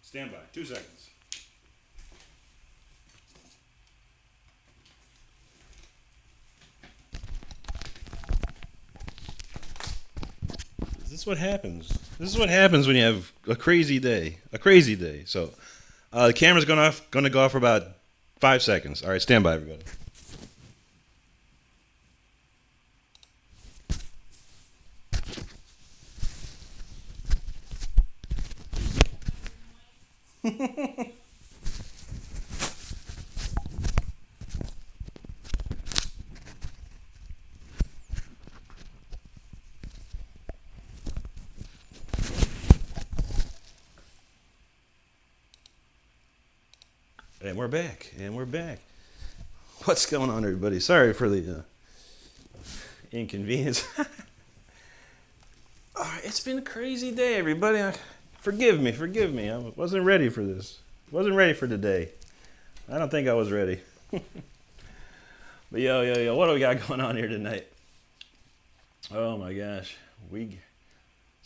Stand by. 2 seconds. This is what happens. This is what happens when you have a crazy day. A crazy day. So, the camera's going to go off for about 5 seconds. All right, stand by, everybody. And we're back. And we're back. What's going on, everybody? Sorry for the inconvenience. All right, it's been a crazy day, everybody. Forgive me. I wasn't ready for this. Wasn't ready for today. I don't think I was ready. But yo, what do we got going on here tonight? Oh my gosh.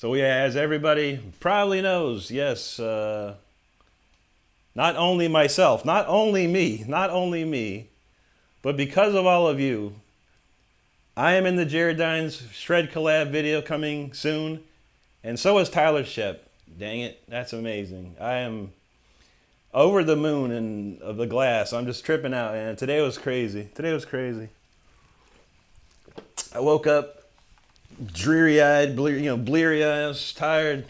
As everybody probably knows, yes, not only myself, not only me, but because of all of you, I am in the Jared Dines Shred collab video coming soon, and so is Tyler Shep. Dang it, that's amazing. I am over the moon and of the glass. I'm just tripping out, man. Today was crazy. I woke up dreary-eyed, bleary-eyed, tired.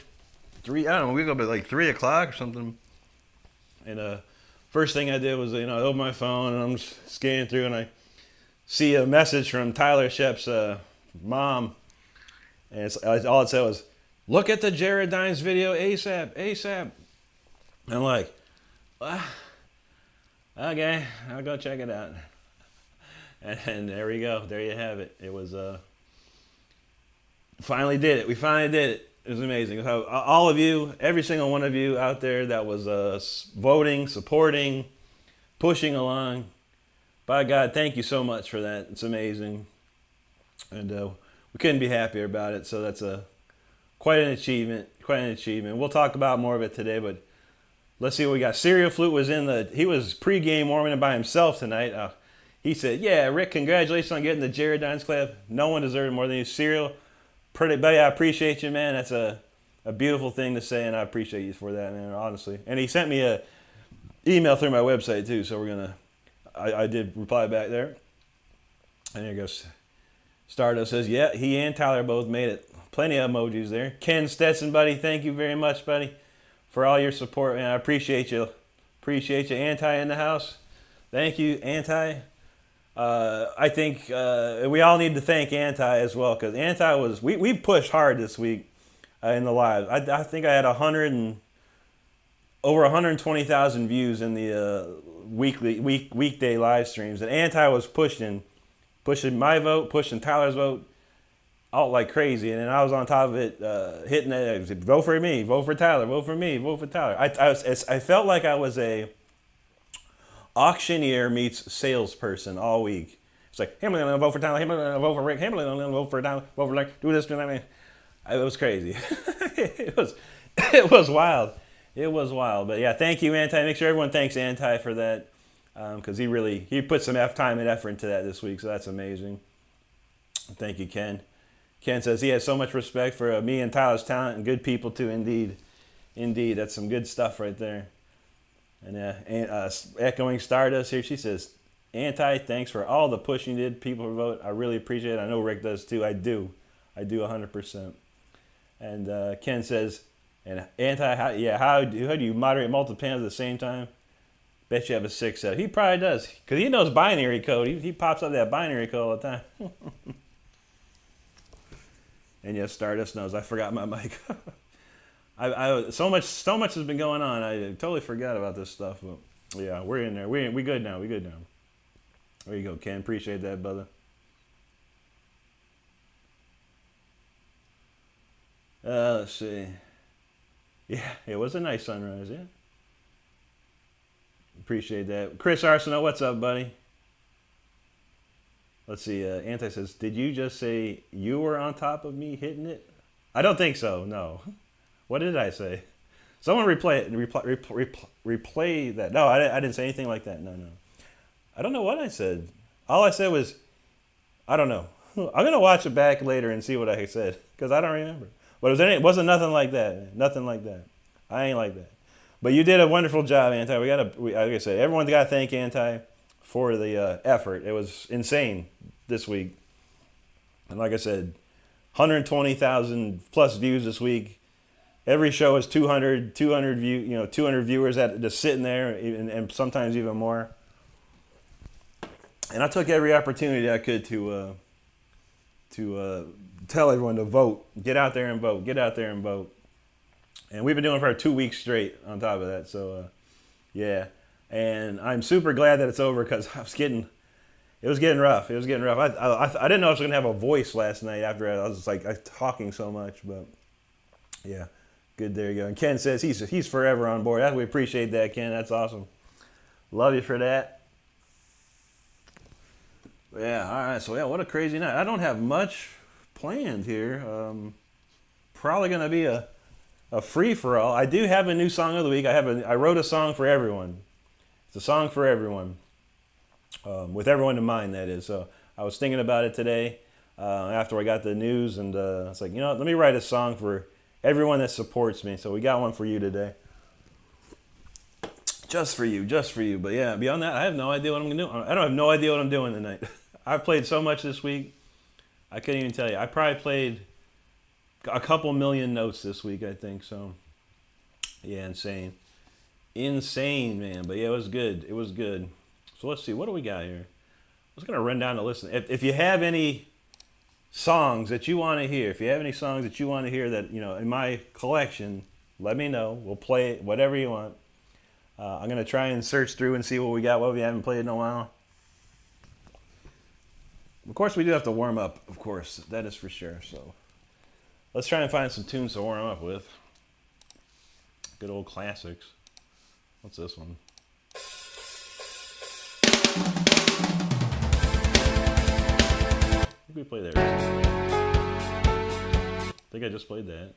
I don't know, we woke up at like 3 o'clock or something. And first thing I did was, I opened my phone and I'm just scanning through and I see a message from Tyler Shep's mom. And all it said was, "Look at the Jared Dines video ASAP. And I'm like, okay, I'll go check it out. And there we go. There you have it. It was, finally did it. We finally did it. It was amazing. How all of you, every single one of you out there that was voting, supporting, pushing along. By God, thank you so much for that. It's amazing. And we couldn't be happier about it. So that's quite an achievement. We'll talk about more of it today, but let's see what we got. Serial Flute he was pregame warming it by himself tonight. He said, "Yeah, Rick, congratulations on getting the Jared Dines Club. No one deserved more than you. Serial, buddy, I appreciate you, man. That's a beautiful thing to say, and I appreciate you for that, man, honestly." And he sent me a email through my website, too, so I did reply back there. And there goes. Stardust says, yeah, he and Tyler both made it. Plenty of emojis there. Ken Stetson, buddy, thank you very much, buddy, for all your support, man. I appreciate you. Anti in the house. Thank you, Anti. I think we all need to thank Anti as well, because Anti we pushed hard this week in the live. I think I had over 120,000 views in the weekday live streams, and Anti was pushing my vote, pushing Tyler's vote out like crazy, and then I was on top of it, hitting it. Vote for me, vote for Tyler, vote for me, vote for Tyler. I felt like I was a auctioneer meets salesperson all week. It's like, hey, I'm gonna vote for Tyler, hey, I'm gonna vote for Rick, hey, I'm gonna vote for Tyler, vote for Rick, do this, do that. It was crazy. it was wild. It was wild. But yeah, thank you, Anti. Make sure everyone thanks Anti for that, because he put some time and effort into that this week, so that's amazing. Thank you, Ken. Ken says he has so much respect for me and Tyler's talent and good people too. Indeed, that's some good stuff right there. And echoing Stardust here, she says, Anti, thanks for all the pushing you did. People vote. I really appreciate it. I know Rick does too. I do 100%. And Ken says, and Anti, how do you moderate multiple panels at the same time? Bet you have a 6-7. He probably does, because he knows binary code. He pops up that binary code all the time. And yes, Stardust knows. I forgot my mic. So much has been going on. I totally forgot about this stuff. But yeah, we're in there. We good now. There you go, Ken. Appreciate that, brother. Let's see. Yeah, it was a nice sunrise. Yeah. Appreciate that. Chris Arsenault, what's up, buddy? Let's see. Anti says, did you just say you were on top of me hitting it? I don't think so. No. What did I say? Someone replay it. Replay that. No, I didn't say anything like that. No. I don't know what I said. All I said was, I don't know. I'm gonna watch it back later and see what I said because I don't remember. But it wasn't nothing like that. Man. Nothing like that. I ain't like that. But you did a wonderful job, Anti. Like I said, everyone's got to thank Anti for the effort. It was insane this week. And like I said, 120,000 plus views this week. Every show is 200 200 viewers that just sitting there, and sometimes even more. And I took every opportunity I could to tell everyone to vote. Get out there and vote. Get out there and vote. And we've been doing it for 2 weeks straight on top of that. So, yeah. And I'm super glad that it's over because it was getting rough. It was getting rough. I didn't know I was going to have a voice last night after I was like talking so much. But, yeah. Good, there you go. And Ken says he's forever on board. We appreciate that, Ken. That's awesome. Love you for that. Yeah, all right. So, yeah, what a crazy night. I don't have much planned here. Probably going to be a free-for-all. I do have a new song of the week. I wrote a song for everyone. It's a song for everyone. With everyone in mind, that is. So I was thinking about it today after I got the news, and I was like, let me write a song for everyone that supports me. So we got one for you today. Just for you. But yeah, beyond that, I have no idea what I'm going to do. I don't have no idea what I'm doing tonight. I've played so much this week, I couldn't even tell you. I probably played a couple million notes this week, I think. So, yeah, insane, man. But yeah, it was good. So let's see, what do we got here? I was gonna run down the list. If you have any songs that you want to hear, that in my collection, let me know. We'll play it, whatever you want. I'm gonna try and search through and see what we got. What we haven't played in a while. Of course, we do have to warm up. Of course, that is for sure. So. Let's try and find some tunes to warm up with. Good old classics. What's this one? I think we played that recently. I think I just played that.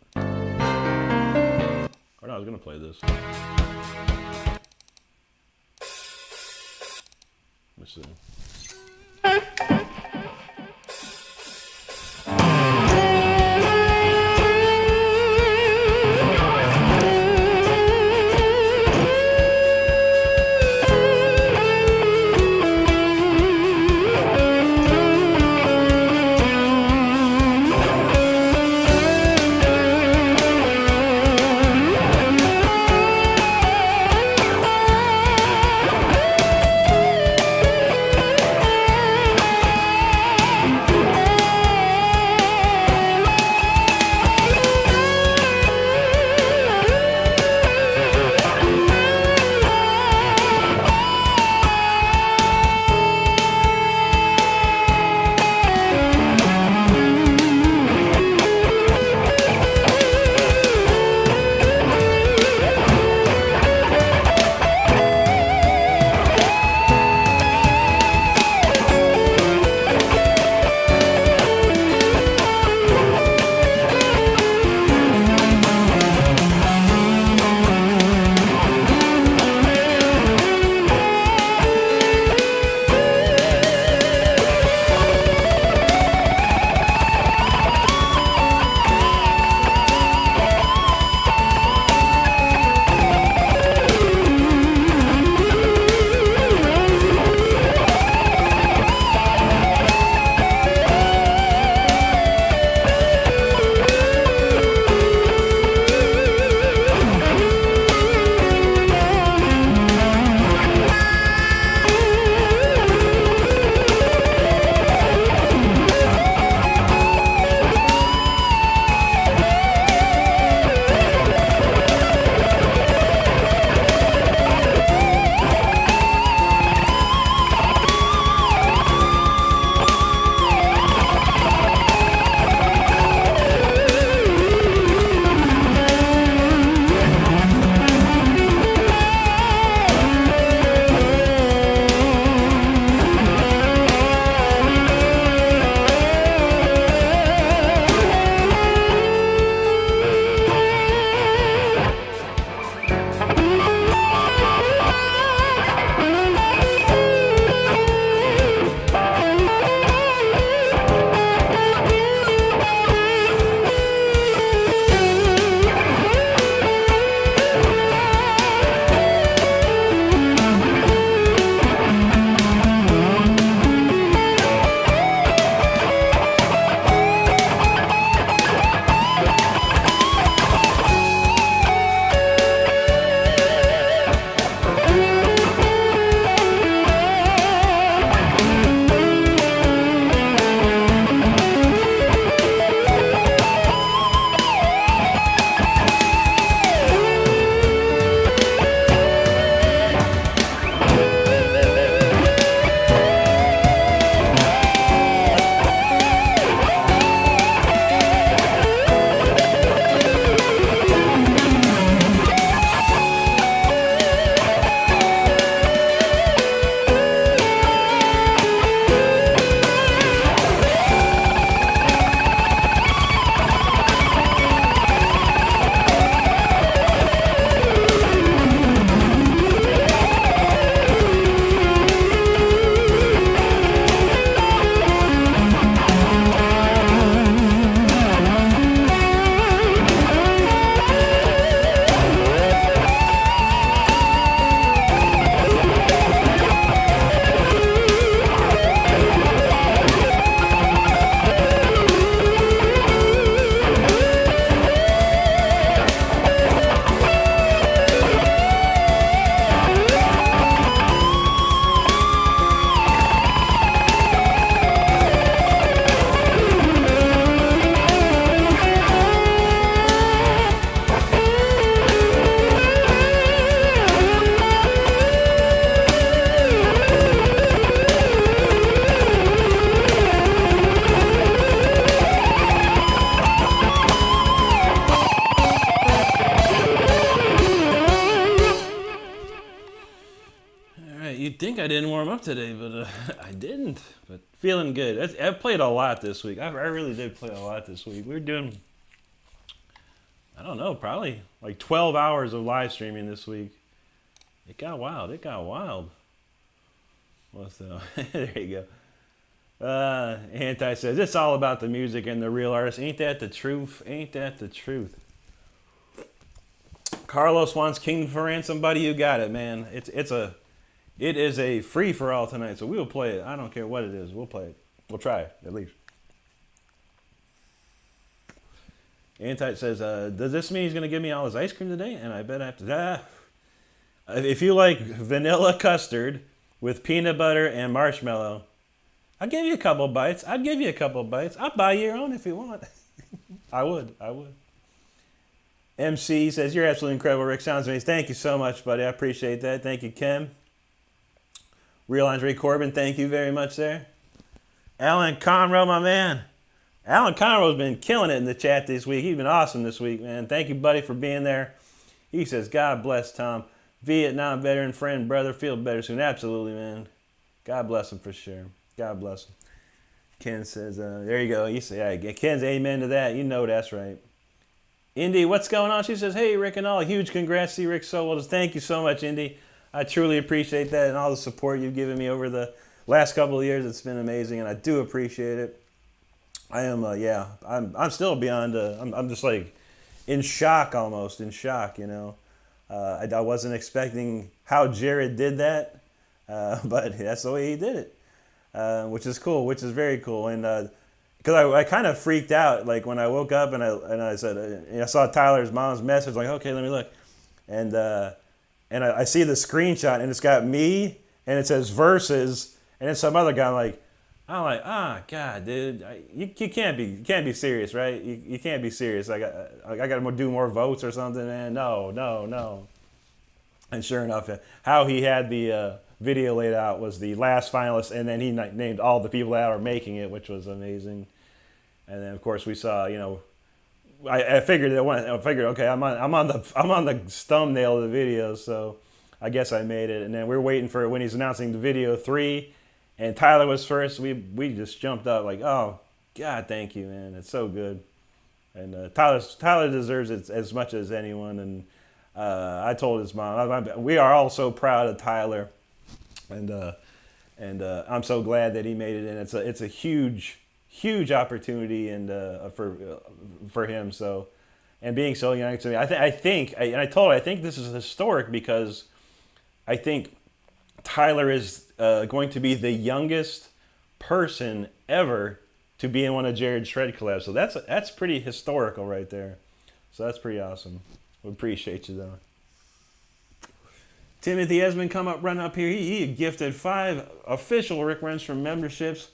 Or no, I was going to play this. Let me see. You'd think I didn't warm up today, but I didn't. But feeling good. I've played a lot this week. I really did play a lot this week. We were doing, I don't know, probably like 12 hours of live streaming this week. It got wild. It got wild. What's the, there you go. Anti says, it's all about the music and the real artist. Ain't that the truth? Ain't that the truth? Carlos wants Kingdom for Ransom, buddy. You got it, man. It is a free for all tonight, so we'll play it. I don't care what it is. We'll play it. We'll try it, at least. Anti says, does this mean he's going to give me all his ice cream today? And I bet I have to. If you like vanilla custard with peanut butter and marshmallow, I'll give you a couple bites. I'd give you a couple bites. I'll buy you your own if you want. I would. MC says, you're absolutely incredible, Rick. Sounds amazing. Thank you so much, buddy. I appreciate that. Thank you, Kim. Real Andre Corbin, thank you very much there. Alan Conroe, my man. Alan Conroe's been killing it in the chat this week. He's been awesome this week, man. Thank you, buddy, for being there. He says, God bless Tom. Vietnam veteran, friend, brother, feel better soon. Absolutely, man. God bless him for sure. God bless him. Ken says, there you go. You say, yeah, Ken's amen to that. You know that's right. Indy, what's going on? She says, hey, Rick and all. Huge congrats to Rick Sowell. Thank you so much, Indy. I truly appreciate that and all the support you've given me over the last couple of years. It's been amazing, and I do appreciate it. I am, I'm still beyond, I'm just like in shock almost, you know. I wasn't expecting how Jared did that, but that's the way he did it, which is cool, which is very cool. And because I kind of freaked out, like when I woke up and I said, I saw Tyler's mom's message, like, okay, let me look. And I see the screenshot, and it's got me, and it says versus, and then some other guy. I'm like, God, dude, you can't be serious, right? You can't be serious. I got to do more votes or something, man. No. And sure enough, how he had the video laid out was the last finalist, and then he named all the people that are making it, which was amazing. And then of course we saw, I figured okay, I'm on the thumbnail of the video, so I guess I made it. And then we're waiting for when he's announcing the video 3, and Tyler was first. We just jumped up like, oh God, thank you, man. It's so good. And Tyler deserves it as much as anyone. And I told his mom, we are all so proud of Tyler, and I'm so glad that he made it. And it's a huge opportunity and for him. So, and being so young to me, I think this is historic because I think Tyler is going to be the youngest person ever to be in one of Jared's Shred collabs. So that's pretty historical right there. So that's pretty awesome. We appreciate you though. Timothy Esmond come up, run up here. He gifted 5 official Rick Renstrom memberships.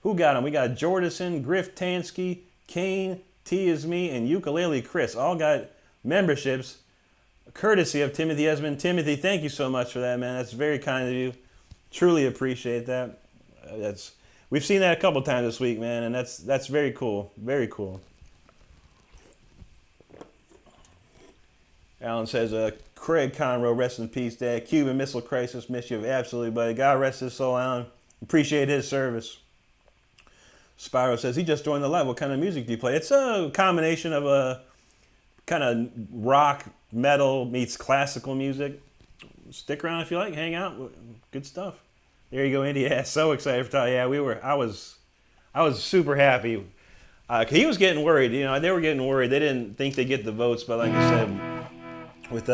Who got them? We got Jordison, Griff Tansky, Kane, T is me, and Ukulele Chris. All got memberships, courtesy of Timothy Esmond. Timothy, thank you so much for that, man. That's very kind of you. Truly appreciate that. We've seen that a couple times this week, man, and that's very cool. Very cool. Alan says, Craig Conroe, rest in peace, Dad. Cuban Missile Crisis, miss you absolutely, buddy. God rest his soul, Alan. Appreciate his service. Spyro says, he just joined the live. What kind of music do you play? It's a combination of a kind of rock, metal meets classical music. Stick around if you like. Hang out. Good stuff. There you go, Indy. Yeah, so excited for Tyler. Yeah, I was super happy. He was getting worried. They were getting worried. They didn't think they'd get the votes, but like I said, with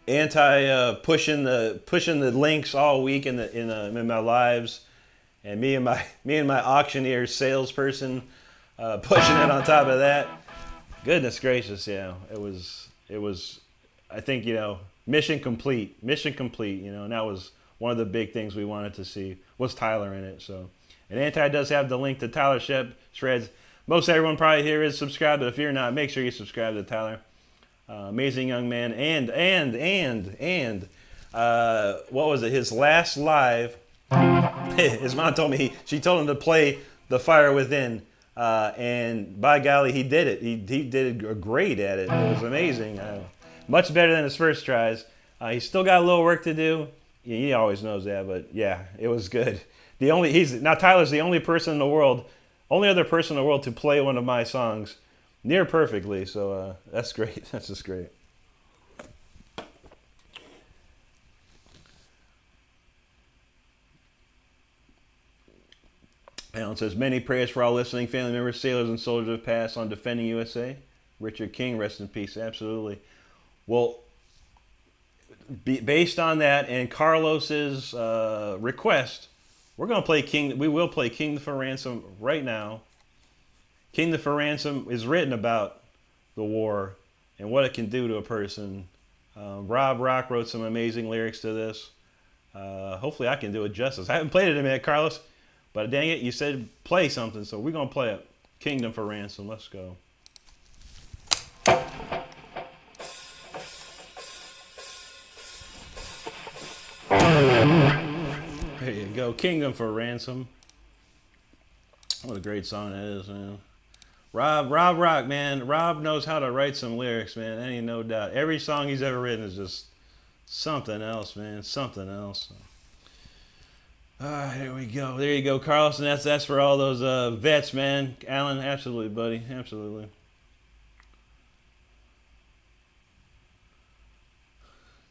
anti pushing the links all week in my lives, and me and my auctioneer salesperson pushing it on top of that. Goodness gracious, yeah, it was. I think mission complete. And that was one of the big things we wanted to see was Tyler in it. So, and Anti does have the link to Tyler Shreds. Most everyone probably here is subscribed, but if you're not, make sure you subscribe to Tyler. Amazing young man, and what was it? His last live, his mom told me she told him to play "The Fire Within," and by golly, he did it. He did great at it. It was amazing, much better than his first tries. He's still got a little work to do, Yeah, he always knows that, but yeah, it was good. Tyler's the only person in the world, only other person in the world to play one of my songs near perfectly. So that's great. That's just great. Alan says, many prayers for all listening family members, sailors, and soldiers have passed on defending USA. Richard King, rest in peace. Absolutely. Well, based on that and Carlos's request, we're going to play King. We will play Kingdom for Ransom right now. Kingdom for Ransom is written about the war and what it can do to a person. Rob Rock wrote some amazing lyrics to this. Hopefully I can do it justice. I haven't played it in a minute, Carlos. But dang it, you said play something, so we're going to play it. Kingdom for Ransom. Let's go. There you go. Kingdom for Ransom. What a great song that is, man. Rob Rock, man. Rob knows how to write some lyrics, man. There ain't no doubt. Every song he's ever written is just something else, man. Something else. Here we go. There you go, Carlos. And that's for all those vets, man. Alan, absolutely, buddy. Absolutely.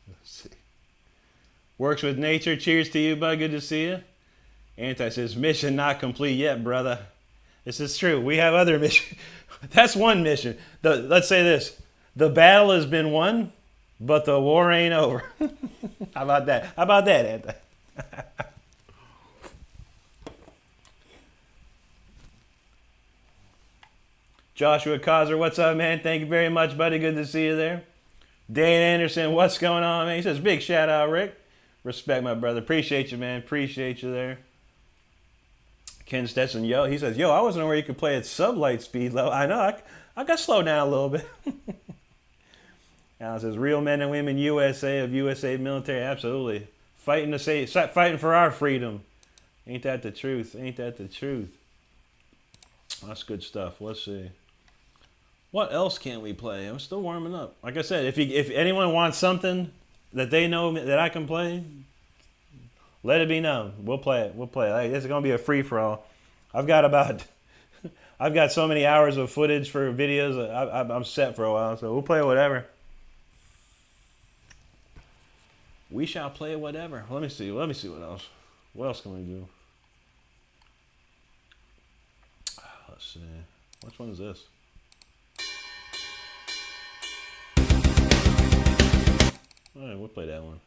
Let's see. Works with nature. Cheers to you, bud. Good to see you. Anti says, mission not complete yet, brother. This is true. We have other missions. That's one mission. Let's say this. The battle has been won, but the war ain't over. How about that? How about that, Anti? Joshua Causer, what's up, man? Thank you very much, buddy. Good to see you there. Dan Anderson, what's going on, man? He says, big shout out, Rick. Respect, my brother. Appreciate you, man. Appreciate you there. Ken Stetson, he says, I wasn't aware you could play at sublight speed level. I know, I got slowed down a little bit. Alan says, real men and women, USA of USA military, absolutely. Fighting for our freedom. Ain't that the truth? Ain't that the truth? That's good stuff. Let's see. What else can we play? I'm still warming up. Like I said, if anyone wants something that they know that I can play, let it be known. We'll play it. We'll play it. It's going to be a free-for-all. I've got so many hours of footage for videos. I'm set for a while, so we'll play whatever. We shall play whatever. Let me see what else. What else can we do? Let's see. Which one is this? All right, we'll play that one.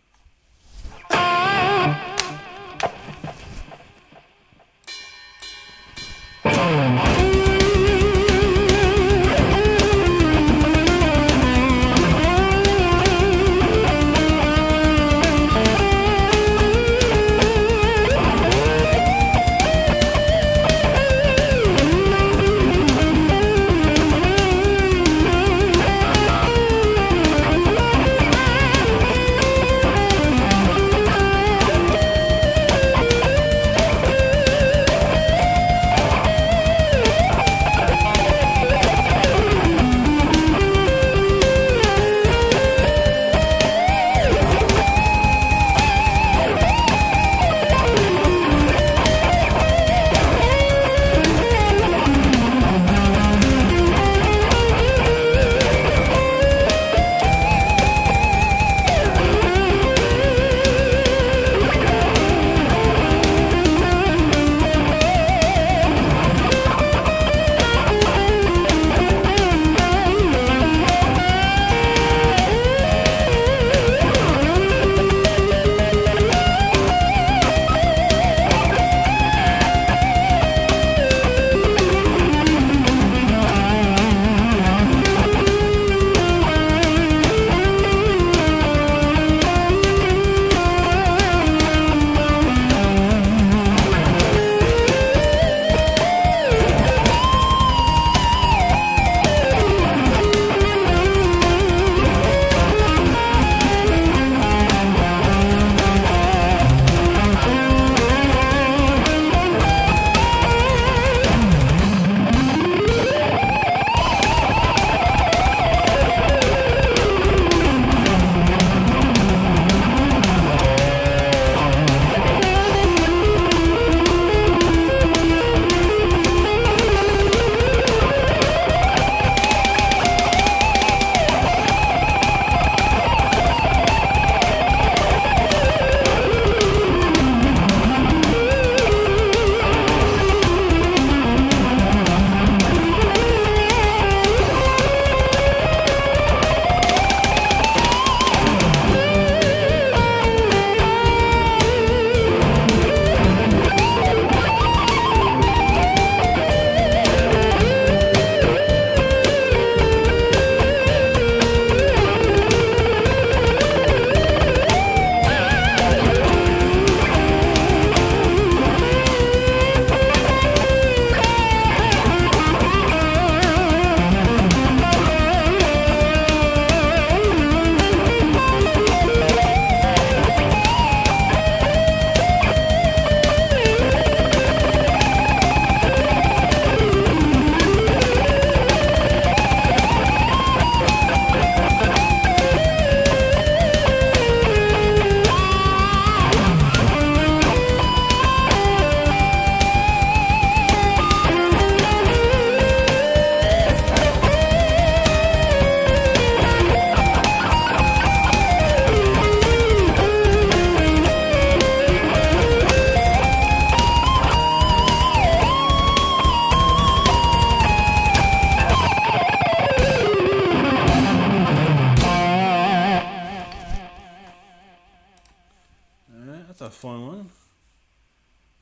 That's a fun one.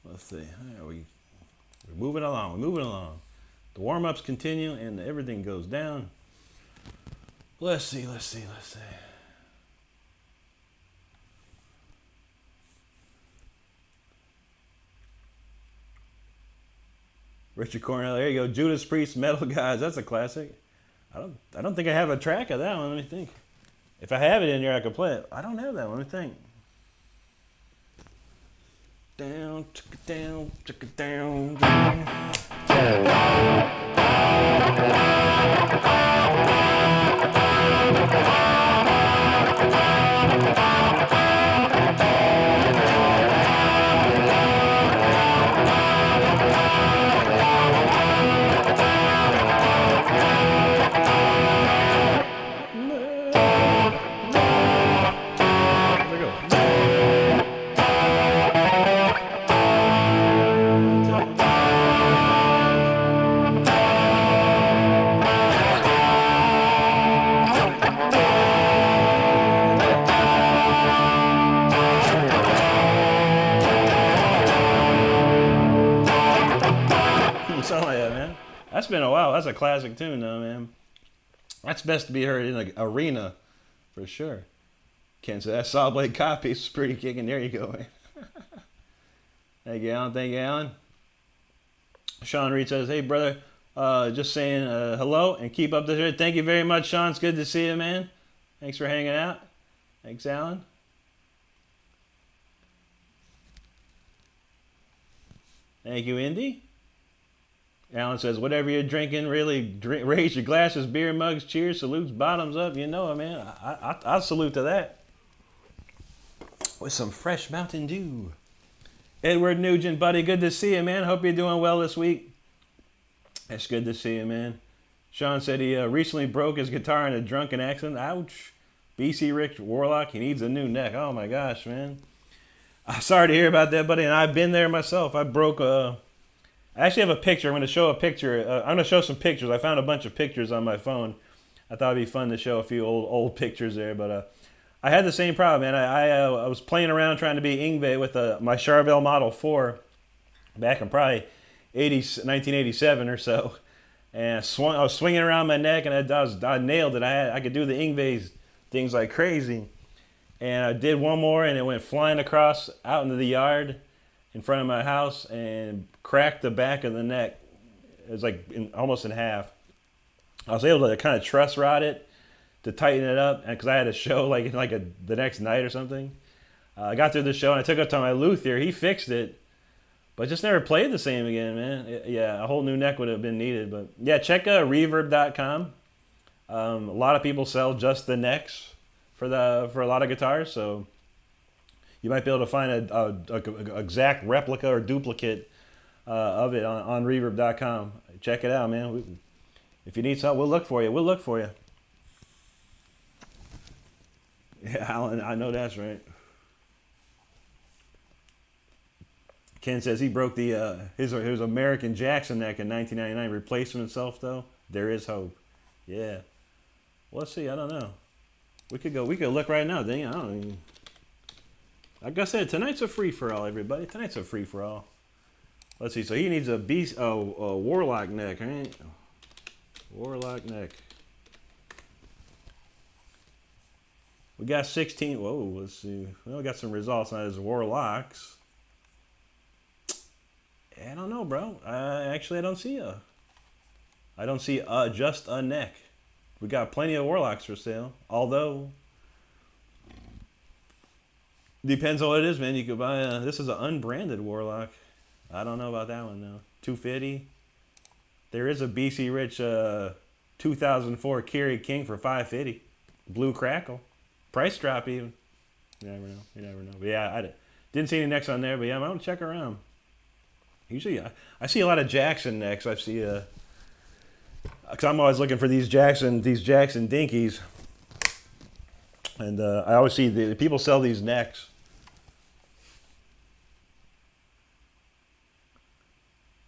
Let's see. We're moving along. We're moving along. The warm-ups continue and everything goes down. Let's see. Richard Cornell, there you go. Judas Priest, Metal Gods. That's a classic. I don't think I have a track of that one. Let me think. If I have it in here, I could play it. I don't have that one. Let me think. Down, down, down, down. Something like that, man. That's been a while. That's a classic tune, though, man. That's best to be heard in an arena, for sure. Can't say that Saw Blade copy is pretty kicking. There you go, man. Thank you, Alan. Thank you, Alan. Sean Reed says, "Hey, brother, just saying hello and keep up the shit." Thank you very much, Sean. It's good to see you, man. Thanks for hanging out. Thanks, Alan. Thank you, Indy. Alan says, "Whatever you're drinking, really raise your glasses, beer mugs, cheers, salutes, bottoms up." You know it, man. I'll salute to that. With some fresh Mountain Dew. Edward Nugent, buddy, good to see you, man. Hope you're doing well this week. It's good to see you, man. Sean said he recently broke his guitar in a drunken accident. Ouch. BC Rick Warlock, he needs a new neck. Oh, my gosh, man. I'm sorry to hear about that, buddy. And I've been there myself. I broke I actually have a picture. I'm going to show a picture. I'm going to show some pictures. I found a bunch of pictures on my phone. I thought it'd be fun to show a few old pictures there. But I had the same problem, man. I was playing around trying to be Yngwie with my Charvel Model 4 back in probably 1987 or so. And I was swinging around my neck, and I nailed it. I could do the Yngwie things like crazy. And I did one more, and it went flying across out into the yard in front of my house and cracked the back of the neck. It was like almost in half. I was able to kind of truss rod it to tighten it up, because I had a show the next night or something. I got through the show and I took it to my luthier. He fixed it, but just never played the same again, man. Yeah, a whole new neck would have been needed. But yeah, check reverb.com. A lot of people sell just the necks for a lot of guitars, so you might be able to find a exact replica or duplicate of it on reverb.com. Check it out, man. If you need something, we'll look for you. Yeah, Alan, I know that's right. Ken says he broke his American Jackson neck in 1999. Replaced himself, though. There is hope. Yeah. Well, let's see. I don't know. We could look right now. Dang, I don't even... Like I said, tonight's a free-for-all, everybody. Tonight's a free-for-all. Let's see. So he needs a Warlock neck, right? Warlock neck. We got 16. Whoa, let's see. Well, we got some results on his Warlocks. I don't know, bro. Actually, I don't see just a neck. We got plenty of Warlocks for sale. Although, depends on what it is, man. You could buy this is an unbranded Warlock. I don't know about that one though. $250. There is a BC Rich 2004 Keurig King for $550. Blue Crackle. Price drop even. You never know. But yeah, I didn't see any necks on there, but yeah, I'm going to check around. Usually, I see a lot of Jackson necks. I see, because I'm always looking for these Jackson dinkies. And I always see the people sell these necks.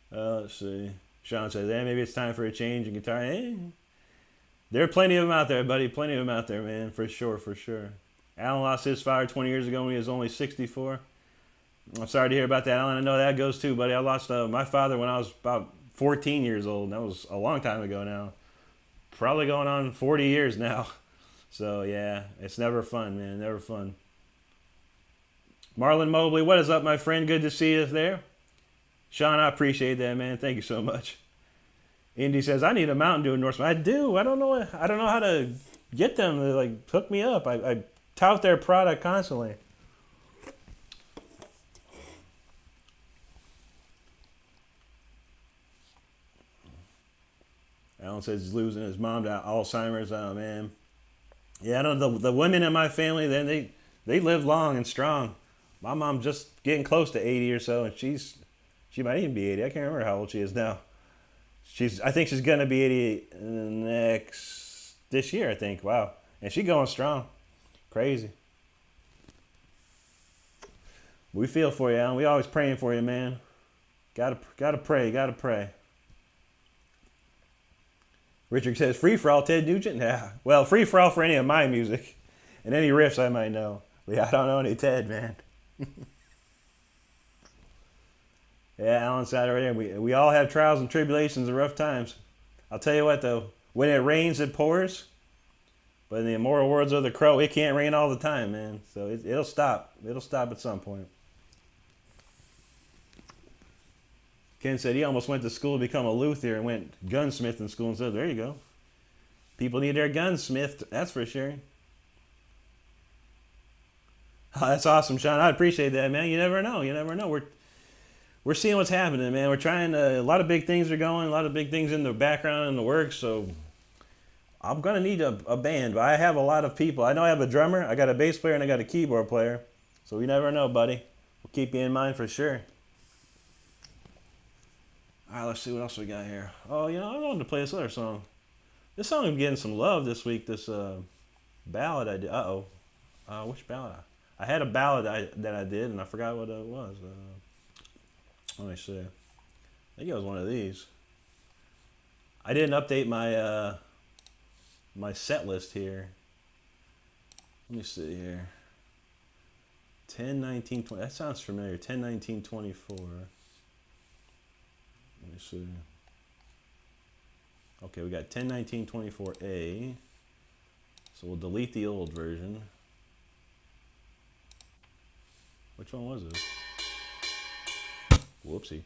Let's see. Sean says, maybe it's time for a change in guitar. There are plenty of them out there, buddy. Plenty of them out there, man. For sure. Alan lost his fire 20 years ago when he was only 64. I'm sorry to hear about that, Alan. I know that goes too, buddy. I lost my father when I was about 14 years old. That was a long time ago now. Probably going on 40 years now. So, yeah, it's never fun, man. Never fun. Marlon Mobley, what is up, my friend? Good to see you there. Sean, I appreciate that, man. Thank you so much. Indy says, I need a Mountain Dew endorsement. I do. I don't know how to get them to, like, hook me up. I tout their product constantly. Alan says he's losing his mom to Alzheimer's. Oh, man. Yeah, I don't know. The women in my family, then they live long and strong. My mom's just getting close to 80 or so, and she might even be 80. I can't remember how old she is now. I think she's gonna be 80 this year, I think. Wow. And she's going strong. Crazy. We feel for you, Alan. We always praying for you, man. Gotta pray. Richard says, free for all Ted Nugent? Yeah. Well, free for all for any of my music. And any riffs I might know. But yeah, I don't know any Ted, man. Yeah, Alan said right there. We all have trials and tribulations and rough times. I'll tell you what, though. When it rains, it pours. But in the immortal words of the crow, it can't rain all the time, man. So it'll stop. It'll stop at some point. Ken said he almost went to school to become a luthier and went gunsmith in school instead. There you go. People need their gunsmith, that's for sure. Oh, that's awesome, Sean. I appreciate that, man. You never know. We're seeing what's happening, man. We're trying to, a lot of big things are going, a lot of big things in the background and the works, so I'm going to need a band. But I have a lot of people. I know I have a drummer, I got a bass player, and I got a keyboard player. So you never know, buddy. We'll keep you in mind for sure. All right, let's see what else we got here. Oh, I wanted to play this other song. This song is getting some love this week, this ballad I did. Which ballad? I had a ballad that I did, and I forgot what it was. Let me see. I think it was one of these. I didn't update my my set list here. Let me see here. 10-19-20. That sounds familiar. 10-19-24. Let me see. Okay, we got 10-19-24A. So we'll delete the old version. Which one was it? Whoopsie.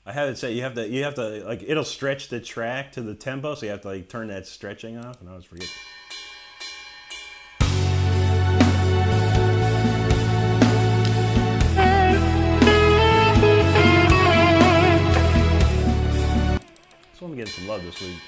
I have it set. You have to like it'll stretch the track to the tempo, so you have to like turn that stretching off, and I always forget. So I'm getting some love this week.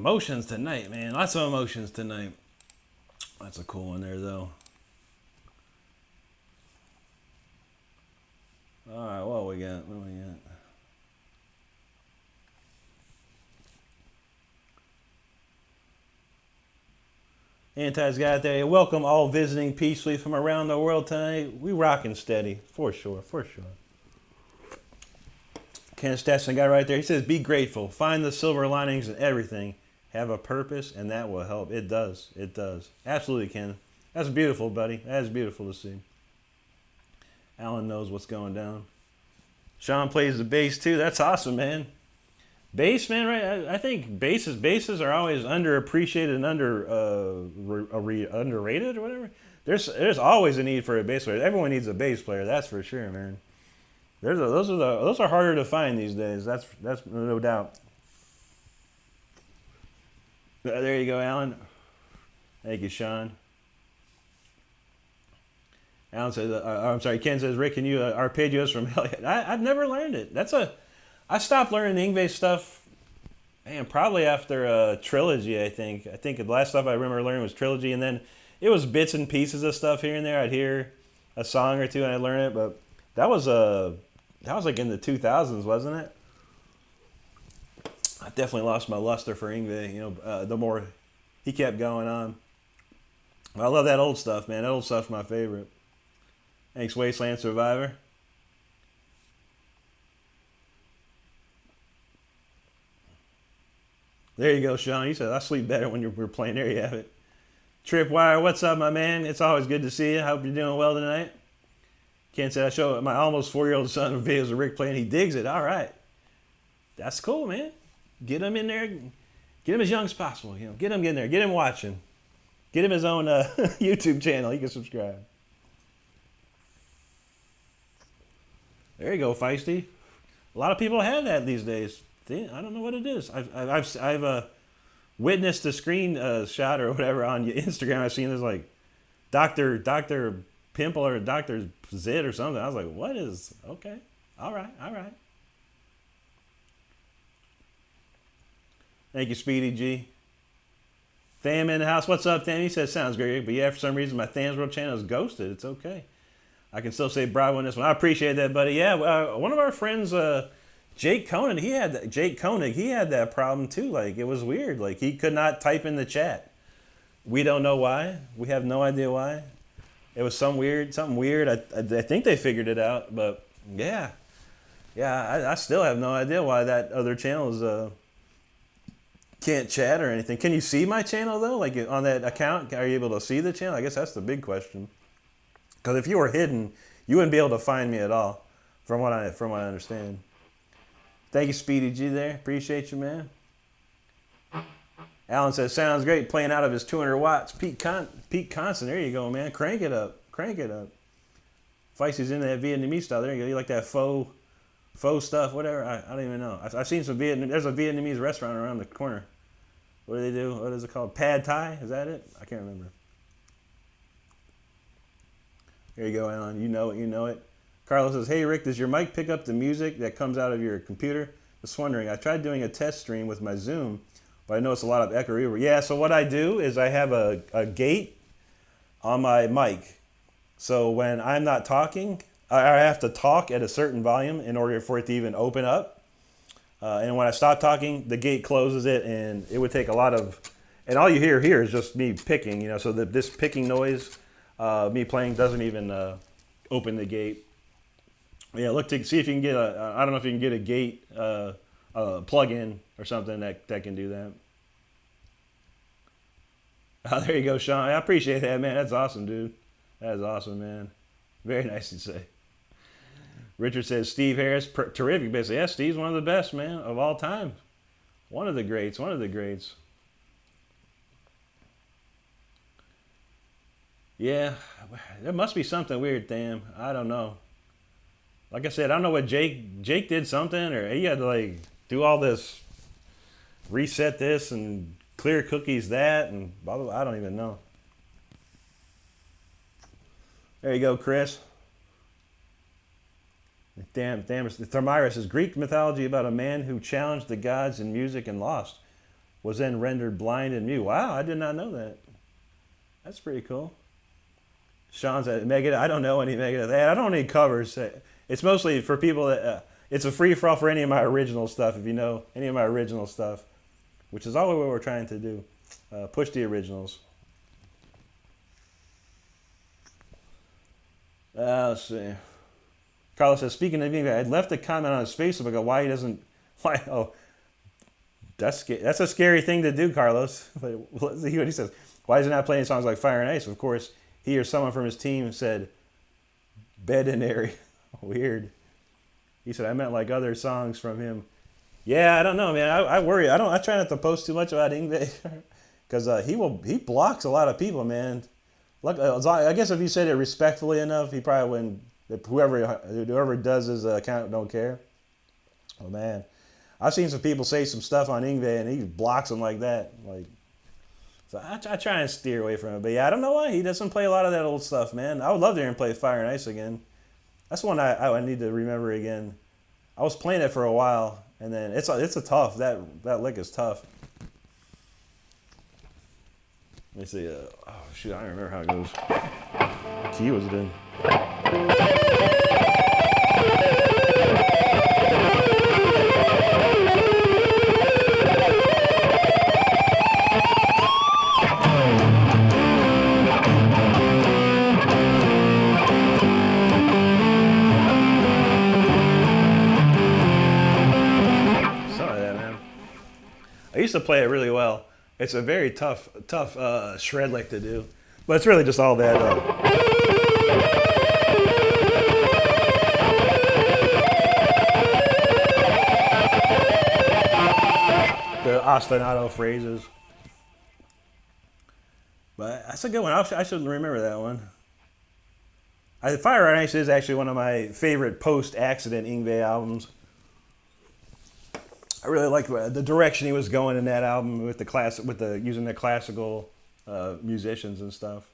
emotions tonight, man. Lots of emotions tonight. That's a cool one there, though. All right, what we got? What we got? Anti's got there. Welcome all visiting peacefully from around the world tonight. We rocking steady, for sure, for sure. Ken Stetson got right there. He says, be grateful. Find the silver linings in everything. Have a purpose, and that will help. It does. It does. Absolutely, Ken. That's beautiful, buddy. That is beautiful to see. Alan knows what's going down. Sean plays the bass, too. That's awesome, man. Bass, man, right? I think basses are always underappreciated and underrated or whatever. There's always a need for a bass player. Everyone needs a bass player. That's for sure, man. Those are harder to find these days. That's no doubt. There you go, Alan. Thank you, Sean. Alan says, I'm sorry, Ken says, Rick, can you arpeggios from Elliott? I've never learned it. I stopped learning the Yngwie stuff, man, probably after Trilogy, I think. I think the last stuff I remember learning was Trilogy, and then it was bits and pieces of stuff here and there. I'd hear a song or two and I'd learn it, but that was like in the 2000s, wasn't it? I definitely lost my luster for Yngwie, the more he kept going on. I love that old stuff, man. That old stuff's my favorite. Thanks, Wasteland Survivor. There you go, Sean. You said, I sleep better when we're playing. There you have it. Tripwire, what's up, my man? It's always good to see you. Hope you're doing well tonight. Ken said, I show my almost 4-year-old son videos of Rick playing. He digs it. All right. That's cool, man. Get him in there. Get him as young as possible. Get him in there. Get him watching. Get him his own YouTube channel. He can subscribe. There you go, Feisty. A lot of people have that these days. I don't know what it is. I've witnessed a screen shot or whatever on Instagram. I've seen this like Dr. Pimple or Dr. Zit or something. I was like, what is? Okay. All right. Thank you, Speedy G. Tham in the house. What's up, Tham? He says, sounds great. But yeah, for some reason, my Tham's World channel is ghosted. It's okay. I can still say bravo on this one. I appreciate that, buddy. Yeah, one of our friends, Jake Koenig, he had that problem too. Like, it was weird. Like, he could not type in the chat. We don't know why. We have no idea why. It was something weird. I think they figured it out, but yeah, I still have no idea why that other channel is can't chat or anything. Can you see my channel though? Like on that account, are you able to see the channel? I guess that's the big question. Because if you were hidden, you wouldn't be able to find me at all, from what I understand. Thank you, Speedy G. There, appreciate you, man. Alan says, sounds great. Playing out of his 200 watts. Pete Constant. There you go, man. Crank it up. Feisty's into that Vietnamese style. There you go. You like that faux stuff, whatever. I don't even know. I've seen some There's a Vietnamese restaurant around the corner. What do they do? What is it called? Pad Thai? Is that it? I can't remember. There you go, Alan. You know it. Carlos says, hey, Rick, does your mic pick up the music that comes out of your computer? Just wondering. I tried doing a test stream with my Zoom, but I noticed a lot of echo. Yeah, so what I do is I have a gate on my mic. So when I'm not talking, I have to talk at a certain volume in order for it to even open up. And when I stop talking, the gate closes it, and it would take a lot of... And all you hear here is just me picking, so this picking noise, me playing, doesn't even open the gate. Yeah, look to see if you can get I don't know if you can get a gate plug-in or something that can do that. Oh, there you go, Sean. I appreciate that, man. That's awesome, dude. That is awesome, man. Very nice to say. Richard says, Steve Harris, terrific. Basically, yeah, Steve's one of the best, man, of all time. One of the greats. Yeah, there must be something weird, Tham. I don't know. Like I said, I don't know what Jake did something, or he had to like do all this, reset this and clear cookies that, and blah, blah, blah. I don't even know. There you go, Chris. Thermyrus is Greek mythology about a man who challenged the gods in music and lost. was then rendered blind and mute. Wow, I did not know that. That's pretty cool. Sean said, Megadeth. I don't know any Megadeth. I don't need covers. It's mostly for people that, it's a free-for-all for any of my original stuff, if you know any of my original stuff, which is all what we're trying to do. Push the originals. Let's see. Carlos says, speaking of Ingve, I left a comment on his Facebook about why he doesn't, that's a scary thing to do, Carlos. Let's see what he says. Why is he not playing songs like Fire and Ice? Of course, he or someone from his team said, Bedinary. Weird. He said, I meant like other songs from him. Yeah, I don't know, man. I worry. I try not to post too much about Ingve because he blocks a lot of people, man. Look, I guess if you said it respectfully enough, he probably wouldn't. Whoever does his account don't care. Oh man, I've seen some people say some stuff on Ingve and he blocks them like that. So I try and steer away from it. But yeah, I don't know why he doesn't play a lot of that old stuff, man. I would love to hear him play Fire and Ice again. That's one I need to remember again. I was playing it for a while, and then it's a tough. That lick is tough. Let me see. Oh shoot, I don't remember how it goes. What key was it in? I used to play it really well. It's a very tough shred lick to do, but it's really just all that. The ostinato phrases. But that's a good one. I should remember that one. Fire and Ice is actually one of my favorite post-accident Ingve albums. I really liked the direction he was going in that album with using the classical musicians and stuff.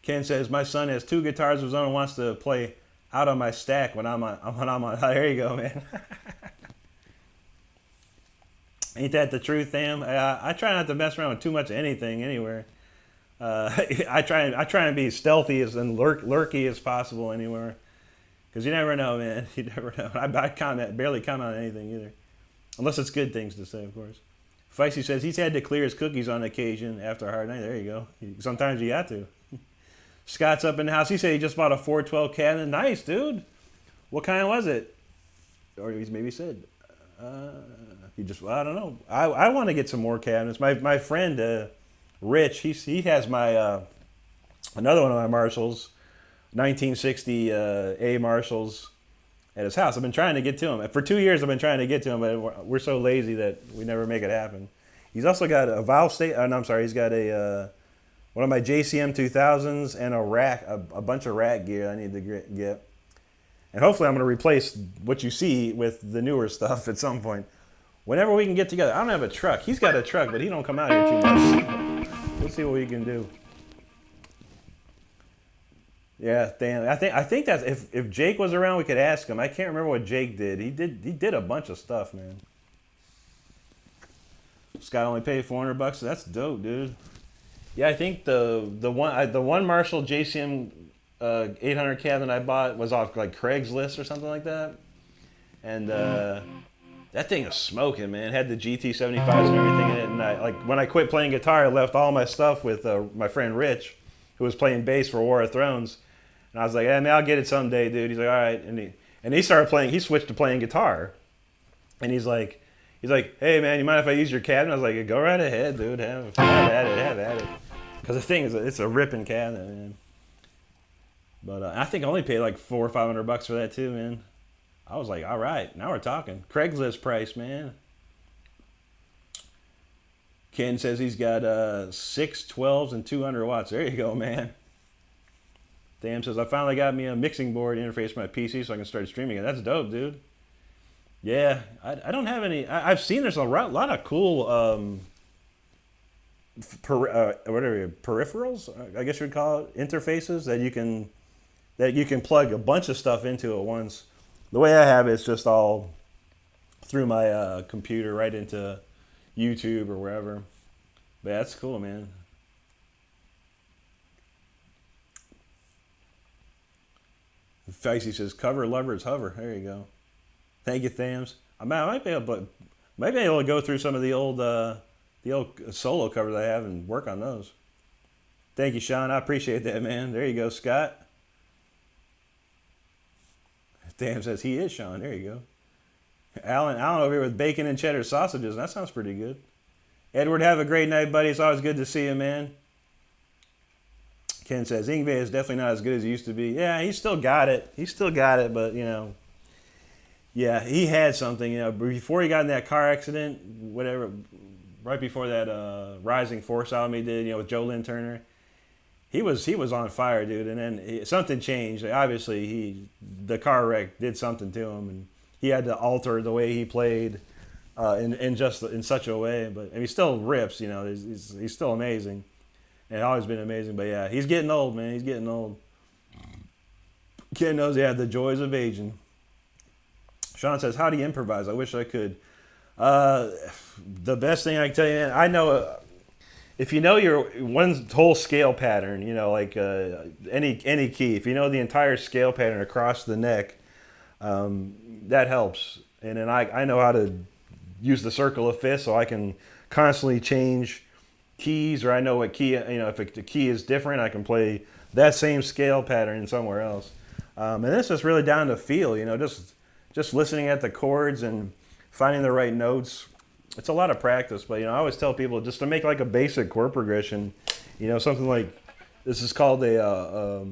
Ken says my son has 2 guitars of his own and wants to play out on my stack when I'm on. There you go, man. Ain't that the truth, Sam? I try not to mess around with too much of anything anywhere. I try and be stealthy and lurky as possible anywhere. Because you never know, man. You never know. I barely comment on anything either. Unless it's good things to say, of course. Feisty says he's had to clear his cookies on occasion after a hard night. There you go. Sometimes you got to. Scott's up in the house. He said he just bought a 412 cabinet. Nice, dude. What kind was it? Or he maybe said, I don't know. I want to get some more cabinets. My friend, Rich, he has my, another one of my Marshalls. 1960 A Marshalls at his house. I've been trying to get to him. For 2 years I've been trying to get to him, but we're so lazy that we never make it happen. He's also got a valve state. He's got a one of my JCM 2000s and a rack, a bunch of rack gear I need to get. And hopefully I'm going to replace what you see with the newer stuff at some point. Whenever we can get together. I don't have a truck. He's got a truck, but he don't come out here too much. Let's see what we can do. Yeah, Dan. I think that's if Jake was around, we could ask him. I can't remember what Jake did. He did a bunch of stuff, man. Scott only paid $400. That's dope, dude. Yeah, I think the one Marshall JCM 800 cabinet I bought was off like Craigslist or something like that, and that thing was smoking, man. It had the GT75s and everything in it. And when I quit playing guitar, I left all my stuff with my friend Rich, who was playing bass for War of Thrones. And I was like, hey, man, I'll get it someday, dude. He's like, all right. And he started playing. He switched to playing guitar. And he's like, hey, man, you mind if I use your cabinet? I was like, go right ahead, dude. Have at it. Because the thing is, it's a ripping cabinet, man. But I think I only paid like $400 or $500 for that too, man. I was like, all right, now we're talking. Craigslist price, man. Ken says he's got 6 12s and 200 watts. There you go, man. Dan says, I finally got me a mixing board interface for my PC so I can start streaming it. That's dope, dude. Yeah, I don't have any. I've seen there's a lot of cool peripherals, I guess you'd call it, interfaces that you can plug a bunch of stuff into at once. The way I have it, it's just all through my computer right into YouTube or wherever. But that's cool, man. Feisty says, cover lovers hover. There you go. Thank you, Thams. I might be able to go through some of the old solo covers I have and work on those. Thank you, Sean. I appreciate that, man. There you go, Scott. Thams says, he is Sean. There you go. Alan over here with bacon and cheddar sausages. That sounds pretty good. Edward, have a great night, buddy. It's always good to see you, man. Ken says, Ingve is definitely not as good as he used to be. Yeah, he's still got it. But, yeah, he had something, before he got in that car accident, whatever, right before that Rising Force album he did, with Joe Lynn Turner, he was on fire, dude. And then something changed. Obviously, the car wreck did something to him, and he had to alter the way he played in such a way. But he still rips, he's still amazing. And always been amazing. But yeah, he's getting old, man. He's getting old. Ken knows, the joys of aging. Sean says, how do you improvise? I wish I could. The best thing I can tell you, man, I know if you know your one whole scale pattern, like any key, if you know the entire scale pattern across the neck, that helps. And then I know how to use the circle of fifths, so I can constantly change keys, or I know what key, if the key is different, I can play that same scale pattern somewhere else. And this is really down to feel, just listening at the chords and finding the right notes. It's a lot of practice, but I always tell people just to make like a basic chord progression, something like this is called a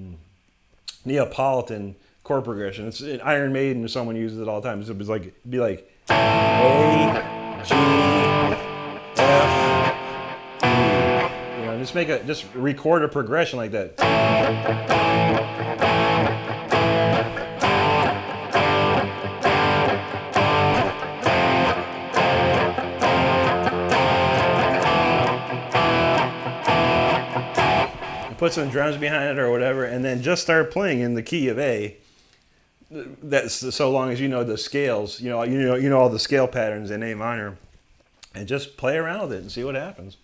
Neapolitan chord progression. It's an Iron Maiden, or someone uses it all the time. So it'd be like A, G, F. Just record a progression like that. Put some drums behind it or whatever, and then just start playing in the key of A. That's so long as you know the scales, you know all the scale patterns in A minor, and just play around with it and see what happens.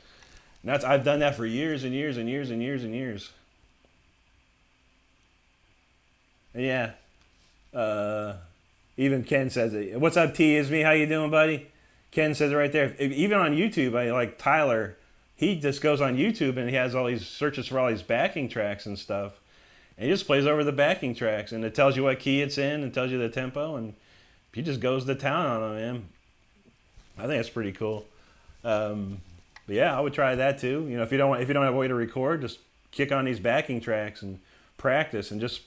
And I've done that for years and years and years and years and years. And yeah, even Ken says it. What's up, T? Is me? How you doing, buddy? Ken says it right there. Even on YouTube, I like Tyler. He just goes on YouTube and he has all these searches for all these backing tracks and stuff. And he just plays over the backing tracks, and it tells you what key it's in and tells you the tempo, and he just goes to town on them, man. I think that's pretty cool. But yeah, I would try that too. If you don't have a way to record, just kick on these backing tracks and practice, and just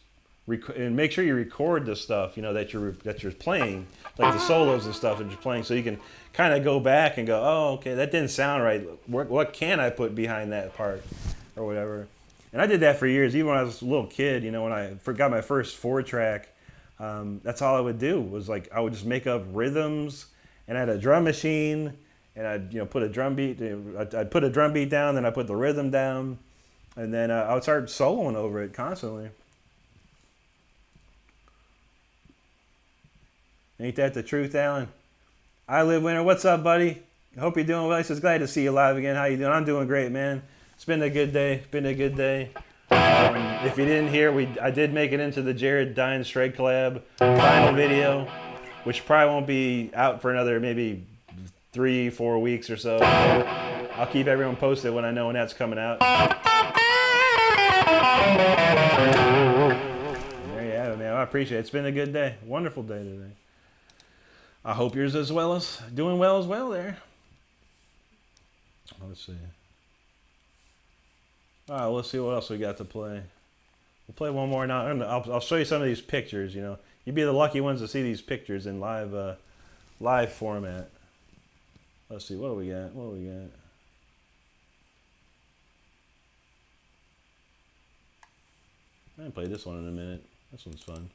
and make sure you record the stuff that you're playing, like the solos and stuff that you're playing, so you can kind of go back and go, oh, okay, that didn't sound right. What can I put behind that part or whatever? And I did that for years, even when I was a little kid. When I got my first 4-track, that's all I would do was I would just make up rhythms, and I had a drum machine. And I'd put a drum beat. I'd put a drum beat down, then I put the rhythm down, and then I would start soloing over it constantly. Ain't that the truth, Alan? I Live Winter. What's up, buddy? I hope you're doing well. He says, glad to see you live again. How you doing? I'm doing great, man. It's been a good day. If you didn't hear, I did make it into the Jared Dine Strike collab final video, which probably won't be out for another maybe 3-4 weeks or so. I'll keep everyone posted when I know when that's coming out. There you have it, man. I appreciate it. It's been a good day. Wonderful day today. I hope yours doing well as well there. Let's see. All right, let's see what else we got to play. We'll play one more now. I'll show you some of these pictures. You'd be the lucky ones to see these pictures in live format. Let's see, what do we got? I haven't played this one in a minute. This one's fun.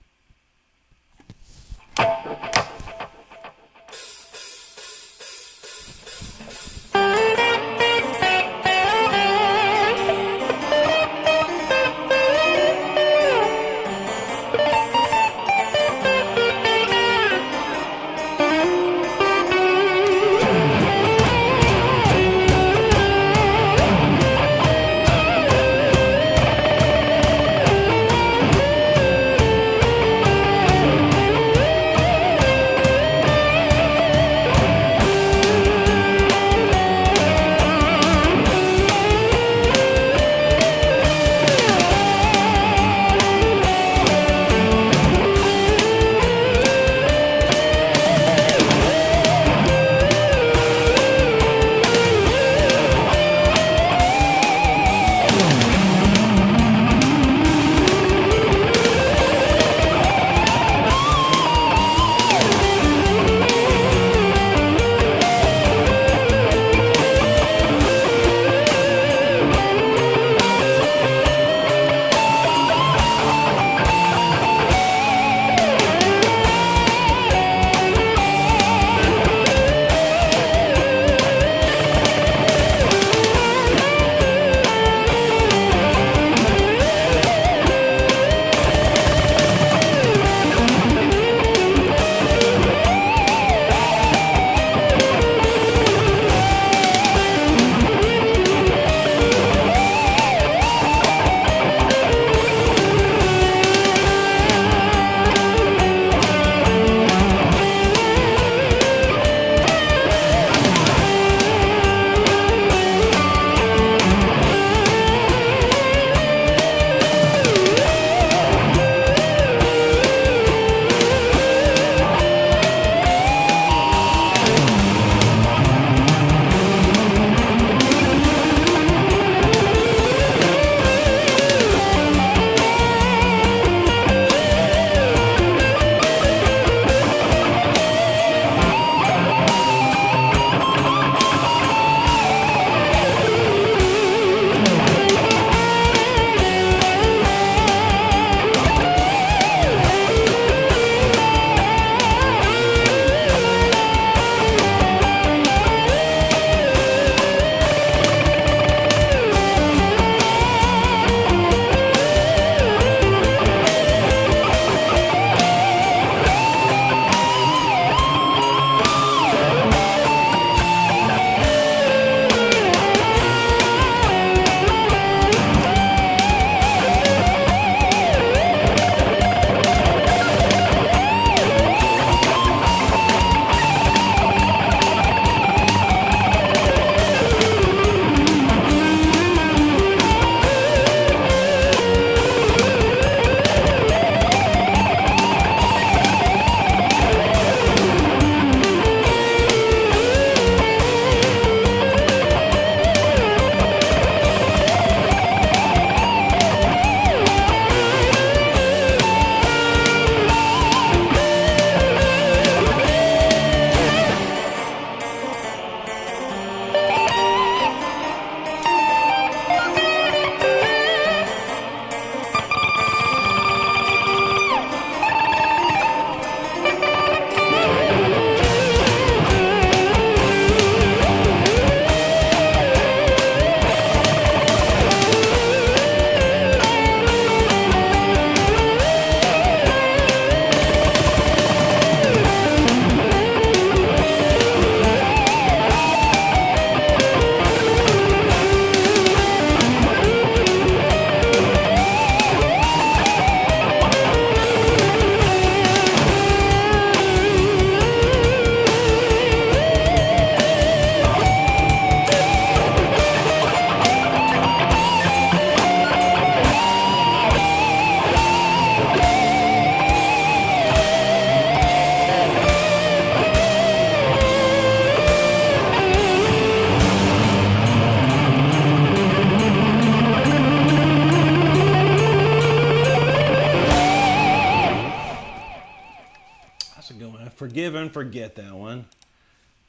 That's a good one. Forgive and Forget, that one.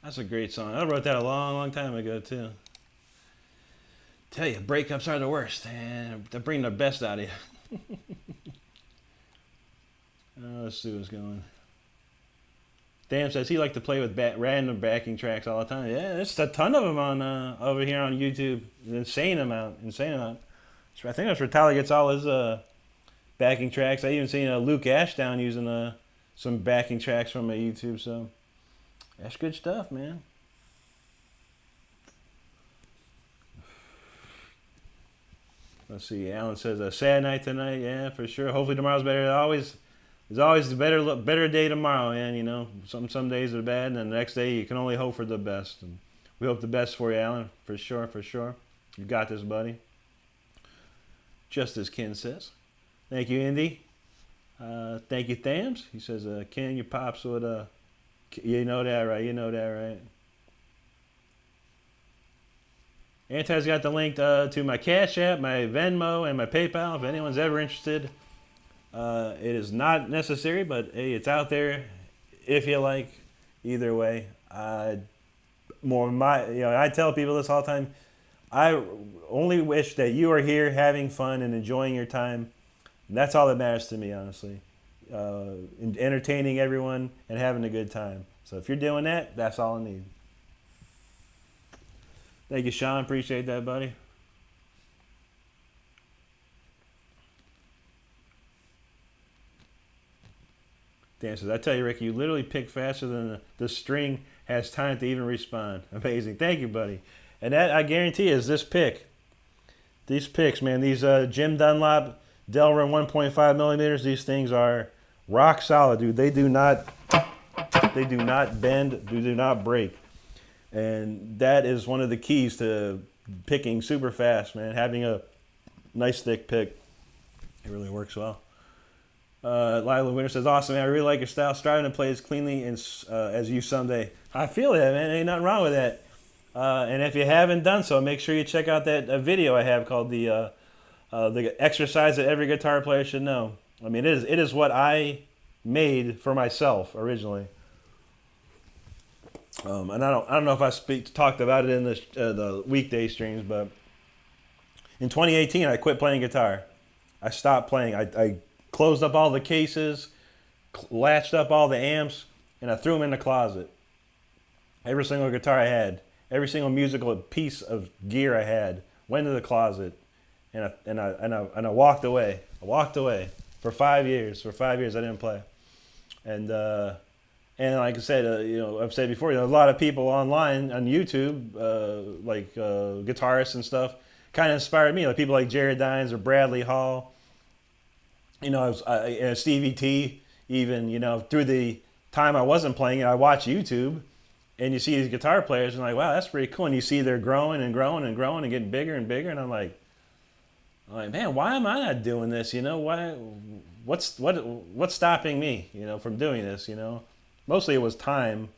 That's a great song. I wrote that a long, long time ago, too. Tell you, breakups are the worst, and they bring the best out of you. Let's see what's going. Dan says he liked to play with random backing tracks all the time. Yeah, there's a ton of them on over here on YouTube. Insane amount. I think that's where Tyler gets all his backing tracks. I even seen Luke Ashdown using some backing tracks from YouTube. So that's good stuff, man. Let's see. Alan says a sad night tonight. Yeah, for sure. Hopefully tomorrow's better. There's always a better day tomorrow, and you know, some days are bad, and the next day you can only hope for the best. And we hope the best for you, Alan, for sure, for sure. You got this, buddy. Just as Ken says. Thank you, Indy. Thank you, Thams. He says, Ken, your pops would, you know that, right? You know that, right? Anti's got the link to my Cash App, my Venmo, and my PayPal. If anyone's ever interested. It is not necessary, but hey, it's out there if you like. Either way, I tell people this all the time. I only wish that you are here having fun and enjoying your time. And that's all that matters to me, honestly. Entertaining everyone and having a good time. So if you're doing that, that's all I need. Thank you, Sean. Appreciate that, buddy. Dan says, I tell you, Rick, you literally pick faster than the string has time to even respond. Amazing. Thank you, buddy. And that, I guarantee, is this pick. These picks, man, these Jim Dunlop Delrin 1.5 millimeters, these things are rock solid, dude. They do not bend, they do not break. And that is one of the keys to picking super fast, man. Having a nice thick pick, it really works well. Lila Winter says, awesome, man. I really like your style. Striving to play as cleanly as you someday. I feel that, man. Ain't nothing wrong with that. And if you haven't done so, make sure you check out that video I have called the exercise that every guitar player should know. I mean, it is what I made for myself originally. And I don't know if I talked about it in the weekday streams, but in 2018 I quit playing guitar. I stopped playing. I closed up all the cases, latched up all the amps, and I threw them in the closet. Every single guitar I had, every single musical piece of gear I had, went to the closet, and I walked away. I walked away for 5 years. For 5 years I didn't play, and like I said, I've said before, a lot of people online on YouTube, guitarists and stuff, kind of inspired me. Like people like Jared Dines or Bradley Hall. Stevie T, even, through the time I wasn't playing it, I watch YouTube, and you see these guitar players, and like, wow, that's pretty cool. And you see they're growing and growing and growing and getting bigger and bigger, and I'm like, man, why am I not doing this? Why? What's stopping me? From doing this? Mostly it was time,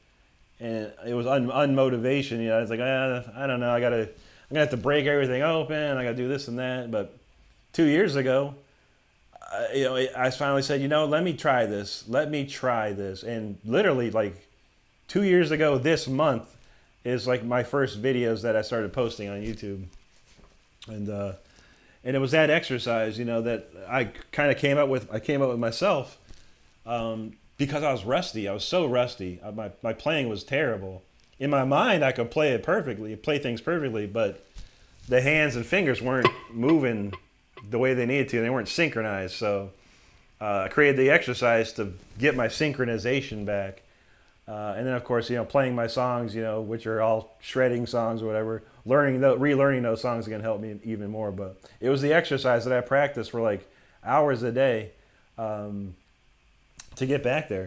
and it was unmotivation. It's like, I don't know. I'm gonna have to break everything open. I gotta do this and that. But 2 years ago, I finally said, let me try this. Let me try this. And literally, like 2 years ago, this month is like my first videos that I started posting on YouTube. And it was that exercise, that I kind of came up with. I came up with myself because I was rusty. I was so rusty. My playing was terrible. In my mind, I could play things perfectly, but the hands and fingers weren't moving the way they needed to. They weren't synchronized. So I created the exercise to get my synchronization back. And then, of course, playing my songs, which are all shredding songs or whatever, relearning those songs can help me even more. But it was the exercise that I practiced for like hours a day to get back there,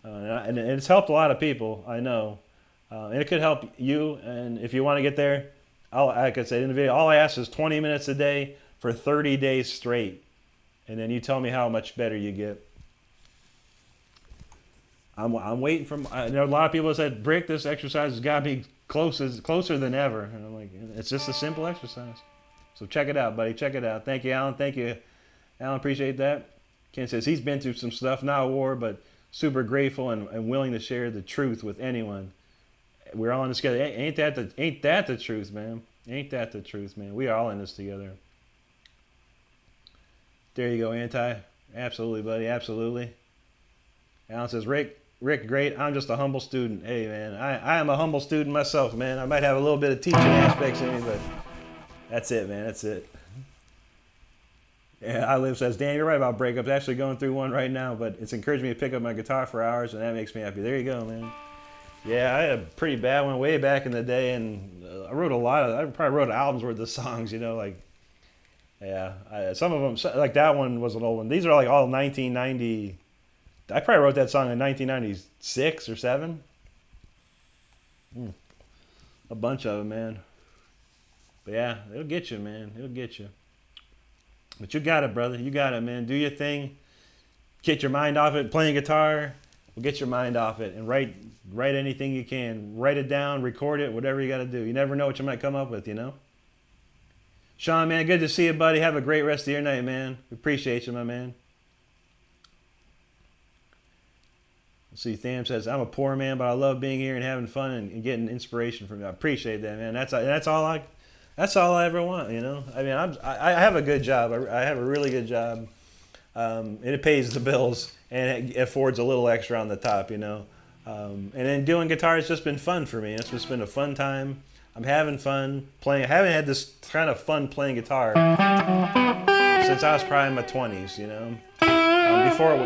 and it's helped a lot of people, I know. And it could help you. And if you want to get there, like I said in the video, all I ask is 20 minutes a day for 30 days straight. And then you tell me how much better you get. I'm waiting for. A lot of people said, Brick, this exercise has got to be closer than ever. And I'm like, it's just a simple exercise. So check it out, buddy. Check it out. Thank you, Alan. Thank you, Alan. Appreciate that. Ken says he's been through some stuff, not a war, but super grateful and willing to share the truth with anyone. We're all in this together. Ain't that the truth, man? Ain't that the truth, man? We are all in this together. There you go, Anti. Absolutely, buddy. Absolutely. Alan says, Rick, great. I'm just a humble student. Hey, man, I am a humble student myself, man. I might have a little bit of teaching aspects in me, but that's it, man. That's it. Yeah, I live says, Dan, you're right about breakups. Actually going through one right now, but it's encouraged me to pick up my guitar for hours, and that makes me happy. There you go, man. Yeah, I had a pretty bad one way back in the day, and I probably wrote albums worth of songs, you know, like, yeah. Some of them, like that one was an old one. These are like all 1990. I probably wrote that song in 1996 or 7. A bunch of them, man. But yeah, it'll get you, man. It'll get you. But you got it, brother. You got it, man. Do your thing. Get your mind off it. Playing guitar will get your mind off it. And write anything you can. Write it down, record it, whatever you got to do. You never know what you might come up with, you know? Sean, man, good to see you, buddy. Have a great rest of your night, man. We appreciate you, my man. Let's see, Tham says, I'm a poor man, but I love being here and having fun and getting inspiration from you. I appreciate that, man. That's all I ever want, you know. I mean, I have a good job. I have a really good job. And it pays the bills and it affords a little extra on the top, you know. And then doing guitar has just been fun for me. It's just been a fun time. I'm having fun playing. I haven't had this kind of fun playing guitar since I was probably in my 20s, you know.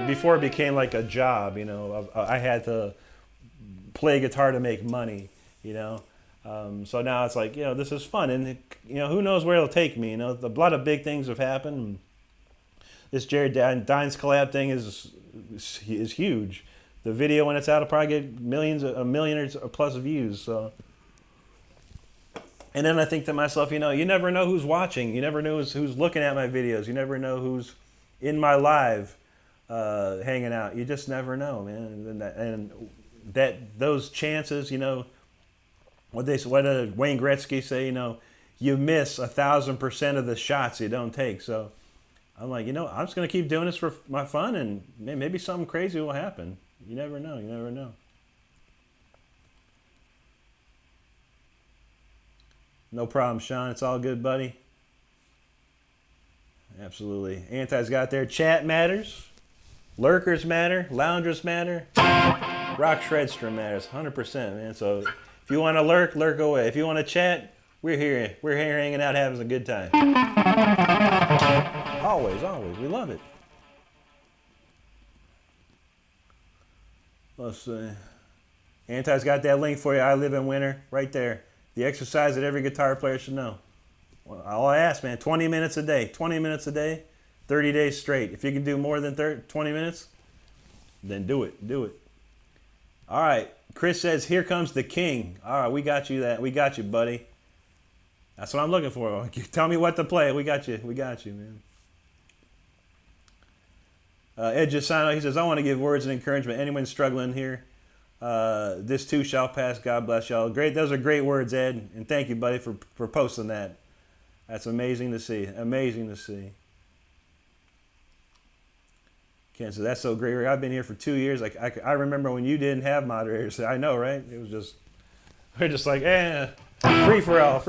Before it became like a job, you know. I had to play guitar to make money, you know. So now it's like, you know, this is fun, and you know, who knows where it'll take me. You know, a lot of big things have happened. This Jared Dines collab thing is huge. The video, when it's out, will probably get a million or plus views. So, and then I think to myself, you know, you never know who's watching. You never know who's looking at my videos. You never know who's in my live hanging out. You just never know, man. And that those chances, you know. What did Wayne Gretzky say? You know, you miss 1,000% of the shots you don't take. So I'm like, you know, I'm just gonna keep doing this for my fun, and maybe something crazy will happen. You never know. You never know. No problem, Sean. It's all good, buddy. Absolutely. Anti's got there. Chat matters. Lurkers matter. Loungers matter. Rock Shredstrom matters. 100%, man. So if you want to lurk away. If you want to chat, we're here. We're here hanging out, having a good time. Always, always. We love it. Let's see. Anti's got that link for you. I live in winter, right there. The exercise that every guitar player should know. Well, all I ask, man, 20 minutes a day. 20 minutes a day, 30 days straight. If you can do more than 20 minutes, then do it. Do it. All right. Chris says, here comes the king. All right, we got you, buddy. That's what I'm looking for. Tell me what to play. We got you, man. Ed Gisano, he says, I want to give words of encouragement. Anyone struggling here, this too shall pass. God bless y'all. Great. Those are great words, Ed. And thank you, buddy, for posting that. That's amazing to see. Amazing to see. Ken says, that's so great, Rick. I've been here for 2 years. I remember when you didn't have moderators. I know, right? It was just, we're just like, free for all.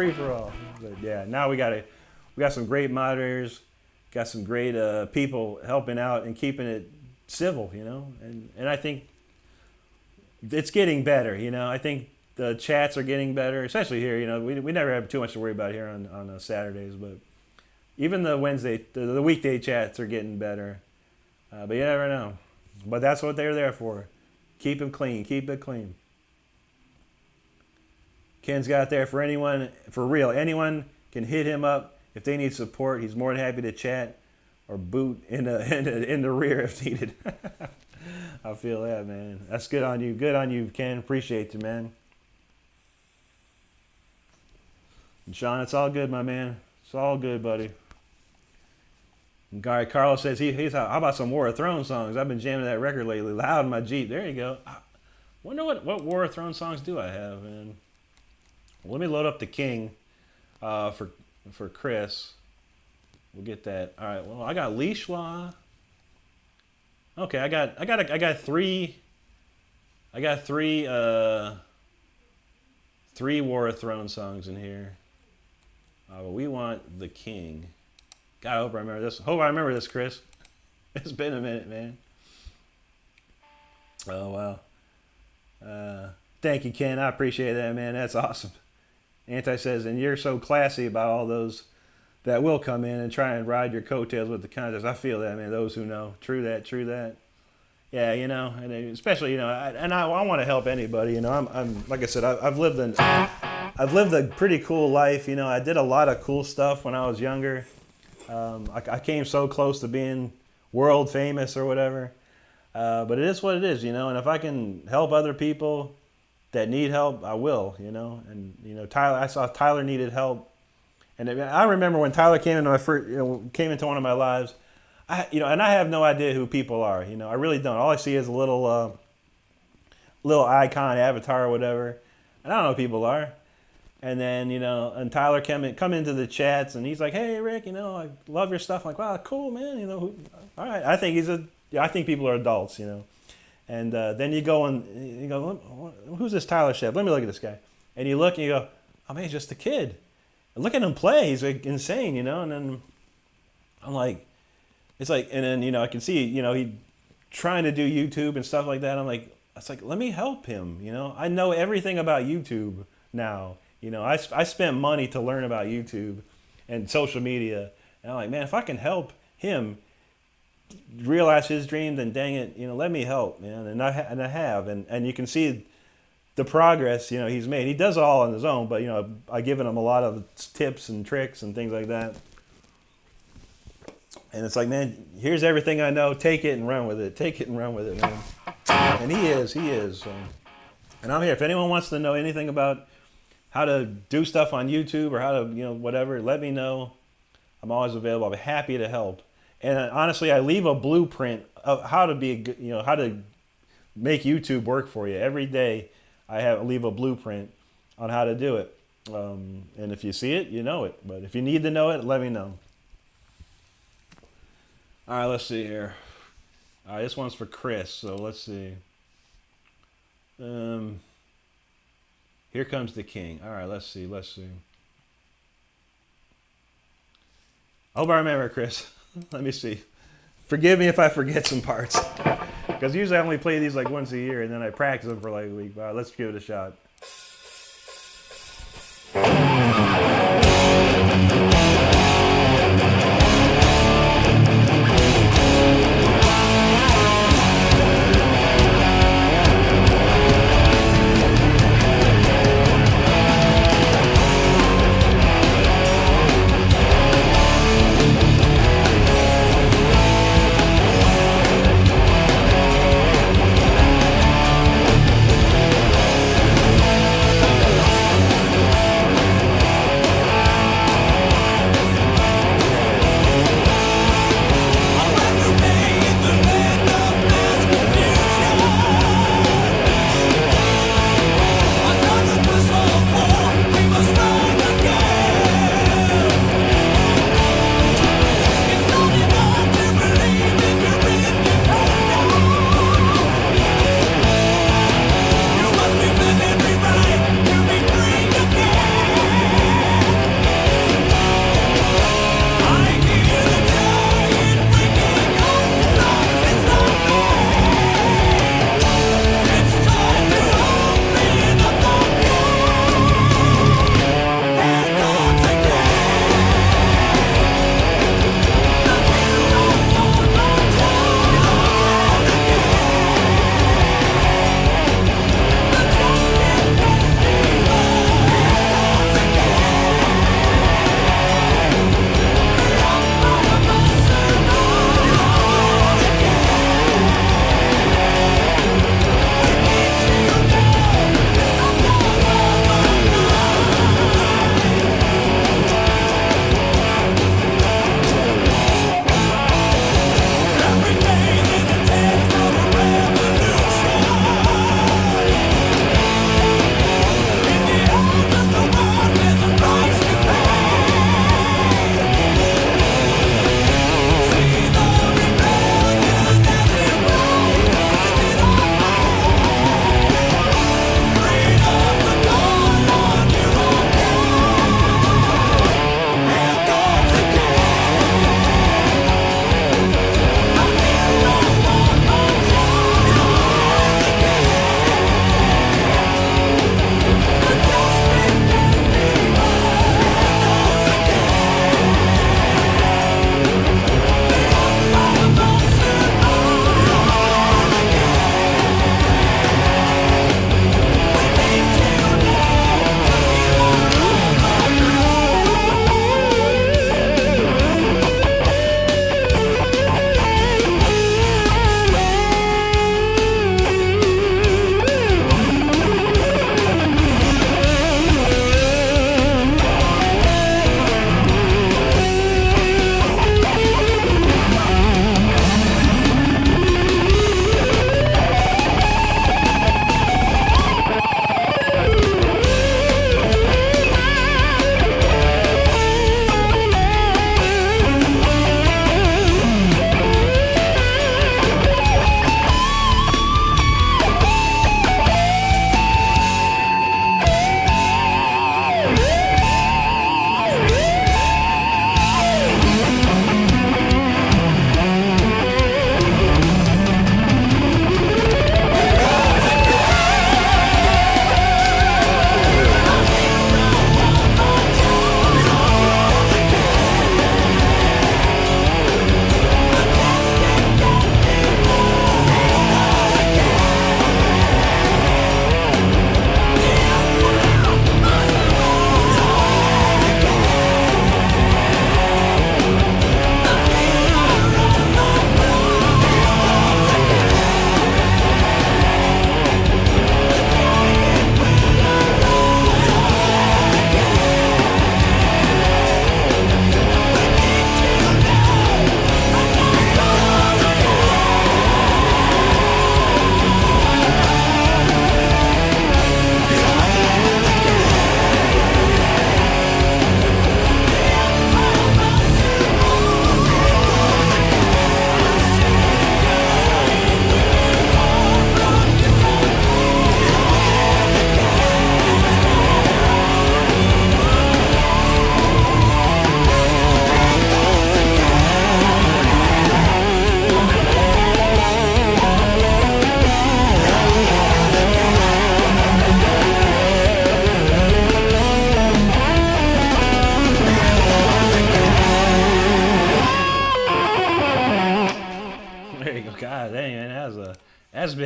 But yeah, now we got some great moderators, got some great people helping out and keeping it civil, you know. And I think it's getting better, you know. I think the chats are getting better, especially here. You know, we never have too much to worry about here on Saturdays, but even the weekday chats are getting better. But you never know. But that's what they're there for. Keep them clean. Keep it clean. Ken's got there for anyone, for real. Anyone can hit him up if they need support. He's more than happy to chat or boot in the rear if needed. I feel that, man. That's good on you. Good on you, Ken. Appreciate you, man. And Sean, it's all good, my man. It's all good, buddy. And Gary Carlos says, he's how about some War of Thrones songs? I've been jamming that record lately, loud in my Jeep. There you go. I wonder what War of Thrones songs do I have, man? Well, let me load up the King for Chris. We'll get that. All right, well, I got Leash Law. Okay, I got three. I got three War of Thrones songs in here. We want the king. God, I hope I remember this. Hope I remember this, Chris. It's been a minute, man. Oh wow. Thank you, Ken. I appreciate that, man. That's awesome. Anti says, and you're so classy about all those that will come in and try and ride your coattails with the contest. I feel that, man. Those who know. True that. True that. Yeah, you know, and especially, you know, I want to help anybody. You know, I'm like I said, I've lived a pretty cool life. You know, I did a lot of cool stuff when I was younger. I came so close to being world famous or whatever. But it is what it is, you know. And if I can help other people that need help, I will, you know. And you know, I saw Tyler needed help, and I remember when Tyler came into came into one of my lives. And I have no idea who people are. You know, I really don't. All I see is a little icon, avatar, or whatever. And I don't know who people are. And then, you know, and Tyler come into the chats, and he's like, "Hey, Rick, you know, I love your stuff." I'm like, "Wow, cool, man. You know, all right." I think people are adults, you know. And then you go and you go, "Who's this Tyler Shep? Let me look at this guy." And you look and you go, "Oh man, he's just a kid." And look at him play. He's like insane, you know. And then I'm like. It's like, and then, you know, I can see, you know, he trying to do YouTube and stuff like that. I'm like, it's like, let me help him. You know, I know everything about YouTube now. You know, I spent money to learn about YouTube and social media. And I'm like, man, if I can help him realize his dream, then dang it, you know, let me help, man. And I have, and you can see the progress, you know, he's made. He does it all on his own, but, you know, I've given him a lot of tips and tricks and things like that. And it's like, man, here's everything I know. Take it and run with it. Take it and run with it, man. And he is. And I'm here. If anyone wants to know anything about how to do stuff on YouTube or how to, you know, whatever, let me know. I'm always available. I'll be happy to help. And honestly, I leave a blueprint of how to be, you know, how to make YouTube work for you. Every day, I leave a blueprint on how to do it. And if you see it, you know it. But if you need to know it, let me know. All right, let's see here. All right, this one's for Chris, so let's see. Here comes the king. All right, let's see. I hope I remember, Chris. Let me see. Forgive me if I forget some parts. Because usually I only play these like once a year, and then I practice them for like a week. All right, let's give it a shot.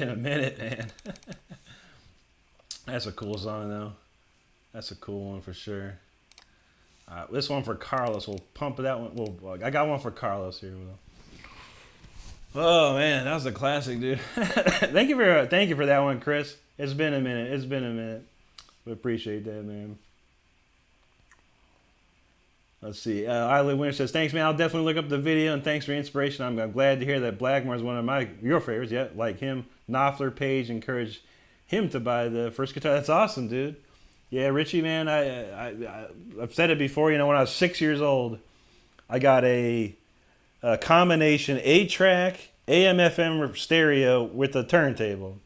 been a minute, man. That's a cool song, though. That's a cool one for sure. This one for Carlos. We'll pump that one. I got one for Carlos here. Oh man, that was a classic, dude. thank you for that one, Chris. It's been a minute. We appreciate that, man. Let's see. I Live Winter says, thanks, man. I'll definitely look up the video, and thanks for the inspiration. I'm glad to hear that Blackmore is one of your favorites. Yeah, like him. Knopfler, Page encouraged him to buy the first guitar. That's awesome, dude. Yeah, Richie, man, I've said it before. You know, when I was 6 years old, I got a combination 8-track AM/FM stereo with a turntable.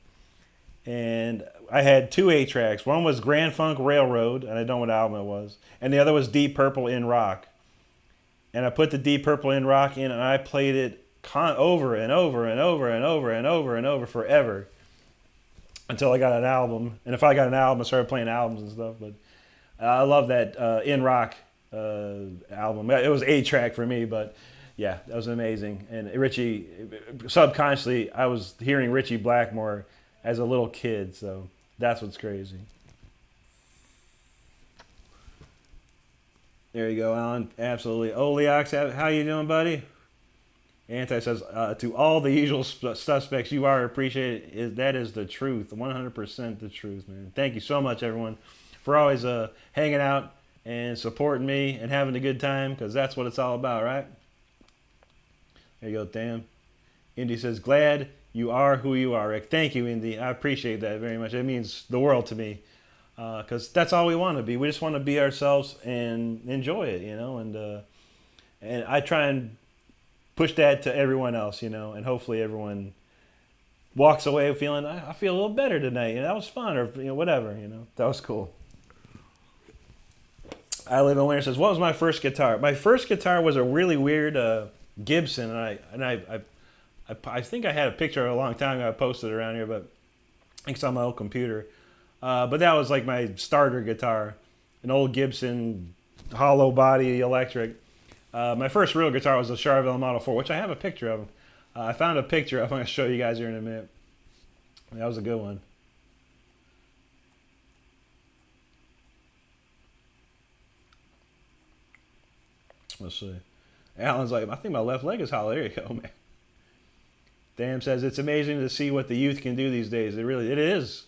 And I had 2 8-tracks. One was Grand Funk Railroad, and I don't know what album it was. And the other was Deep Purple in Rock. And I put the Deep Purple in Rock in, and I played it over and over and over and over and over and over forever until I got an album. And if I got an album, I started playing albums and stuff. But I love that In Rock album. It was 8-track for me, but yeah, that was amazing. And Richie, subconsciously, I was hearing Richie Blackmore as a little kid, so that's what's crazy. There you go, Alan. Absolutely. Oleox, how you doing, buddy? Anti says, to all the usual suspects, you are appreciated. That is the truth, 100% the truth, man. Thank you so much, everyone, for always hanging out and supporting me and having a good time, because that's what it's all about, right? There you go, Dan. Indy says, glad you are who you are, Rick. Thank you, Indy. I appreciate that very much. It means the world to me, because that's all we want to be. We just want to be ourselves and enjoy it, you know. And I try and push that to everyone else, you know, and hopefully everyone walks away feeling, I feel a little better tonight. You know, that was fun, or you know, whatever. You know, that was cool. I Live in Winter says, what was my first guitar? My first guitar was a really weird Gibson, and I think I had a picture of it a long time ago. I posted it around here, but I think it's on my old computer. But that was like my starter guitar, an old Gibson, hollow body electric. My first real guitar was a Charvel Model 4, which I have a picture of. I found a picture of. I'm going to show you guys here in a minute. That was a good one. Let's see. Alan's like, I think my left leg is hollow. There you go, man. Dan says, it's amazing to see what the youth can do these days. It is.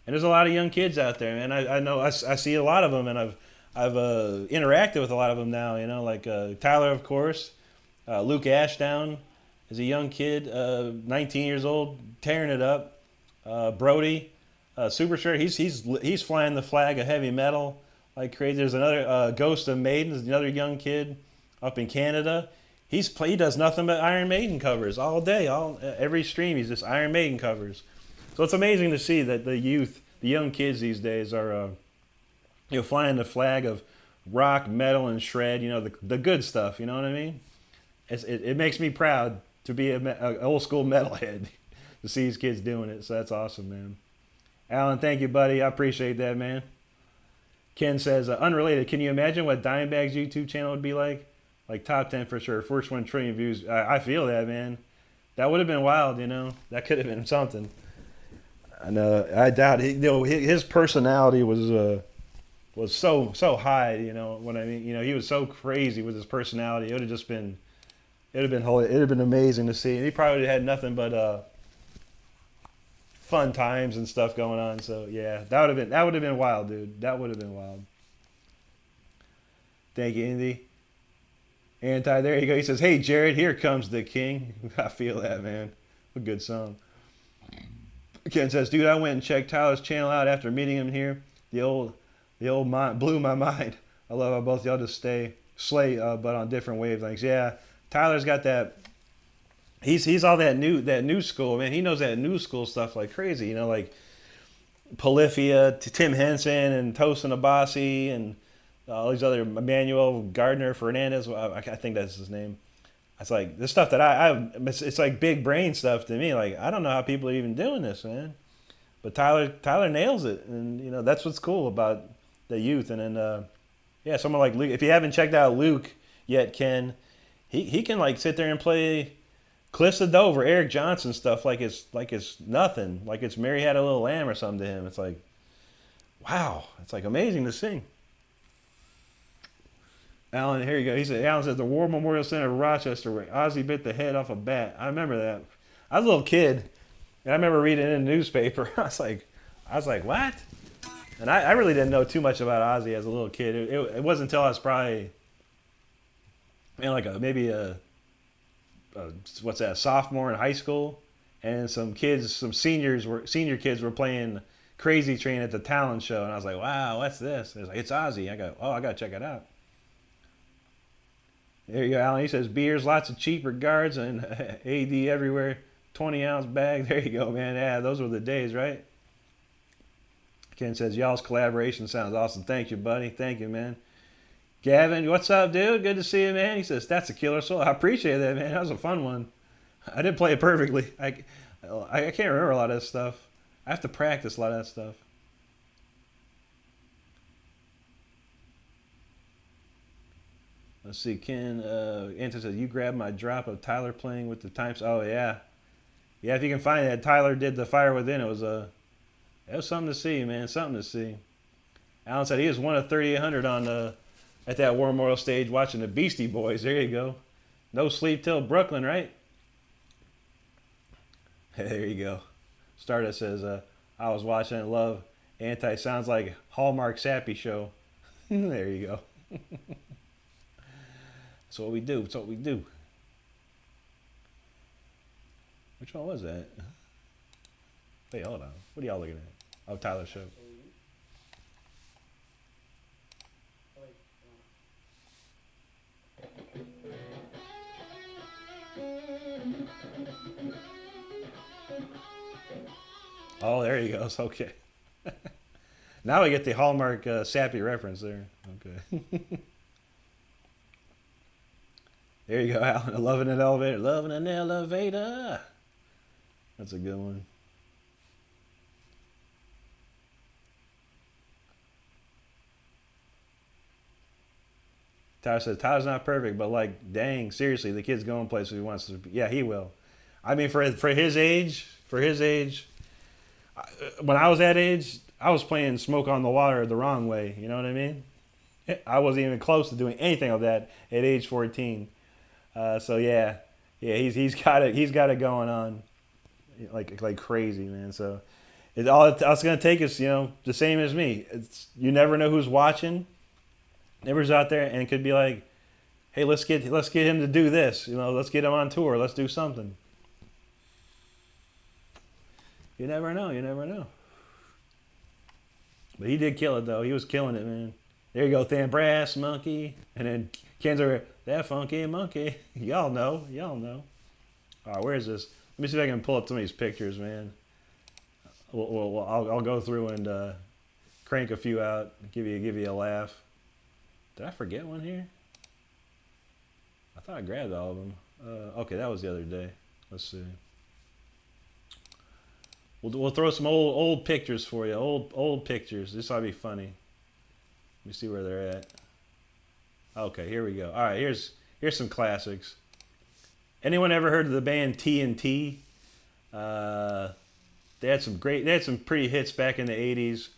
And there's a lot of young kids out there, man. I know I see a lot of them, and I've interacted with a lot of them now, you know, like Tyler, of course. Luke Ashdown is a young kid, 19 years old, tearing it up. Brody, super short. He's flying the flag of heavy metal like crazy. There's another Ghost of Maiden, another young kid up in Canada. He does nothing but Iron Maiden covers all day, every stream. He's just Iron Maiden covers. So it's amazing to see that the youth, the young kids these days are, flying the flag of rock, metal, and shred. You know, the good stuff. You know what I mean? It makes me proud to be an old school metalhead to see these kids doing it. So that's awesome, man. Alan, thank you, buddy. I appreciate that, man. Ken says, unrelated. Can you imagine what Dimebag's YouTube channel would be like? Like top 10 for sure. First 1 trillion views. I feel that, man. That would have been wild, you know. That could have been something. And I doubt his personality was so high, you know what I mean. You know, he was so crazy with his personality. It would have been amazing to see. And he probably had nothing but fun times and stuff going on. So yeah, that would have been wild, dude. That would have been wild. Thank you, Indy. Anti, there you go. He says, hey, Jared, here comes the king. I feel that, man. A good song. Ken says, dude, I went and checked Tyler's channel out after meeting him here. The old mind blew my mind. I love how both y'all just slay, but on different wavelengths. Yeah, Tyler's got that. He's all that new school, man. He knows that new school stuff like crazy. You know, like Polyphia, Tim Henson, and Tosin Abasi, and all these other Emmanuel Gardner Fernandez. I think that's his name. It's like this stuff that it's like big brain stuff to me. Like, I don't know how people are even doing this, man. But Tyler nails it, and you know that's what's cool about the youth. And then yeah, someone like Luke. If you haven't checked out Luke yet, Ken, he can like sit there and play Cliffs of Dover, Eric Johnson stuff like it's nothing. Like it's Mary Had a Little Lamb or something to him. It's like, wow, it's like amazing to sing. Alan, here you go. He said, Alan said the War Memorial Center of Rochester where Ozzy bit the head off a bat. I remember that. I was a little kid, and I remember reading it in the newspaper. I was like, what? And I really didn't know too much about Ozzy as a little kid. It wasn't until I was probably, like maybe what's that, sophomore in high school, and some senior kids were playing Crazy Train at the talent show, and I was like, wow, what's this? It's like, it's Ozzy. I go, oh, I gotta check it out. There you go, Alan. He says beers, lots of cheap regards, and AD everywhere. 20-ounce bag. There you go, man. Yeah, those were the days, right? Ken says y'all's collaboration sounds awesome. Thank you, buddy. Thank you, man. Gavin, what's up, dude? Good to see you, man. He says that's a killer soul. I appreciate that, man. That was a fun one. I didn't play it perfectly. I can't remember a lot of this stuff. I have to practice a lot of that stuff. Let's see, Ken. Anton says, you grabbed my drop of Tyler playing with the Times. Oh, yeah. Yeah, if you can find that. Tyler did the Fire Within. It was something to see, man. Something to see. Alan said he was one of 3,800 at that War Memorial stage watching the Beastie Boys. There you go. No sleep till Brooklyn, right? There you go. Stardust says, I was watching it. Love. Anti sounds like Hallmark Sappy show. There you go. That's what we do. That's what we do. Which one was that? Wait, hold on. What are y'all looking at? Oh, Tyler's show. Oh, there he goes. Okay. Now we get the Hallmark Sappy reference there. Okay. There you go, Alan. Loving an elevator. Loving an elevator. That's a good one. Tyler says, Tyler's not perfect, but like, dang, seriously, the kid's going places he wants to. Yeah, he will. I mean, for his age, when I was that age, I was playing Smoke on the Water the wrong way. You know what I mean? I wasn't even close to doing anything of that at age 14. So yeah, he's got it going on, like crazy, man. So all it's gonna take is the same as me. You never know who's watching, never's out there, and it could be like, hey, let's get him to do this. Let's get him on tour. Let's do something. You never know. You never know. But he did kill it though. He was killing it, man. There you go, Than Brass Monkey, and then Ken's over that funky monkey. Y'all know. All right, where is this? Let me see if I can pull up some of these pictures, man. I'll go through and crank a few out, give you a laugh. Did I forget one here? I thought I grabbed all of them. Okay, that was the other day. Let's see. We'll throw some old pictures for you. Old pictures. This ought to be funny. Let me see where they're at. Okay, here we go. All right, here's some classics. Anyone ever heard of the band TNT? They had some pretty hits back in the 80s.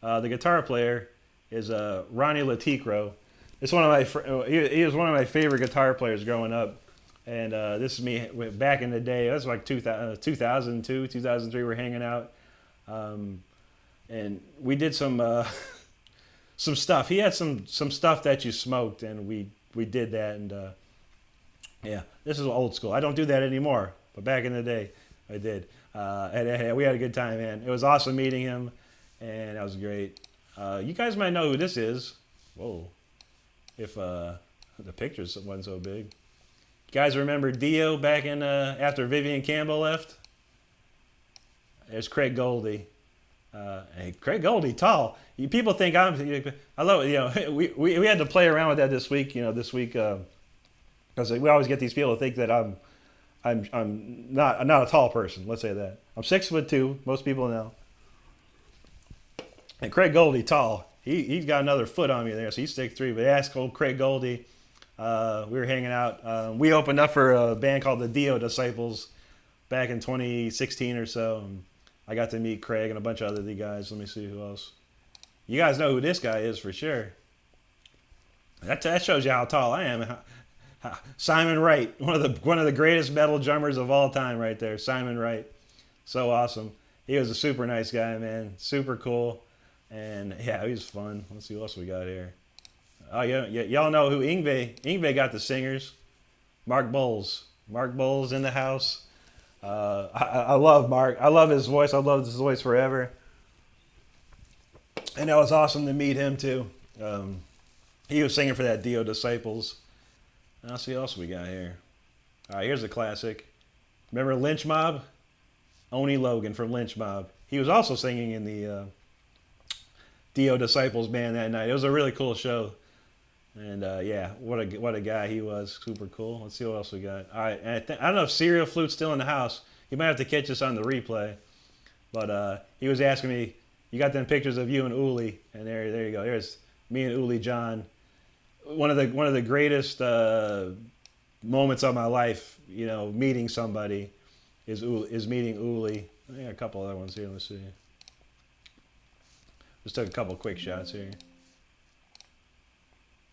The guitar player is Ronnie Laticro. It's he was one of my favorite guitar players growing up. And this is me back in the day. It was like 2002, 2003. We're hanging out, and we did some stuff. He had some stuff that you smoked, and we did that. And yeah, this is old school. I don't do that anymore, but back in the day, I did. And we had a good time, man. It was awesome meeting him, and that was great. You guys might know who this is. Whoa, if the pictures wasn't so big. You guys remember Dio back in after Vivian Campbell left? There's Craig Goldie. Hey, Craig Goldie, tall. People think I love it. We had to play around with that this week. Because we always get these people to think that I'm not a tall person. Let's say that I'm 6'2". Most people know. And Craig Goldie, tall. He's got another foot on me there, so he's 6'3". But ask old Craig Goldie. We were hanging out. We opened up for a band called the Dio Disciples back in 2016 or so. And I got to meet Craig and a bunch of other guys. Let me see who else. You guys know who this guy is for sure. That shows you how tall I am. Simon Wright, one of the greatest metal drummers of all time, right there. Simon Wright, so awesome. He was a super nice guy, man. Super cool, and yeah, he was fun. Let's see what else we got here. Oh yeah, y'all know who Yngwie got the singers. Mark Bowles. Mark Bowles in the house. I love Mark. I love his voice. I loved his voice forever. And that was awesome to meet him too. He was singing for that Dio Disciples. I'll see what else we got here. All right, here's a classic. Remember Lynch Mob? Oni Logan from Lynch Mob. He was also singing in the Dio Disciples band that night. It was a really cool show. And yeah, what a guy he was. Super cool. Let's see what else we got. All right, and I don't know if Serial Flute's still in the house. You might have to catch us on the replay. But he was asking me, you got them pictures of you and Uli, and there you go. There's me and Uli John. One of the greatest moments of my life, you know, meeting somebody is meeting Uli. I got a couple other ones here. Let's see. Just took a couple quick shots here.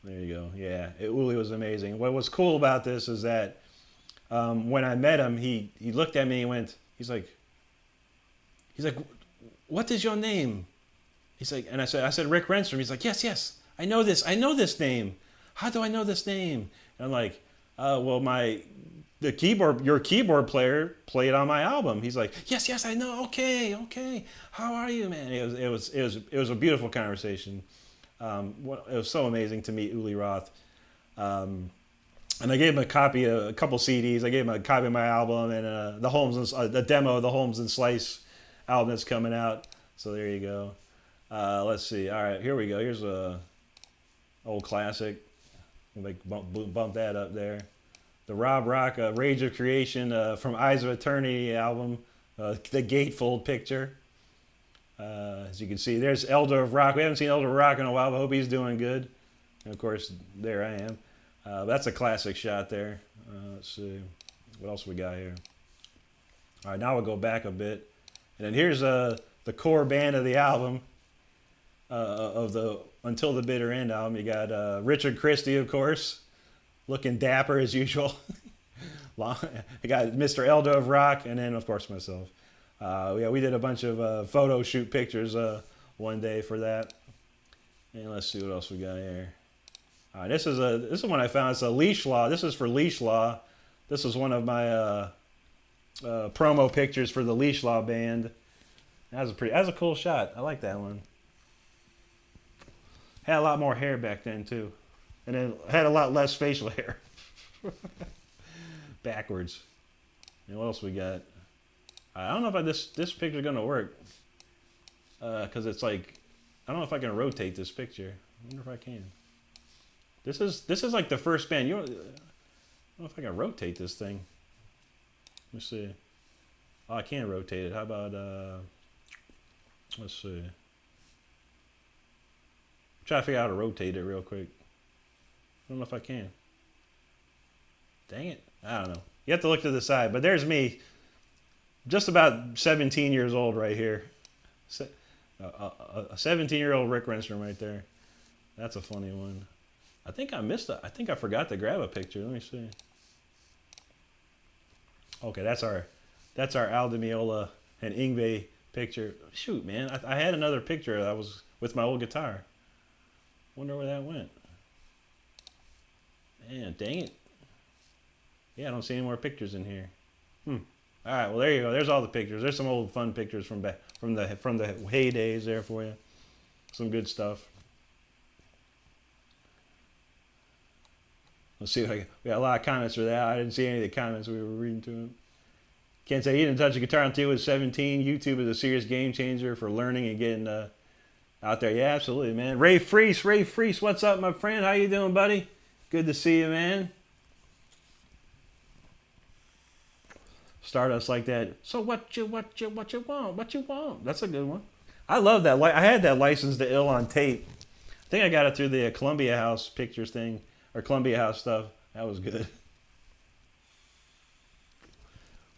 There you go. Yeah, Uli was amazing. What was cool about this is that when I met him, he looked at me and went, he's like, what is your name? He's like, and I said Rick Renstrom. He's like, yes, I know this name. How do I know this name? And I'm like, well, your keyboard player played on my album. He's like, yes, I know. Okay. How are you, man? It was a beautiful conversation. It was so amazing to meet Uli Roth. And I gave him a couple CDs. I gave him a copy of my album and the demo of the Holmes and Slice album that's coming out. So there you go. Let's see. All right, here we go. Here's a old classic. Like bump that up there. The Rob Rock Rage of Creation from Eyes of Eternity album. The gatefold picture. As you can see, there's Elder of Rock. We haven't seen Elder of Rock in a while, but I hope he's doing good. And of course, there I am. That's a classic shot there. Let's see. What else we got here? All right, now we'll go back a bit. And then here's the core band of the album, of the Until the Bitter End album. You got Richard Christie, of course, looking dapper as usual. I got Mr. Eldo of Rock, and then, of course, myself. Yeah, we did a bunch of photo shoot pictures one day for that. And let's see what else we got here. All right, this is one I found. It's a Leash Law. This is for Leash Law. This was one of my promo pictures for the Leash Law band. That was a cool shot. I like that one. Had a lot more hair back then too, and then had a lot less facial hair. Backwards. And what else we got? I don't know if this picture's gonna work, because it's like, I don't know if I can rotate this picture. I wonder if I can. This is like the first band. I don't know if I can rotate this thing. Let's see. Oh, I can rotate it. How about let's see. Try to figure out how to rotate it real quick. I don't know if I can. Dang it. I don't know. You have to look to the side. But there's me, just about 17 years old right here. A 17-year-old Rick Renstrom right there. That's a funny one. I think I forgot to grab a picture. Let me see. Okay, that's our Al Di Meola and Yngwie picture. Shoot, man. I had another picture that was with my old guitar. Wonder where that went. Man, dang it. Yeah, I don't see any more pictures in here. All right, well there you go. There's all the pictures. There's some old fun pictures from the heydays there for you. Some good stuff. Let's see. We got a lot of comments for that. I didn't see any of the comments we were reading to him. Can't say he didn't touch a guitar until he was 17. YouTube is a serious game changer for learning and getting out there. Yeah, absolutely, man. Ray Freese, what's up, my friend? How you doing, buddy? Good to see you, man. Stardust like that. So what you want? That's a good one. I love that. I had that License to Ill on tape. I think I got it through the Columbia House Pictures thing. or Columbia House stuff. That was good.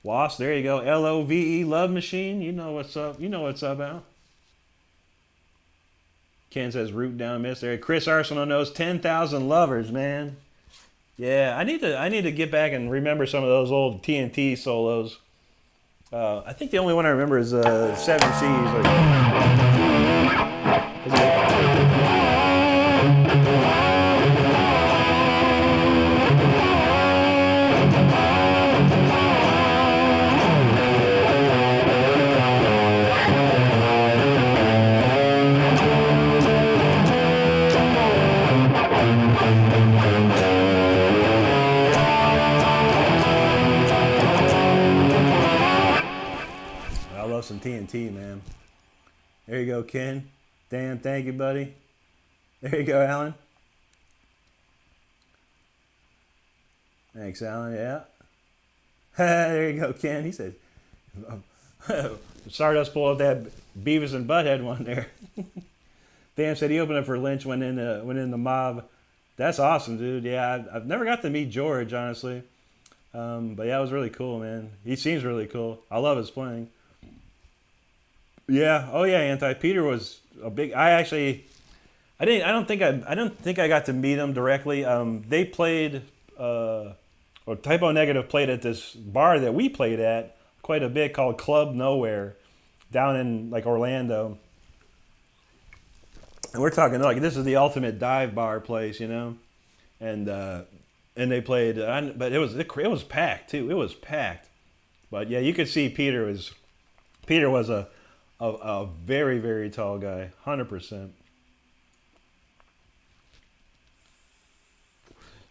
Wasp, there you go. LOVE, Love Machine. You know what's up. You know what's up, Al. Ken says root down miss there. Chris Arsenal knows 10,000 lovers, man. Yeah, I need to get back and remember some of those old TNT solos. I think the only one I remember is Seven Seas. Some TNT, man. There you go, Ken. Dan, thank you, buddy. There you go, Alan. Thanks, Alan. Yeah. There you go, Ken. He said, Stardust pulled up that Beavis and Butthead one there. Dan said he opened up for Lynch when in the mob. That's awesome, dude. Yeah, I've never got to meet George, honestly. But yeah, it was really cool, man. He seems really cool. I love his playing. Yeah. Oh yeah. Peter was a big. I don't think I got to meet him directly. They played, or Typo Negative played at this bar that we played at quite a bit called Club Nowhere, down in like Orlando. And we're talking like this is the ultimate dive bar place, you know, and they played. But it was packed too. It was packed. But yeah, you could see Peter was a very, very tall guy, 100%.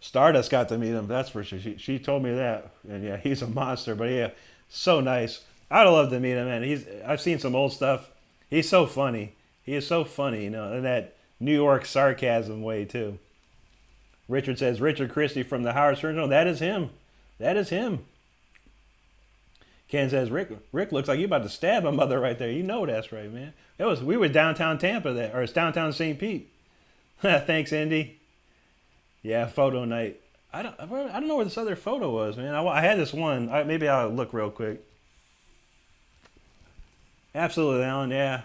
Stardust got to meet him, that's for sure. She told me that, and yeah, he's a monster. But yeah, so nice. I'd love to meet him, man. I've seen some old stuff. He's so funny. He is so funny, you know, in that New York sarcasm way too. Richard says Richard Christie from the Howard Stern Show. That is him. That is him. Ken says, Rick looks like you about to stab a mother right there. You know that's right, man. We were downtown Tampa there, or it's downtown St. Pete. Thanks, Indy. Yeah, photo night. I don't know where this other photo was, man. I had this one. Maybe I'll look real quick. Absolutely, Alan. Yeah,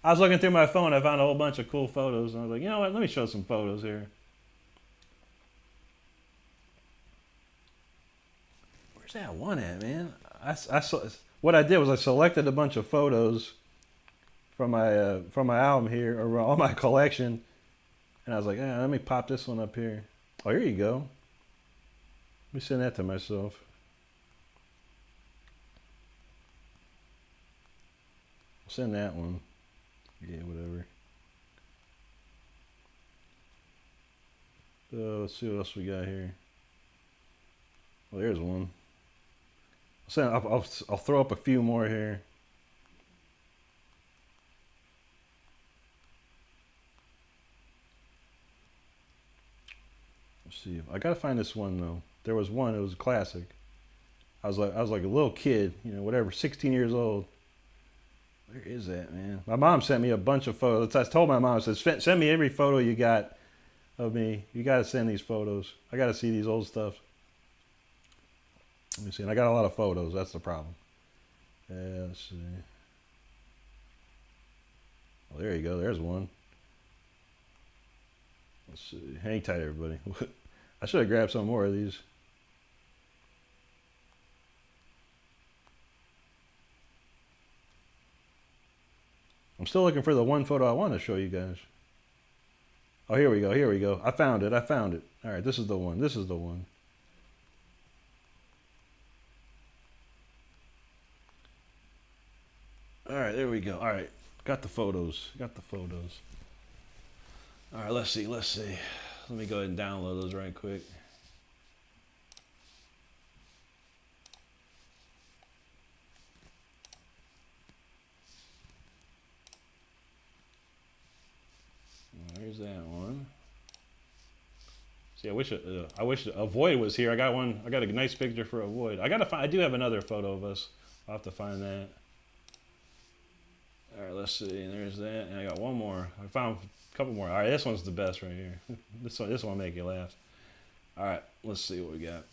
I was looking through my phone. I found a whole bunch of cool photos, and I was like, you know what? Let me show some photos here. Where's that one at, man? What I did was I selected a bunch of photos from my album here, or all my collection, and I was like, let me pop this one up here. Oh, here you go. Let me send that to myself. I'll send that one. Yeah, whatever. Let's see what else we got here. Well, there's one. I'll throw up a few more here. Let's see. I gotta find this one though. There was one. It was a classic. I was like a little kid, you know, whatever, 16 years old. Where is that, man? My mom sent me a bunch of photos. I told my mom, I said, send me every photo you got of me. You gotta send these photos. I gotta see these old stuff. Let me see. And I got a lot of photos. That's the problem. Let's see. Well, there you go. There's one. Let's see. Hang tight, everybody. I should have grabbed some more of these. I'm still looking for the one photo I want to show you guys. Oh, here we go. Here we go. I found it. All right, this is the one. This is the one. All right, there we go. All right, got the photos. All right, let's see. Let me go ahead and download those right quick. There's that one. See, I wish Avoid was here. I got a nice picture for Avoid. I do have another photo of us. I'll have to find that. All right, let's see. There's that, and I got one more. I found a couple more. All right, this one's the best right here. This one will make you laugh. All right, let's see what we got.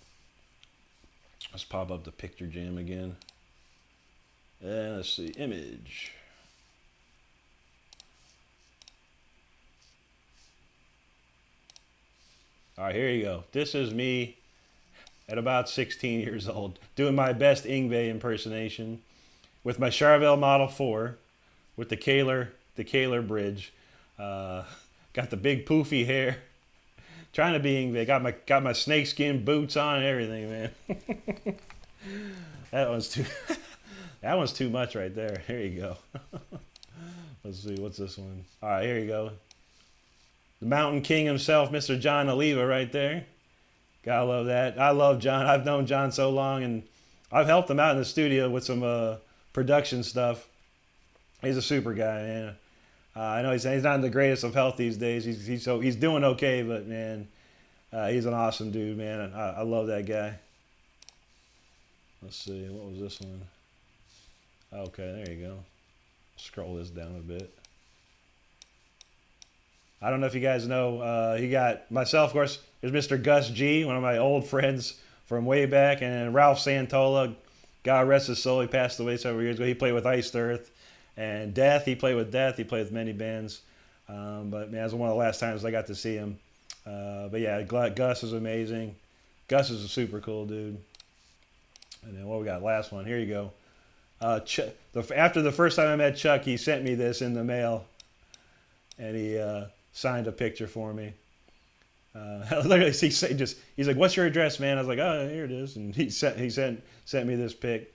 Let's pop up the picture jam again. And let's see, image. All right, here you go. This is me at about 16 years old, doing my best Yngwie impersonation with my Charvel Model 4, with the Kaler bridge. Got the big poofy hair, trying to be Yngwie. Got my snakeskin boots on and everything, man. That one's too. That one's too much right there. Here you go. Let's see, what's this one? All right, here you go. The Mountain King himself, Mr. John Oliva, right there. Gotta love that. I love John. I've known John so long, and I've helped him out in the studio with some production stuff. He's a super guy, man. I know he's not in the greatest of health these days. He's doing okay, but man, he's an awesome dude, man. I love that guy. Let's see, what was this one? Okay, there you go. Scroll this down a bit. I don't know if you guys know, he got myself, of course, there's Mr. Gus G, one of my old friends from way back, and Ralph Santola, God rest his soul, he passed away several years ago. He played with Iced Earth, and Death, he played with many bands. But man, it was one of the last times I got to see him. But yeah, Gus is amazing. Gus is a super cool dude. And then what we got, last one, here you go. After the first time I met Chuck, he sent me this in the mail, and he signed a picture for me. Literally, he's like, "What's your address, man?" I was like, "Oh, here it is," and he sent me this pic,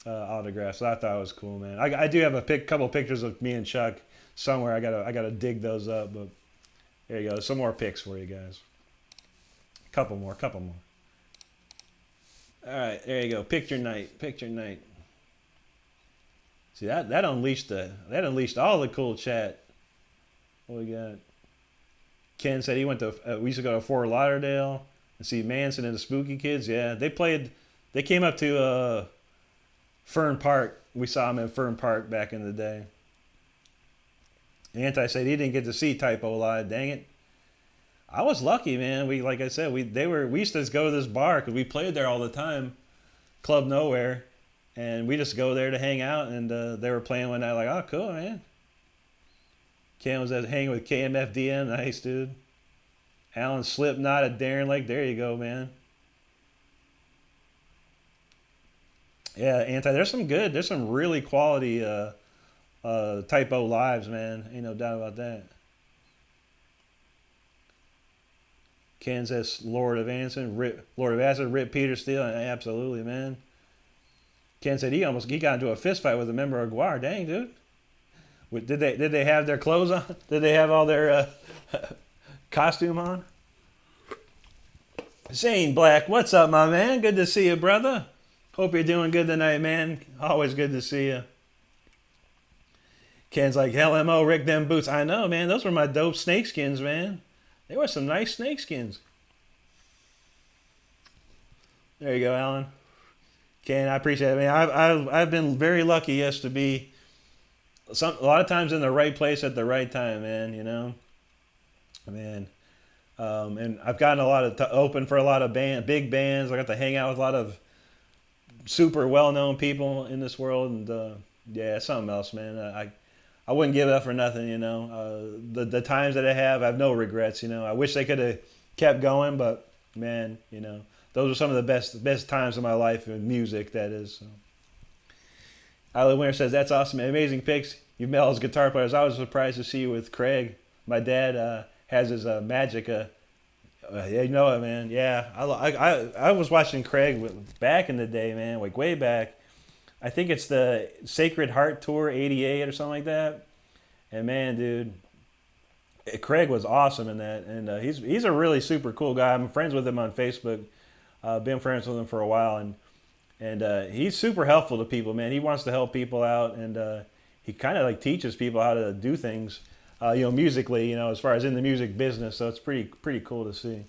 autograph. So I thought it was cool, man. I do have a couple pictures of me and Chuck somewhere. I gotta dig those up, but there you go. Some more pics for you guys. Couple more. All right, there you go. Picture night. See that unleashed all the cool chat. What we got? Ken said he went to. We used to go to Fort Lauderdale and see Manson and the Spooky Kids. Yeah, they came up to Fern Park. We saw them in Fern Park back in the day. Anti said he didn't get to see Typo live. Dang it! I was lucky, man. We used to just go to this bar because we played there all the time, Club Nowhere, and we just go there to hang out. And they were playing one night. Like, oh, cool, man. Ken was hanging with KMFDM. Nice, dude. Alan Slipknot at Darren Lake. There you go, man. Yeah, Anti. There's some really quality Typo lives, man. Ain't no doubt about that. Kansas Lord of Acid, Rip Peter Steele. Absolutely, man. Ken said he got into a fist fight with a member of Guar. Dang, dude. Did they have their clothes on? Did they have all their costume on? Zane Black, what's up, my man? Good to see you, brother. Hope you're doing good tonight, man. Always good to see you. Ken's like, LMO, Rick, them boots. I know, man. Those were my dope snakeskins, man. They were some nice snakeskins. There you go, Alan. Ken, I appreciate it, man. I've been very lucky, yes, to be a lot of times in the right place at the right time, man. You know, man. And I've gotten open for a lot of big bands. I got to hang out with a lot of super well-known people in this world, and yeah, it's something else, man. I wouldn't give it up for nothing, you know. The times that I have no regrets, you know. I wish they could have kept going, but man, you know, those are some of the best times of my life in music, that is. So. Isla Winter says, that's awesome, amazing pics. You've met all his guitar players. I was surprised to see you with Craig. My dad has his Magica. Yeah, you know it, man. Yeah, I was watching Craig back in the day, man, like way back. I think it's the Sacred Heart Tour '88 or something like that. And man, dude, Craig was awesome in that. And he's a really super cool guy. I'm friends with him on Facebook. Been friends with him for a while, and he's super helpful to people, man. He wants to help people out, and he kind of like teaches people how to do things, you know, musically, you know, as far as in the music business. So it's pretty cool to see.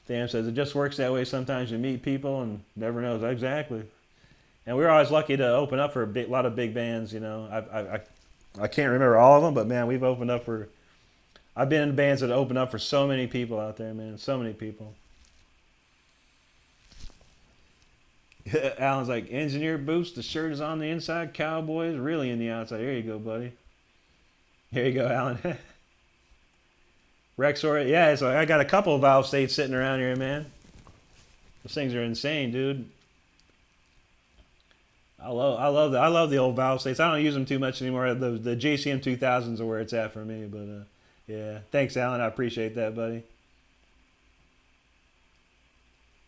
Dan says, it just works that way. Sometimes you meet people and never knows. Exactly. And we're always lucky to open up for a lot of big bands, you know. I can't remember all of them, but man, we've opened up for I've been in bands that open up for so many people out there, man. So many people. Alan's like, engineer boots, the shirt is on the inside, Cowboys really in the outside. Here you go, buddy. Here you go, Alan. Rexor, yeah, so I got a couple of valve states sitting around here, man. Those things are insane, dude. I love the old valve states. I don't use them too much anymore. The JCM 2000s are where it's at for me, but yeah. Thanks, Alan. I appreciate that, buddy.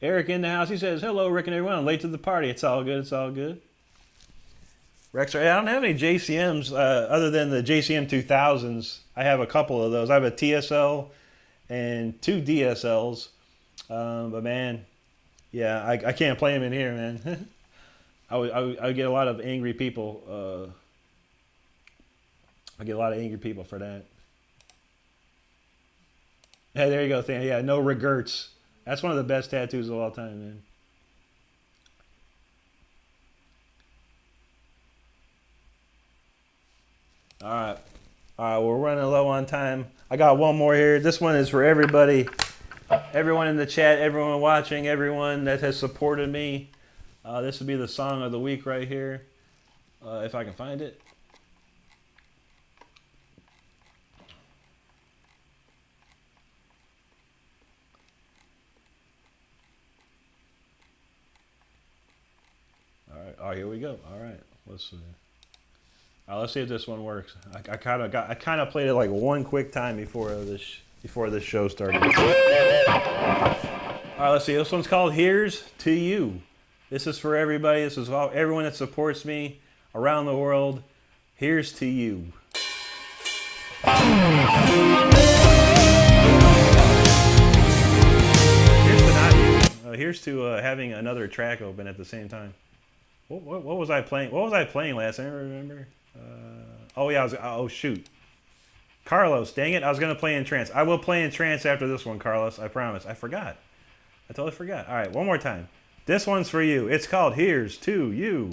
Eric in the house. He says, hello, Rick and everyone. I'm late to the party. It's all good. It's all good. Rex, I don't have any JCMs other than the JCM 2000s. I have a couple of those. I have a TSL and 2 DSLs. But, man, yeah, I can't play them in here, man. I would get a lot of angry people. I get a lot of angry people for that. Hey, there you go, Than. Yeah, no regrets. That's one of the best tattoos of all time, man. All right. All right, we're running low on time. I got one more here. This one is for everybody. Everyone in the chat, everyone watching, everyone that has supported me. This would be the song of the week right here, if I can find it. All right. Oh, here we go. All right. Let's see. Let's see if this one works. I kind of played it like one quick time before this show started. All right. Let's see. This one's called "Here's to You." This is for everybody. This is everyone that supports me around the world. Here's to you. Here's to not you. Here's to having another track open at the same time. What was I playing? What was I playing last? I don't remember. Oh yeah, oh shoot, Carlos, dang it! I was gonna play in trance. I will play in trance after this one, Carlos. I promise. I forgot. I totally forgot. All right, one more time. This one's for you. It's called "Here's to You."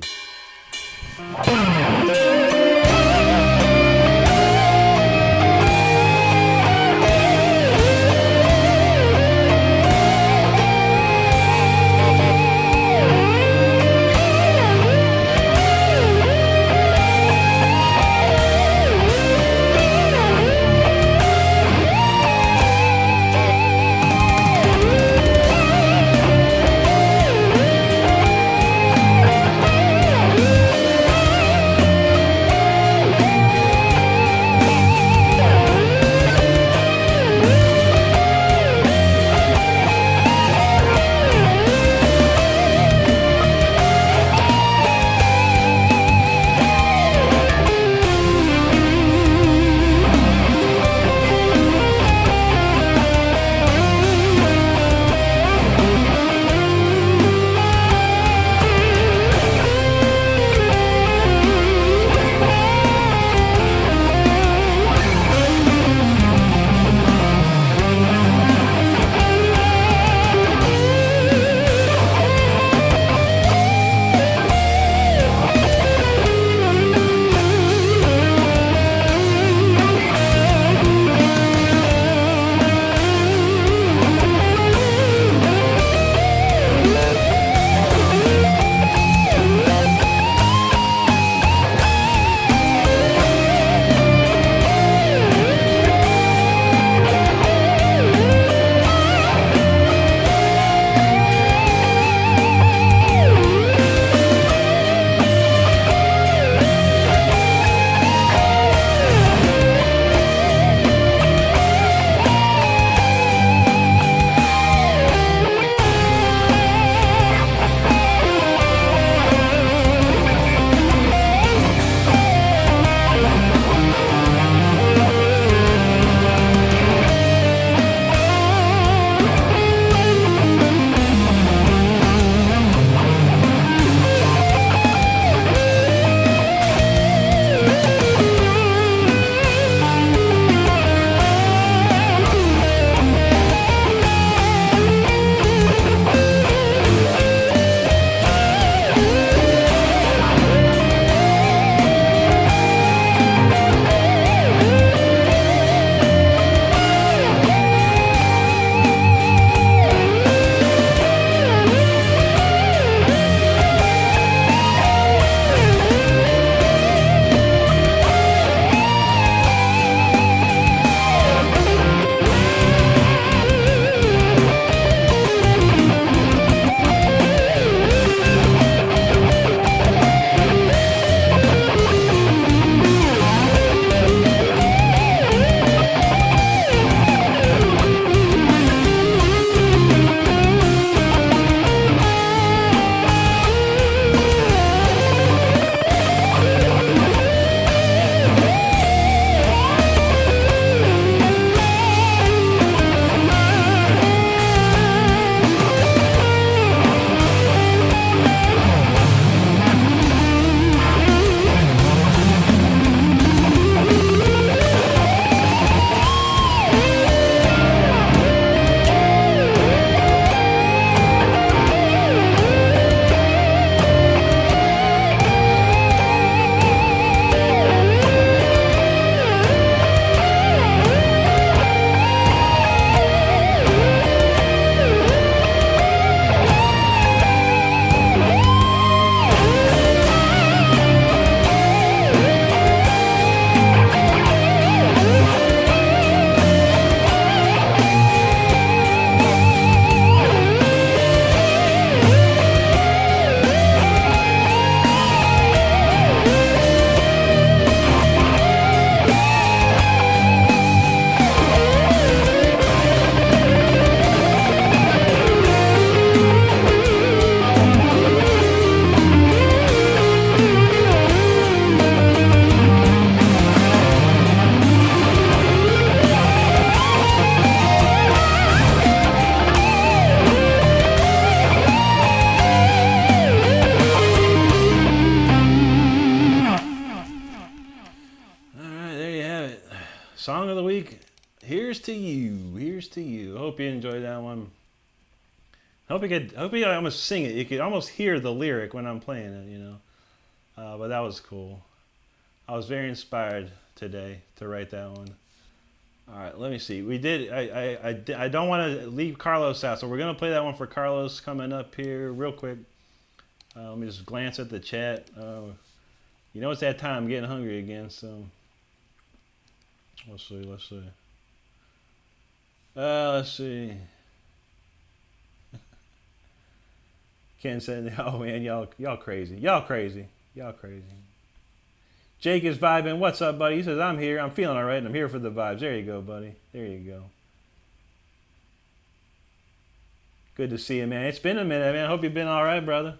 Song of the week. Here's to you. Here's to you. Hope you enjoyed that one. Hope you almost sing it. You could almost hear the lyric when I'm playing it, you know. But that was cool. I was very inspired today to write that one. All right, let me see. We did. I don't want to leave Carlos out, so we're gonna play that one for Carlos coming up here real quick. Let me just glance at the chat. You know it's that time. I'm getting hungry again, so let's see. Let's see. Ken said, "Oh man, y'all crazy. Jake is vibing. What's up, buddy? He says, I'm here. I'm feeling all right, and I'm here for the vibes. There you go, buddy. There you go. Good to see you, man. It's been a minute, man. I hope you've been all right, brother."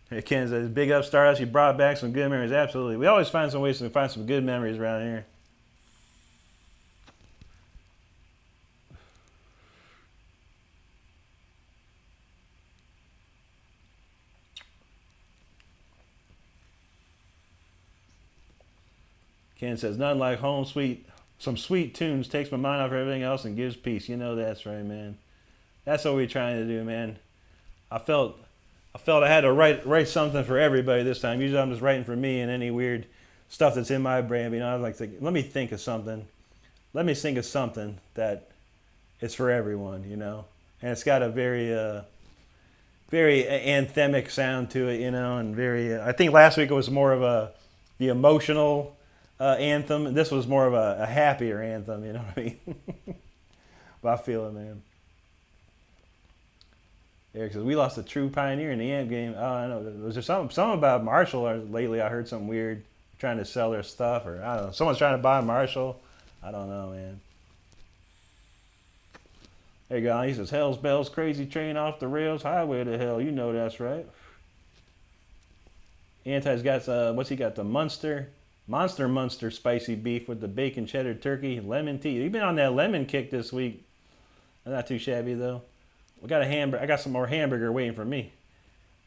Hey, Ken says, "Big up, Stardust. You brought back some good memories." Absolutely. We always find some ways to find some good memories around here. Ken says, "Nothing like home sweet, some sweet tunes takes my mind off everything else and gives peace." You know that's right, man. That's what we're trying to do, man. I felt I had to write something for everybody this time. Usually I'm just writing for me and any weird stuff that's in my brain. You know, I was like, let me think of something. Let me think of something that is for everyone, you know. And it's got a very anthemic sound to it, you know, and very. I think last week it was more of the emotional anthem. This was more of a happier anthem, you know what I mean? But I feel it, man. Eric says, "We lost a true pioneer in the AMP game." Oh, I know. Was there something about Marshall or lately? I heard something weird, trying to sell their stuff, or I don't know. Someone's trying to buy Marshall. I don't know, man. There you go. He says, "Hell's bells, crazy train off the rails, highway to hell." You know that's right. Anti's got what's he got? The Monster spicy beef with the bacon cheddar turkey, lemon tea. You've been on that lemon kick this week. Not too shabby though. We got a hamburger. I got some more hamburger waiting for me.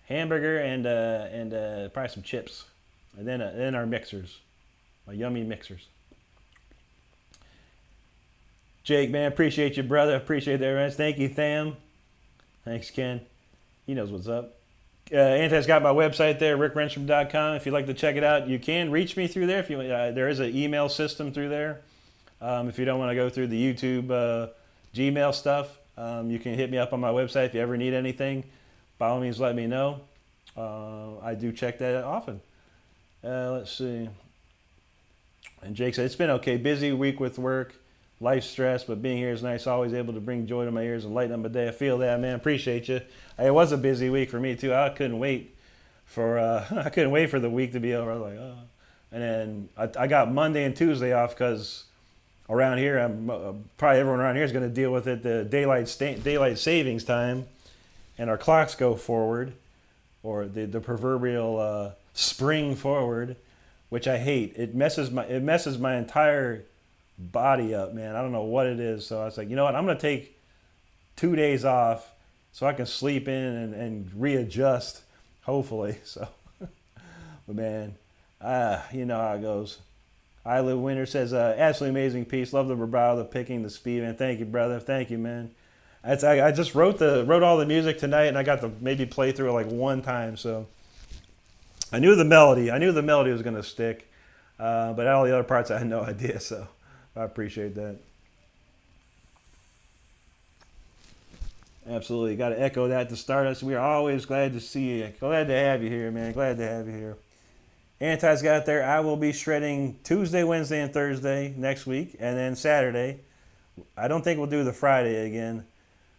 Hamburger and probably some chips, and then our mixers, my yummy mixers. Jake, man, appreciate you, brother. Appreciate that, man. Thank you, Tham. Thanks, Ken. He knows what's up. Anti's got my website there, RickRenstrom.com. If you'd like to check it out, you can reach me through there. If you, there is an email system through there. If you don't want to go through the YouTube Gmail stuff, you can hit me up on my website if you ever need anything. By all means, let me know. I do check that often. Let's see. And Jake said, "It's been okay. Busy week with work, life stress, but being here is nice. Always able to bring joy to my ears and lighten up my day." I feel that, man. Appreciate you. It was a busy week for me too. I couldn't wait for the week to be over. I was like, oh. And then I got Monday and Tuesday off because around here, probably everyone around here is going to deal with it. The daylight savings time, and our clocks go forward, or the proverbial spring forward, which I hate. It messes my entire body up, man. I don't know what it is. So I was like, you know what? I'm going to take 2 days off so I can sleep in and readjust, hopefully. So, but man, you know how it goes. I Live Winter says, "Absolutely amazing piece. Love the vibrato, the picking, the speed, man." Thank you, brother. Thank you, man. I just wrote all the music tonight, and I got to maybe play through it like one time. So I knew the melody. I knew the melody was going to stick, but all the other parts I had no idea. So I appreciate that. Absolutely. Got to echo that to start us. We are always glad to see you. Glad to have you here, man. Glad to have you here. Anti's got there. I will be shredding Tuesday, Wednesday, and Thursday next week, and then Saturday. I don't think we'll do the Friday again.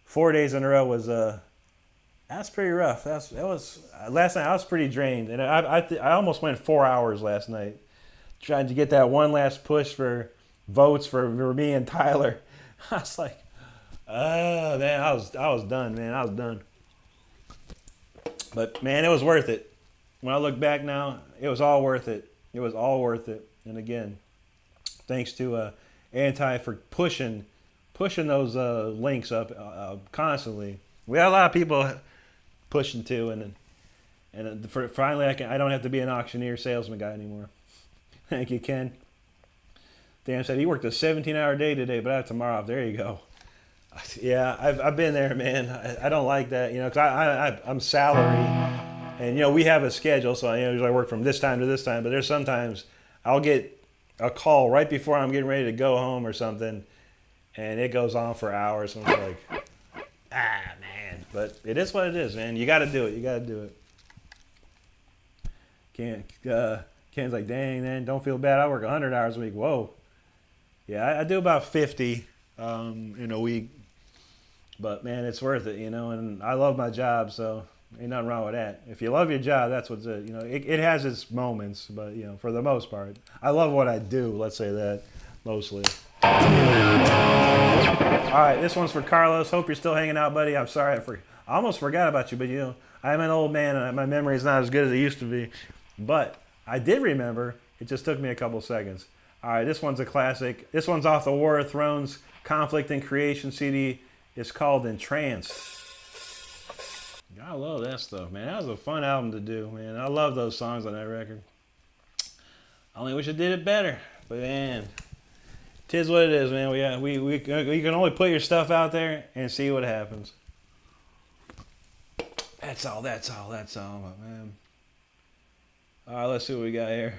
4 days in a row was that's pretty rough. That was last night. I was pretty drained, and I almost went 4 hours last night trying to get that one last push for votes for me and Tyler. I was like, oh man, I was done, man. I was done. But man, it was worth it. When I look back now, it was all worth it. It was all worth it. And again, thanks to Anti for pushing those links up constantly. We had a lot of people pushing too, and finally I don't have to be an auctioneer salesman guy anymore. Thank you, Ken. Dan said he worked a 17-hour day today, but I have tomorrow off. There you go. Yeah, I've been there, man. I don't like that, because I'm salary, and we have a schedule, so usually I work from this time to this time. But there's sometimes I'll get a call right before I'm getting ready to go home or something, and it goes on for hours. And I'm like, man. But it is what it is, man. You got to do it. You got to do it. Ken's like, dang, man, don't feel bad. I work 100 hours a week. Whoa. Yeah, I do about 50 in a week. But, man, it's worth it, and I love my job, so ain't nothing wrong with that. If you love your job, that's what's it. It has its moments, but, for the most part, I love what I do, let's say that, mostly. All right, this one's for Carlos. Hope you're still hanging out, buddy. I'm sorry, I almost forgot about you, but, I'm an old man, and my memory is not as good as it used to be. But I did remember. It just took me a couple seconds. All right, this one's a classic. This one's off the War of Thrones Conflict and Creation CD. It's called Entranced. I love that stuff, man. That was a fun album to do, man. I love those songs on that record. I only wish I did it better, but man, tis what it is, man. We can only put your stuff out there and see what happens. That's all, man. All right, let's see what we got here.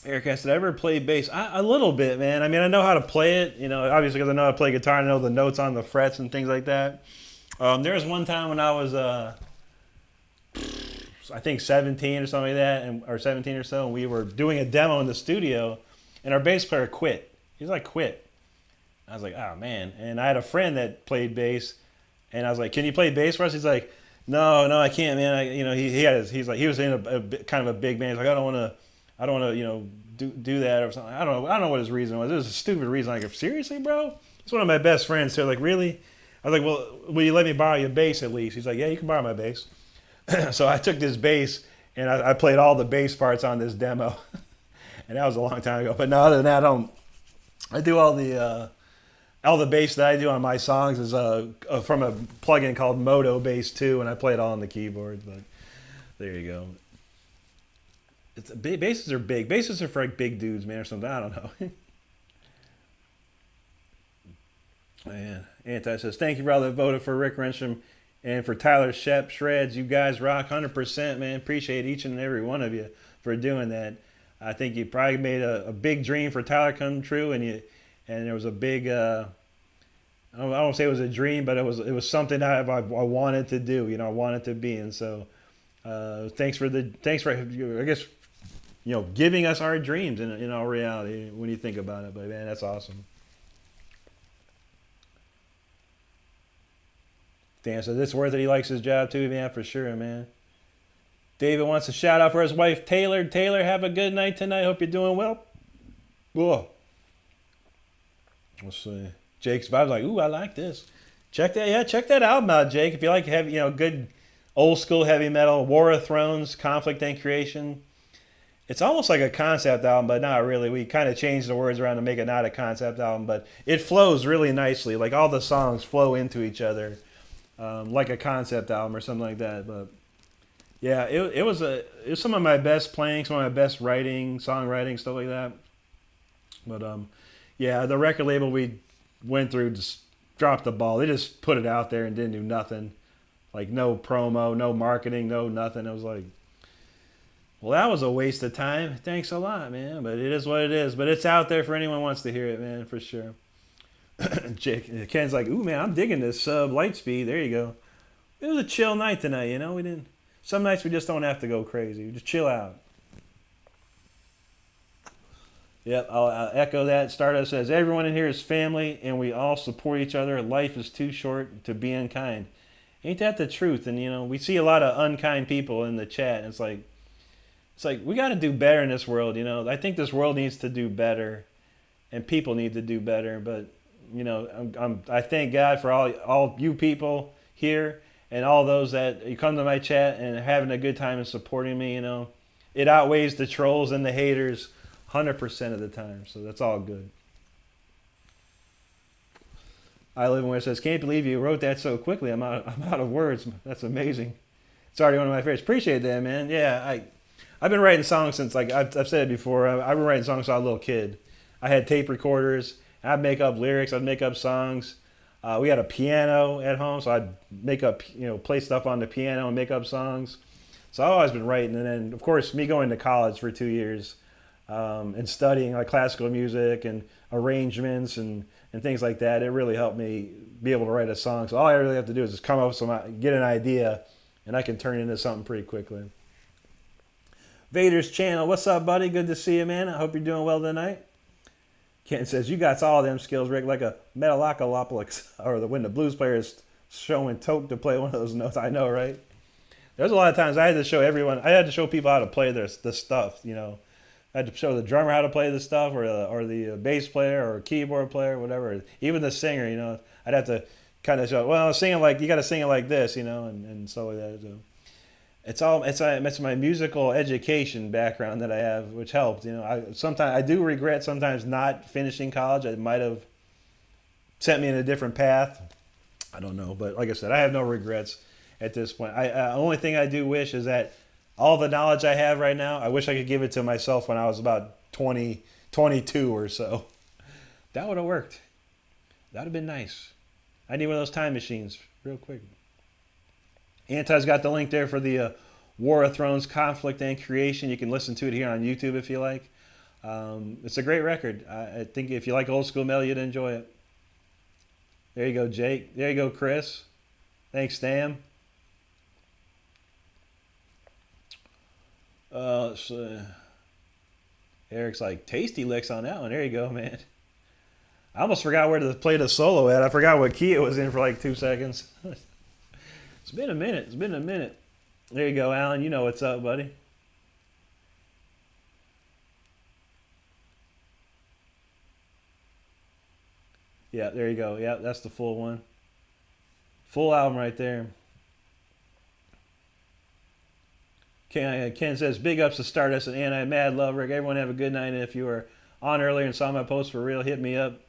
Eric asked, did I ever play bass? A little bit, man. I mean, I know how to play it, obviously because I know how to play guitar. I know the notes on the frets and things like that. There was one time when I was, I think 17 or something like that, or 17 or so, and we were doing a demo in the studio, and our bass player quit. He's like, quit. I was like, oh, man. And I had a friend that played bass, and I was like, can you play bass for us? He's like, no, I can't, man. He was in a kind of a big band. He's like, I don't want to, do that or something. I don't know what his reason was. It was a stupid reason. Like, seriously, bro? He's one of my best friends. So like, really? I was like, well, will you let me borrow your bass at least? He's like, yeah, you can borrow my bass. So I took this bass and I played all the bass parts on this demo. And that was a long time ago. But no, other than that, I do all the bass that I do on my songs is from a plugin called Moto Bass 2, and I play it all on the keyboard. But there you go. Basses are big. Basses are for like big dudes, man, or something. I don't know. Man, Anti says, thank you for all that voted for Rick Renstrom and for Tyler Shep Shreds. You guys rock 100%, man. Appreciate each and every one of you for doing that. I think you probably made a big dream for Tyler come true, and there was a big. I don't say it was a dream, but it was something I wanted to do. I wanted to be, and so thanks for I guess giving us our dreams in our reality when you think about it. But man, that's awesome. Dan said it's worth it. He likes his job too, man, for sure, man. David wants a shout out for his wife Taylor. Taylor, have a good night tonight. Hope you're doing well. Whoa. Let's see. Jake's vibes like, ooh, I like this. Check that album out, Jake. If you like heavy, good old school heavy metal, War of Thrones, Conflict and Creation. It's almost like a concept album, but not really. We kind of changed the words around to make it not a concept album, but it flows really nicely. Like all the songs flow into each other, like a concept album or something like that. But yeah, it was some of my best playing, some of my best writing, songwriting, stuff like that. But yeah, the record label we went through just dropped the ball. They just put it out there and didn't do nothing. Like no promo, no marketing, no nothing. It was like, well, that was a waste of time. Thanks a lot, man. But it is what it is. But it's out there for anyone who wants to hear it, man, for sure. Ken's like, ooh, man, I'm digging this Lightspeed. There you go. It was a chill night tonight, we didn't. Some nights we just don't have to go crazy. We just chill out. Yep, I'll echo that. Stardust says, everyone in here is family, and we all support each other. Life is too short to be unkind. Ain't that the truth? And, we see a lot of unkind people in the chat. And it's like we got to do better in this world, I think this world needs to do better, and people need to do better. But, I thank God for all you people here and all those that you come to my chat and having a good time and supporting me, It outweighs the trolls and the haters 100% of the time, so that's all good. I live in where it says, can't believe you wrote that so quickly. I'm out of words. That's amazing. It's already one of my favorites. Appreciate that, man. Yeah, I've been writing songs since, like I've said it before. I've been writing songs since I was a little kid. I had tape recorders. I'd make up lyrics. I'd make up songs. We had a piano at home, so I'd make up, play stuff on the piano and make up songs. So I've always been writing. And then, of course, me going to college for 2 years and studying like classical music and arrangements and things like that, it really helped me be able to write a song. So all I really have to do is just come up with get an idea, and I can turn it into something pretty quickly. Vader's channel, what's up, buddy? Good to see you, man. I hope you're doing well tonight. Ken says, you got all them skills, Rick, like a Metalocalypse, or when the blues player is showing Toke to play one of those notes. I know, right? There's a lot of times I had to show people how to play the stuff, I had to show the drummer how to play the stuff, or the bass player, or keyboard player, whatever. Even the singer, I'd have to kind of show. Well, you got to sing it like this, and so like that. So it's my musical education background that I have, which helped. I do regret sometimes not finishing college. It might have sent me in a different path. I don't know, but like I said, I have no regrets at this point. The only thing I do wish is that all the knowledge I have right now, I wish I could give it to myself when I was about 20, 22 or so. That would have worked. That would have been nice. I need one of those time machines real quick. Anti's got the link there for the War of Thrones Conflict and Creation. You can listen to it here on YouTube if you like. It's a great record. I think if you like old school metal, you'd enjoy it. There you go, Jake. There you go, Chris. Thanks, Stam. Eric's like, tasty licks on that one. There you go, man. I almost forgot where to play the solo at. I forgot what key it was in for like 2 seconds. It's been a minute. There you go, Alan. You know what's up, buddy. Yeah, there you go. Yeah, that's the full one. Full album right there. Ken says, big ups to Stardust and Anti Mad Love, Rick. Everyone have a good night. And if you were on earlier and saw my post for real, hit me up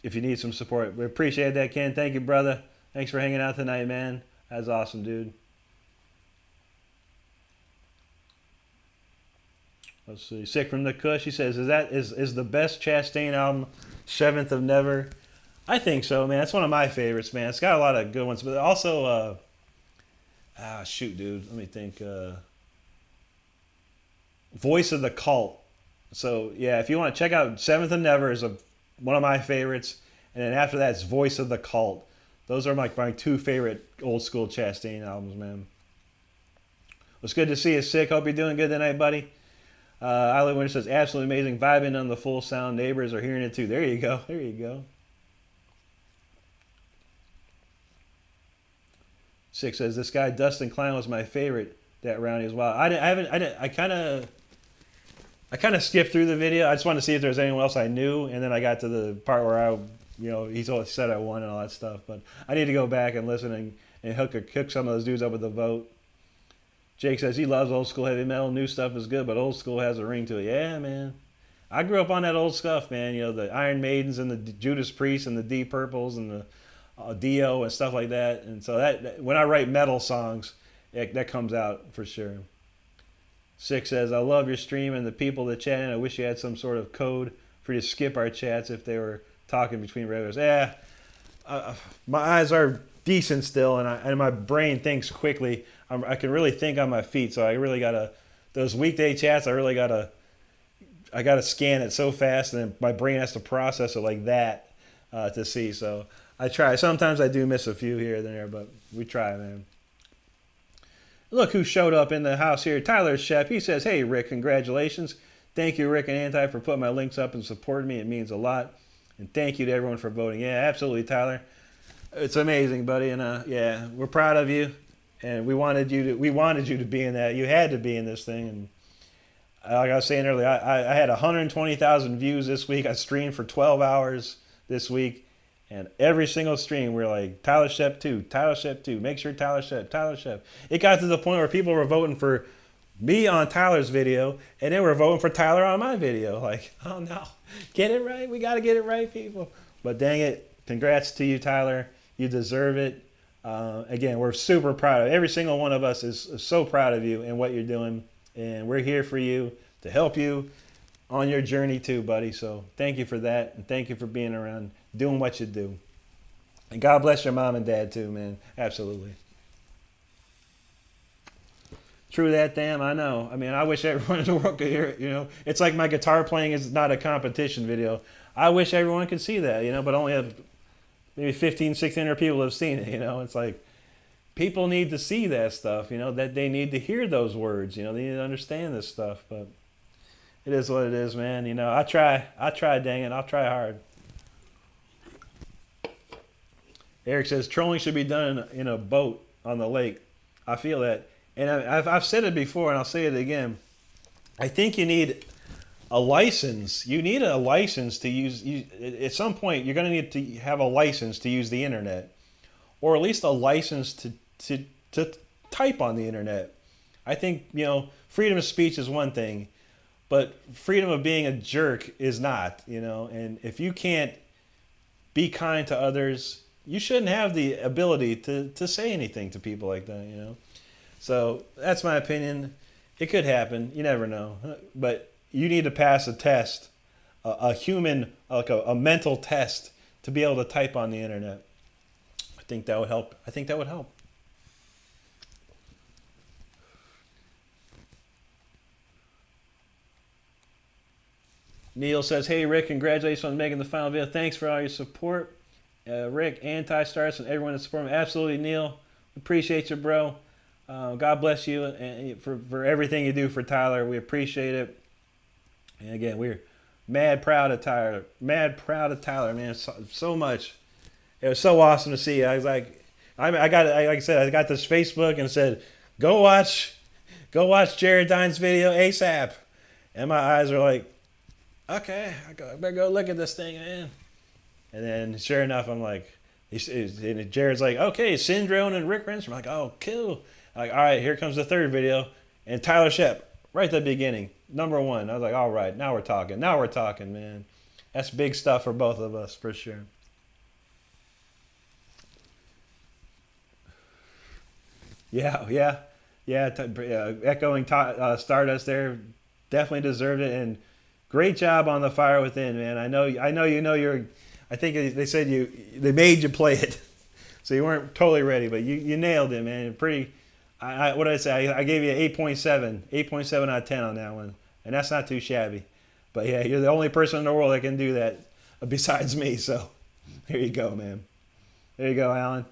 if you need some support. We appreciate that, Ken. Thank you, brother. Thanks for hanging out tonight, man. That's awesome, dude. Let's see. Sick from the Kush. He says, is the best Chastain album Seventh of Never? I think so, man. It's one of my favorites, man. It's got a lot of good ones, but also, shoot, dude. Let me think. Voice of the Cult. So yeah, if you want to check out Seventh and Never is one of my favorites, and then after that it's Voice of the Cult. Those are my 2 favorite old school Chastain albums, man. It's good to see you, Sick. Hope you're doing good tonight, buddy. Island Winter says, absolutely amazing, vibing on the full sound. Neighbors are hearing it too. There you go. There you go. Sick says, this guy Dustin Klein was my favorite that round as well. I kind of skipped through the video. I just wanted to see if there was anyone else I knew, and then I got to the part where he said I won and all that stuff. But I need to go back and listen and hook some of those dudes up with the vote. Jake says he loves old school heavy metal. New stuff is good, but old school has a ring to it. Yeah, man. I grew up on that old stuff, man. The Iron Maidens and the Judas Priests and the Deep Purples and the Dio and stuff like that. And so that when I write metal songs, that comes out for sure. Six says, I love your stream and the people that chat in. I wish you had some sort of code for you to skip our chats if they were talking between regulars. Yeah, my eyes are decent still, and my brain thinks quickly. I can really think on my feet, so I really gotta. Those weekday chats, I gotta scan it so fast, and then my brain has to process it like that to see. So I try. Sometimes I do miss a few here and there, but we try, man. Look who showed up in the house here. Tyler Shep. He says, hey, Rick, congratulations. Thank you, Rick and Anti, for putting my links up and supporting me. It means a lot. And thank you to everyone for voting. Yeah, absolutely, Tyler. It's amazing, buddy. And yeah, we're proud of you. And we wanted you to be in that. You had to be in this thing. And like I was saying earlier, I had 120,000 views this week. I streamed for 12 hours this week. And every single stream, we're like, Tyler Shep 2, Tyler Shep 2, make sure Tyler Shep, Tyler Shep. It got to the point where people were voting for me on Tyler's video, and they were voting for Tyler on my video. Like, oh no, get it right. We got to get it right, people. But dang it, congrats to you, Tyler. You deserve it. Again, we're super proud of it. Every single one of us is so proud of you and what you're doing. and we're here for you to help you on your journey too, buddy. So thank you for that, and thank you for being around, doing what you do. And God bless your mom and dad too, man. Absolutely. True that, damn. I know. I mean, I wish everyone in the world could hear it. It's like my guitar playing is not a competition video. I wish everyone could see that. But only have maybe 15, 1600 people have seen it. It's like people need to see that stuff. That they need to hear those words. They need to understand this stuff. But it is what it is, man. I try. Dang it. I'll try hard. Eric says trolling should be done in a boat on the lake. I feel that. And I've said it before, and I'll say it again. I think you need a license. You need a license to use. At some point, you're going to need to have a license to use the internet, or at least a license to type on the internet. I think freedom of speech is one thing, but freedom of being a jerk is not. And if you can't be kind to others, you shouldn't have the ability to say anything to people like that. So that's my opinion. It could happen. You never know. But you need to pass a test, a human, like a mental test, to be able to type on the internet. I think that would help. Neil says, hey, Rick, congratulations on making the final video. Thanks for all your support. Rick, anti-stars, and everyone that supported me. Absolutely, Neil. Appreciate you, bro. God bless you and for everything you do for Tyler. We appreciate it. And again, we're mad proud of Tyler. Man, so much. It was so awesome to see. I was like, like I said, I got this Facebook and said, go watch Jared Dine's video ASAP. And my eyes are like, okay, I better go look at this thing, man. And then sure enough, I'm like, Jared's like, okay, Syndrome and Rick Renstrom. I'm like, oh, cool. Like, all right, here comes the third video. And Tyler Shep, right at the beginning, #1. I was like, all right, now we're talking, man. That's big stuff for both of us, for sure. Yeah. Echoing Stardust there, definitely deserved it. And great job on The Fire Within, man. I know you're, I think they said they made you play it. So you weren't totally ready, but you nailed it, man. Pretty. What did I say? I gave you an 8.7 out of 10 on that one, and that's not too shabby. But yeah, you're the only person in the world that can do that besides me. So there you go, man. There you go, Alan.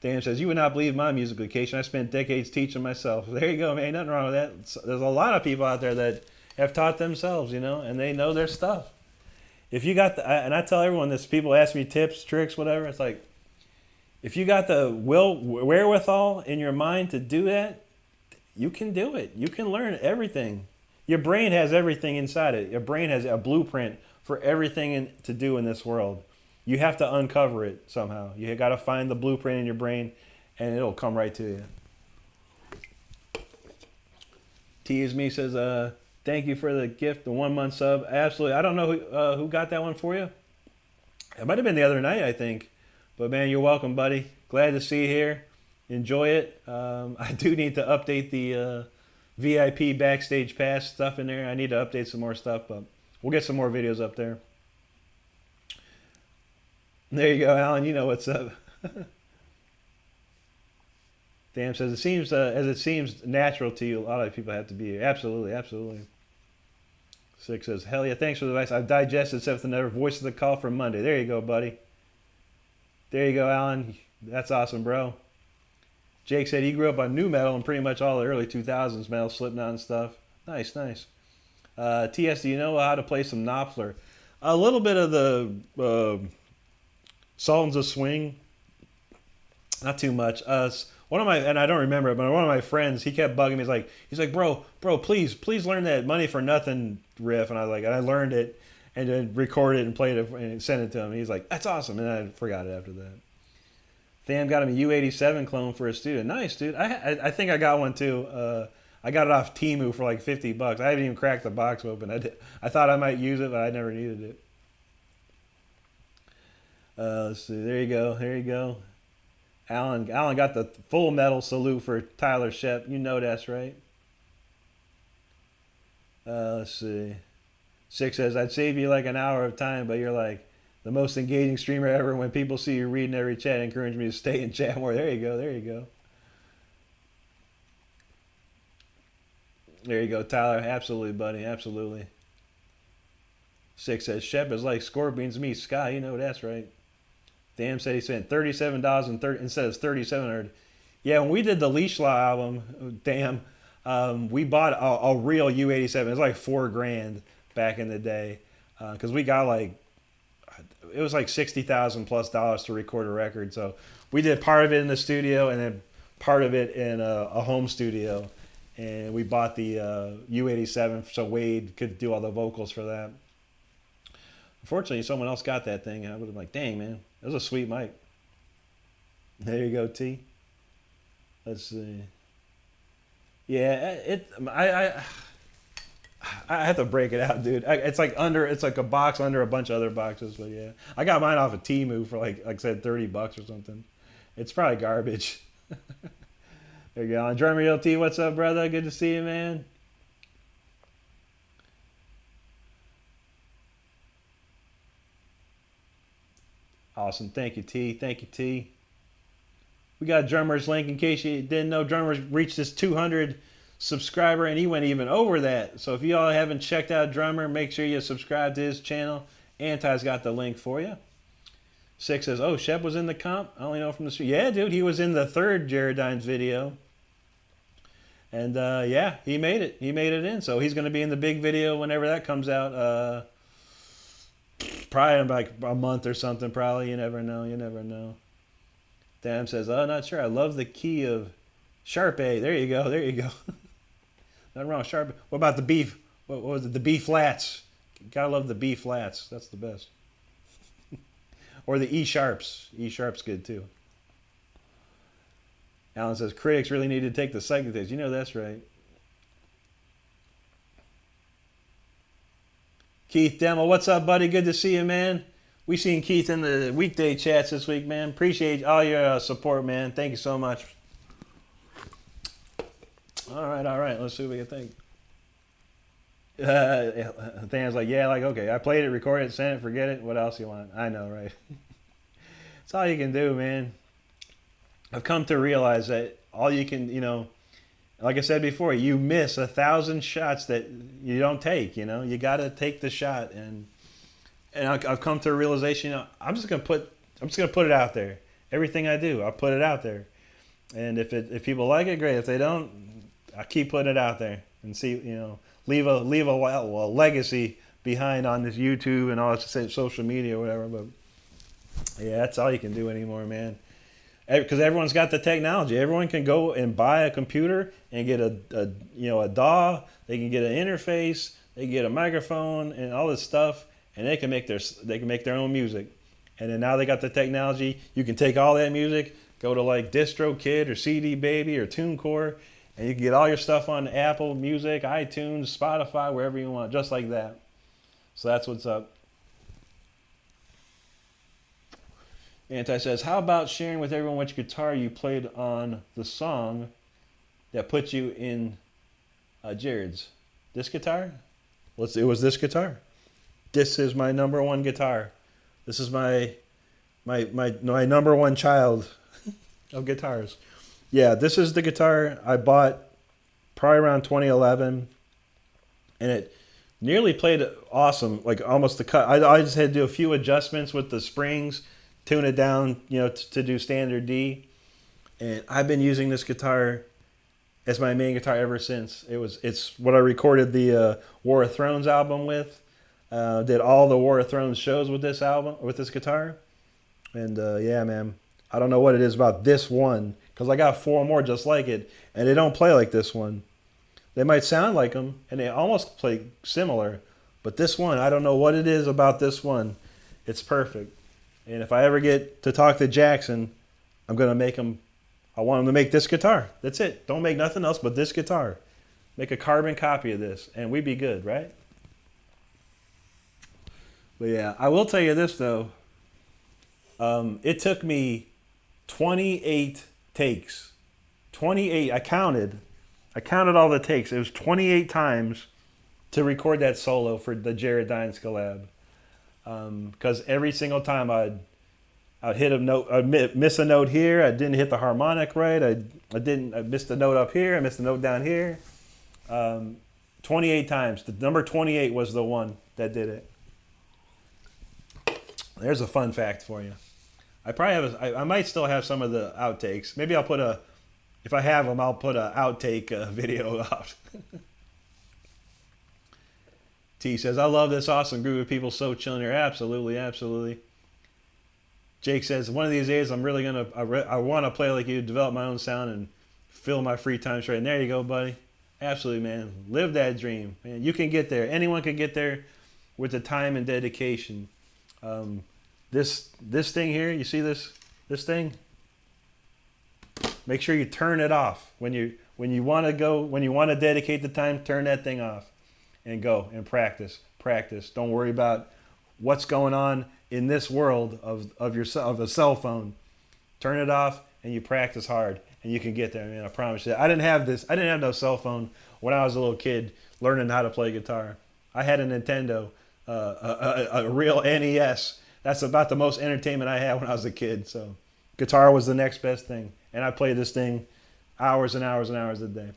Dan says, you would not believe my music education. I spent decades teaching myself. There you go, man. Nothing wrong with that. There's a lot of people out there that have taught themselves, and they know their stuff. If you got and I tell everyone this, people ask me tips, tricks, whatever. It's like, if you got the wherewithal in your mind to do that, you can do it. You can learn everything. Your brain has everything inside it. Your brain has a blueprint for everything to do in this world. You have to uncover it somehow. You got to find the blueprint in your brain, and it'll come right to you. Tease Me says, thank you for the gift, the 1 month sub. Absolutely. I don't know who got that one for you. It might have been the other night, I think. But man, you're welcome, buddy. Glad to see you here. Enjoy it. I do need to update the VIP backstage pass stuff in there. I need to update some more stuff, but we'll get some more videos up there. There you go, Alan. You know what's up. Dan says, as it seems natural to you, a lot of people have to be here. Absolutely. 6 says, hell yeah, thanks for the advice. I've digested except for another voice of the call from Monday. There you go, buddy. There you go, Alan. That's awesome, bro. Jake said he grew up on new metal and pretty much all the early 2000s metal, Slipknot and stuff. Nice. TS, do you know how to play some Knopfler? A little bit of the Sultans of Swing. Not too much. One of my, and I don't remember it, but one of my friends, he kept bugging me. He's like, bro, please learn that Money for Nothing riff. And I learned it. And then recorded it and played it and sent it to him. He's like, that's awesome. And I forgot it after that. Tham got him a U87 clone for a student. Nice, dude. I think I got one too. I got it off Temu for like $50. I haven't even cracked the box open. I thought I might use it, but I never needed it. Let's see. There you go. Alan got the full medal salute for Tyler Shep. You know that's right. Let's see. Six says, I'd save you like an hour of time, but you're like the most engaging streamer ever. When people see you reading every chat, encourage me to stay in chat more. There you go. There you go. There you go, Tyler. Absolutely, buddy. Absolutely. Six says, Shep is like Scorpions me. Sky, you know that's right. Damn said he spent $37 instead of $3,700. Yeah, when we did the Leash Law album, damn, we bought a real U87. It was like $4,000 back in the day, because we got like, it was like $60,000 plus to record a record. So we did part of it in the studio and then part of it in a home studio, and we bought the U87 so Wade could do all the vocals for that. Unfortunately, someone else got that thing. I would have been like, dang, man, it was a sweet mic. There you go, T. Let's see. Yeah, I have to break it out, dude. It's like a box under a bunch of other boxes, but yeah, I got mine off of Temu for like I said, $30 or something. It's probably garbage. There you go. And Jeremy LT, what's up, brother? Good to see you, man. Awesome. Thank you, T. Thank you, T. We got Drummer's link in case you didn't know. Drummer's reached his 200 subscriber and he went even over that. So if you all haven't checked out Drummer, make sure you subscribe to his channel. Anti's got the link for you. Six says, oh, Shep was in the comp? I only know from the street. Yeah, dude, he was in the third Jaredines video. And yeah, he made it. He made it in. So he's going to be in the big video whenever that comes out. Probably in like a month or something, probably. You never know. You never know. Dan says, oh, not sure. I love the key of sharp A. There you go. There you go. Nothing wrong with sharp. What about the beef? What was it? The B flats. Gotta love the B flats. That's the best. Or the E sharps. E sharp's good too. Alan says, critics really need to take the psychic test. You know that's right. Keith Demo, what's up, buddy? Good to see you, man. We seen Keith in the weekday chats this week, man. Appreciate all your support, man. Thank you so much. All right. Let's see what we can think. Than's like, yeah, like, okay, I played it, recorded it, sent it, forget it. What else you want? I know, right? That's all you can do, man. I've come to realize that all you can, like I said before, you miss 1,000 shots that you don't take. You got to take the shot, and I've come to a realization. I'm just gonna put it out there. Everything I do, I'll put it out there, and if people like it, great. If they don't, I keep putting it out there and see, leave a legacy behind on this YouTube and all this social media or whatever. But yeah, that's all you can do anymore, man. Because everyone's got the technology. Everyone can go and buy a computer and get a DAW. They can get an interface. They can get a microphone and all this stuff, and they can make their own music. And then now they got the technology. You can take all that music, go to like DistroKid or CD Baby or TuneCore, and you can get all your stuff on Apple Music, iTunes, Spotify, wherever you want, just like that. So that's what's up. Anti says, how about sharing with everyone which guitar you played on the song that put you in Jared's? This guitar? It was this guitar. This is my number one guitar. This is my number one child of guitars. Yeah, this is the guitar I bought probably around 2011, and it nearly played awesome, like almost the cut. I just had to do a few adjustments with the springs, tune it down, to do standard D. And I've been using this guitar as my main guitar ever since. It's what I recorded the War of Thrones album with. Did all the War of Thrones shows with this guitar. And yeah, man, I don't know what it is about this one, because I got 4 more just like it, and they don't play like this one. They might sound like them, and they almost play similar, but this one, I don't know what it is about this one. It's perfect. And if I ever get to talk to Jackson, I'm going to make him, I want him to make this guitar. That's it. Don't make nothing else but this guitar. Make a carbon copy of this, and we'd be good, right? But yeah, I will tell you this, though. It took me 28 takes. 28. I counted. I counted all the takes. It was 28 times to record that solo for the Jared Dines collab. Because every single time I'd hit a note, I'd miss a note here. I didn't hit the harmonic right. I missed a note up here. I missed a note down here. 28 times. The number 28 was the one that did it. There's a fun fact for you. I probably have. I might still have some of the outtakes. Maybe I'll put a. If I have them, I'll put a outtake video out. T says, I love this awesome group of people so chilling here. Absolutely, absolutely. Jake says, one of these days I'm really going to, I want to play like you, develop my own sound and fill my free time straight. And there you go, buddy. Absolutely, man. Live that dream. Man, you can get there. Anyone can get there with the time and dedication. This thing here, you see this thing? Make sure you turn it off. When you want to dedicate the time, turn that thing off. And go and practice. Don't worry about what's going on in this world of a cell phone. Turn it off and you practice hard and you can get there, man. I promise you. I didn't have no cell phone when I was a little kid learning how to play guitar. I had a Nintendo, a real NES. That's about the most entertainment I had when I was a kid. So guitar was the next best thing. And I played this thing hours and hours and hours a day.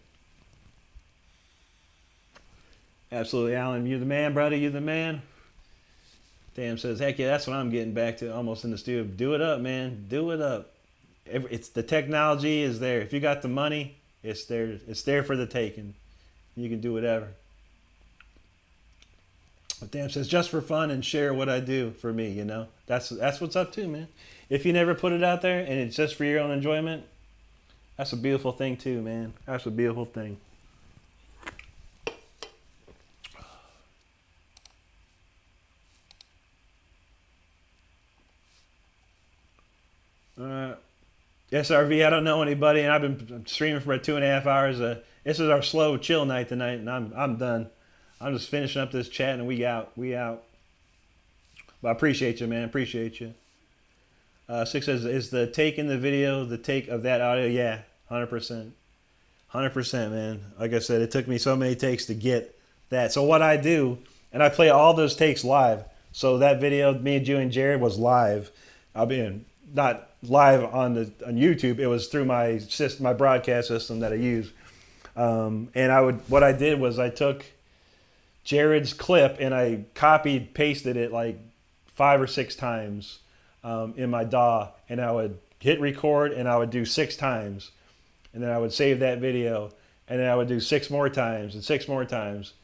Absolutely, Alan. You the man, brother. You the man. Damn says, heck yeah, that's what I'm getting back to almost in the studio. Do it up, man. Do it up. It's the technology is there. If you got the money, it's there. It's there for the taking. You can do whatever. But damn says, just for fun and share what I do for me, you know. That's what's up too, man. If you never put it out there and it's just for your own enjoyment, that's a beautiful thing too, man. That's a beautiful thing. SRV, I don't know anybody, and I've been streaming for about 2.5 hours. This is our slow chill night tonight, and I'm done. I'm just finishing up this chat, and we out. But I appreciate you, man. Appreciate you. Six says, is the take in the video the take of that audio? Yeah, 100%. 100%, man. Like I said, it took me so many takes to get that. So what I do, and I play all those takes live. So that video, me and you and Jared, was live. I'll be not live on YouTube. It was through my broadcast system that I use. And what I did was I took Jared's clip and I copied, pasted it like 5 or 6 times in my DAW, and I would hit record and I would do 6 times, and then I would save that video, and then I would do 6 more times and 6 more times,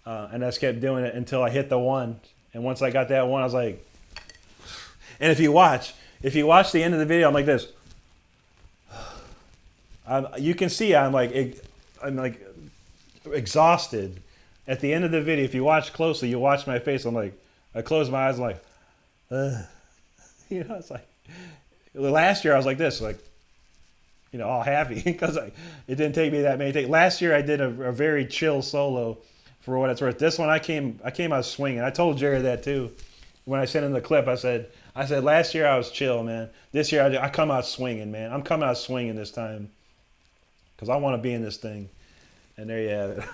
and I just kept doing it until I hit the 1. And once I got that 1, I was like, and if you watch the end of the video, I'm like this. You can see I'm like exhausted. At the end of the video, if you watch closely, you watch my face. I'm like, I close my eyes, I'm like, you know, it's like, last year I was like this, like, you know, all happy because it didn't take me that many takes. Last year I did a very chill solo for what it's worth. This one I came out swinging. I told Jerry that too. When I sent him the clip, I said, last year I was chill, man. This year I come out swinging, man. I'm coming out swinging this time because I want to be in this thing. And there you have it.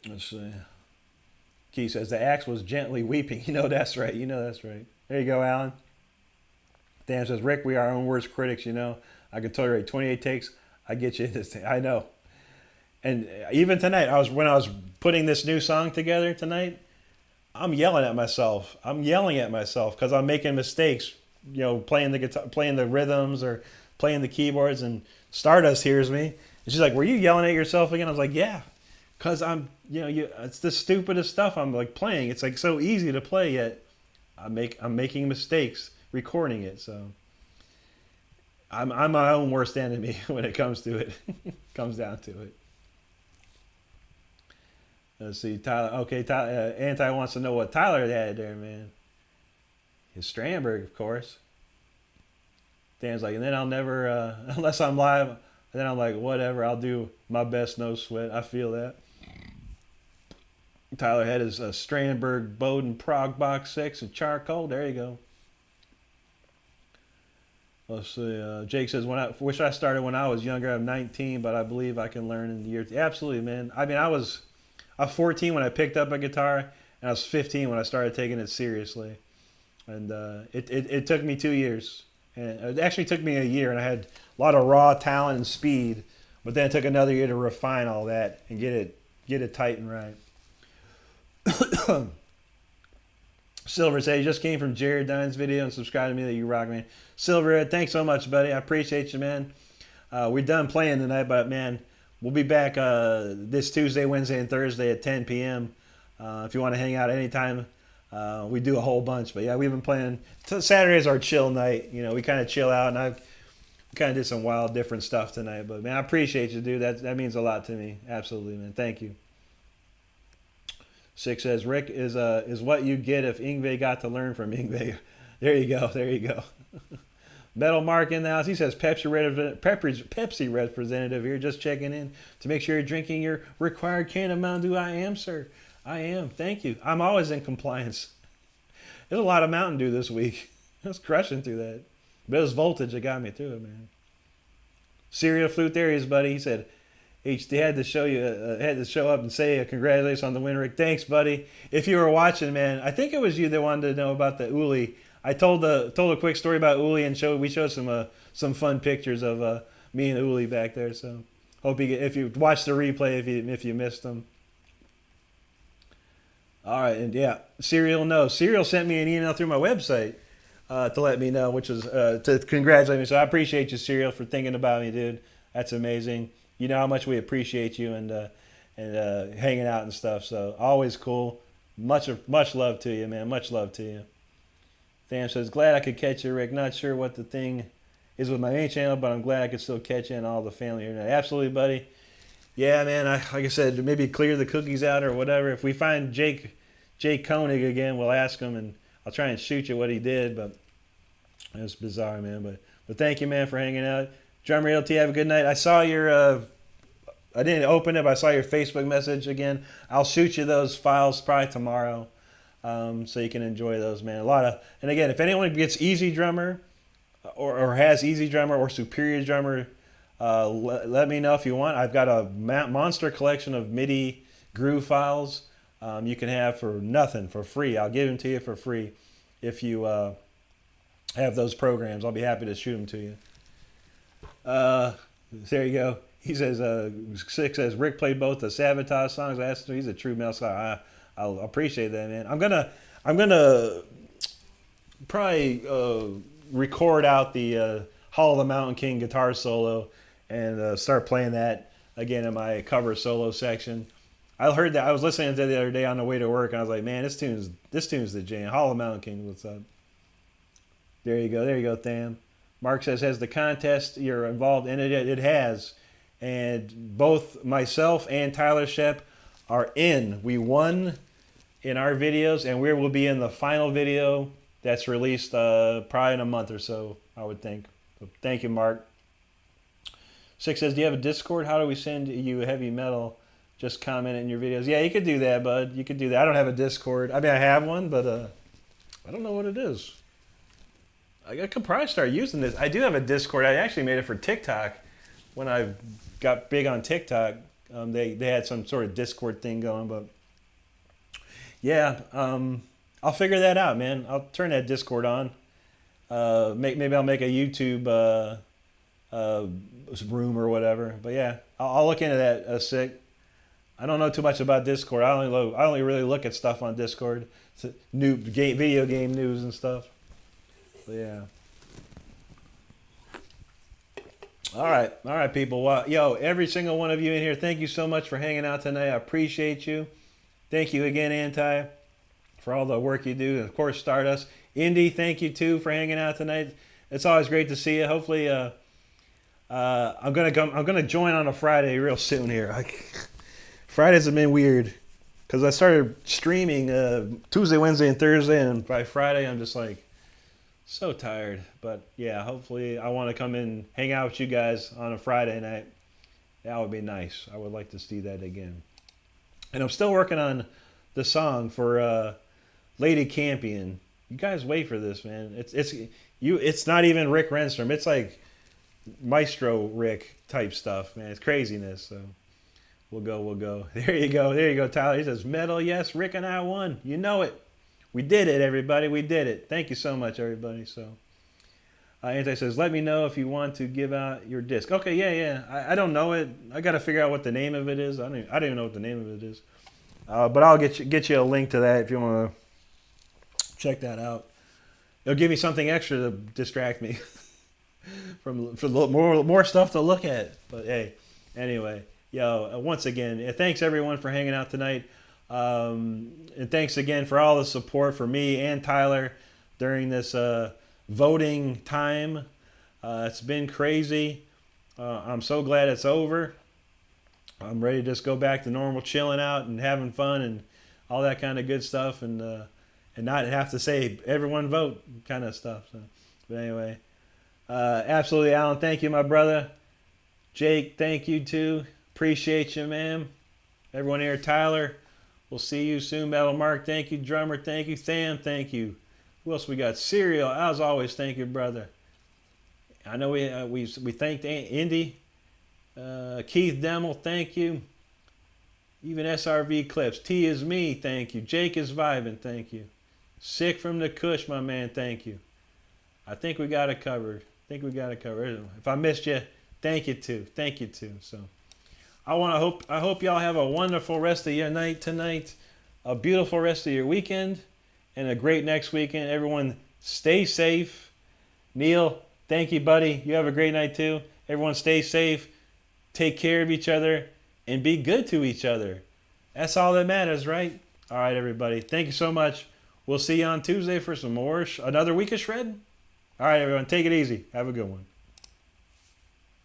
Let's see. Key says, the axe was gently weeping. You know that's right. There you go, Alan. Dan says, Rick, we are our own worst critics, you know. I can tolerate 28 takes. I get you this thing. I know. And even tonight, when I was putting this new song together tonight, I'm yelling at myself. Because I'm making mistakes, you know, playing the guitar, playing the rhythms or playing the keyboards. And Stardust hears me. And she's like, were you yelling at yourself again? I was like, yeah. Because it's the stupidest stuff I'm like playing. It's like so easy to play, yet I'm making mistakes recording it. So I'm my own worst enemy when it comes to it. Comes down to it. Let's see, Tyler. Okay, Tyler, Anti wants to know what Tyler had there, man. His Strandberg, of course. Dan's like, and then I'll never, unless I'm live, and then I'm like, whatever, I'll do my best, no sweat. I feel that. Tyler had his Strandberg Bowden Prague Box 6 and charcoal. There you go. Let's see. Jake says, wish I started when I was younger. I'm 19, but I believe I can learn in the years. Absolutely, man. I mean, I was 14 when I picked up a guitar, and I was 15 when I started taking it seriously. And it took me 2 years. And it actually took me a year, and I had a lot of raw talent and speed. But then it took another year to refine all that and get it tight and right. Silver says, just came from Jared Dine's video and subscribe to me that you rock, man. Silver, thanks so much, buddy. I appreciate you, man. We're done playing tonight, but man, we'll be back this Tuesday, Wednesday, and Thursday at 10 p.m. If you want to hang out anytime, we do a whole bunch. But yeah, we've been playing. Saturday's our chill night. You know, we kind of chill out, and I kind of did some wild, different stuff tonight. But man, I appreciate you, dude. That means a lot to me. Absolutely, man. Thank you. Six says, Rick is what you get if Yngwie got to learn from Yngwie. There you go. There you go. Metal Mark in the house. He says, Pepsi representative here, just checking in to make sure you're drinking your required can of Mountain Dew. I am, sir. I am. Thank you. I'm always in compliance. There's a lot of Mountain Dew this week. I was crushing through that. But it was voltage that got me through it, man. Serial Flute, there he is, buddy. He said, HD had to show up and say congratulations on the win, Rick. Thanks, buddy. If you were watching, man, I think it was you that wanted to know about the Uli. I told a quick story about Uli and we showed some fun pictures of me and Uli back there. So hope if you watched the replay if you missed them. All right, and yeah, Serial sent me an email through my website to let me know, which was to congratulate me. So I appreciate you, Serial, for thinking about me, dude. That's amazing. You know how much we appreciate you and hanging out and stuff. So always cool. Much love to you, man. Much love to you. Sam says, glad I could catch you, Rick. Not sure what the thing is with my main channel, but I'm glad I could still catch you and all the family here tonight. Absolutely, buddy. Yeah, man. Like I said, maybe clear the cookies out or whatever. If we find Jake Koenig again, we'll ask him and I'll try and shoot you what he did. But it was bizarre, man. But thank you, man, for hanging out. Drummer LT, have a good night. I saw your, I didn't open it, but I saw your Facebook message again. I'll shoot you those files probably tomorrow, so you can enjoy those, man. And again, if anyone gets Easy Drummer or has Easy Drummer or Superior Drummer, let me know if you want. I've got a monster collection of MIDI groove files you can have for nothing, for free. I'll give them to you for free if you have those programs. I'll be happy to shoot them to you. There you go. He says, Six says, Rick played both the Sabotage songs. I asked him, he's a true metal star. I'll appreciate that, man. I'm gonna probably record out the Hall of the Mountain King guitar solo and start playing that again in my cover solo section. I heard that. I was listening to it the other day on the way to work, and I was like, man, this tune's the jam. Hall of the Mountain King, what's up? There you go, Tham. Mark says, has the contest you're involved in it? It has. And both myself and Tyler Shep are in. We won in our videos, and we will be in the final video that's released probably in a month or so, I would think. So thank you, Mark. Six says, do you have a Discord? How do we send you heavy metal? Just comment in your videos. Yeah, you could do that, bud. You could do that. I don't have a Discord. I mean, I have one, but I don't know what it is. I could probably start using this. I do have a Discord. I actually made it for TikTok. When I got big on TikTok, they had some sort of Discord thing going. But yeah, I'll figure that out, man. I'll turn that Discord on. Maybe I'll make a YouTube room or whatever. But yeah, I'll look into that. Sick. I don't know too much about Discord. I only really look at stuff on Discord. It's video game news and stuff. Yeah. All right, people. Well, yo, every single one of you in here, thank you so much for hanging out tonight. I appreciate you. Thank you again, Anti, for all the work you do. And of course, Stardust. Indy, thank you too for hanging out tonight. It's always great to see you. Hopefully, I'm gonna join on a Friday real soon here. Fridays have been weird because I started streaming Tuesday, Wednesday, and Thursday, and by Friday I'm just like, so tired. But yeah, hopefully I want to come in, hang out with you guys on a Friday night. That would be nice. I would like to see that again. And I'm still working on the song for Lady Campion. You guys wait for this, man. It's not even Rick Renstrom. It's like Maestro Rick type stuff, man. It's craziness. So we'll go. There you go, Tyler. He says metal, yes. Rick and I won. You know it. We did it, everybody. We did it. Thank you so much, everybody. So Anti says, let me know if you want to give out your disc. Okay, yeah. I don't know it. I got to figure out what the name of it is. I don't even know what the name of it is. But I'll get you a link to that if you want to check that out. It'll give me something extra to distract me for more stuff to look at. But hey, anyway, once again, thanks everyone for hanging out tonight. And thanks again for all the support for me and Tyler during this voting time. It's been crazy. I'm so glad it's over. I'm ready to just go back to normal chilling out and having fun and all that kind of good stuff, and not have to say everyone vote kind of stuff. So, but anyway, absolutely, Alan. Thank you, my brother. Jake, thank you too. Appreciate you, man. Everyone here, Tyler. We'll see you soon. Metal Mark, thank you. Drummer, thank you. Sam, thank you. Who else we got? Serial, as always, thank you, brother. I know we thanked Indy. Keith Demmel, thank you. Even SRV Clips. T is me, thank you. Jake is vibing, thank you. Sick from the Kush, my man, thank you. I think we got it covered. If I missed you, thank you too. So I hope y'all have a wonderful rest of your night tonight, a beautiful rest of your weekend, and a great next weekend. Everyone stay safe. Neil, thank you, buddy. You have a great night too. Everyone stay safe. Take care of each other and be good to each other. That's all that matters, right? All right, everybody. Thank you so much. We'll see you on Tuesday for another week of Shred. All right, everyone. Take it easy. Have a good one.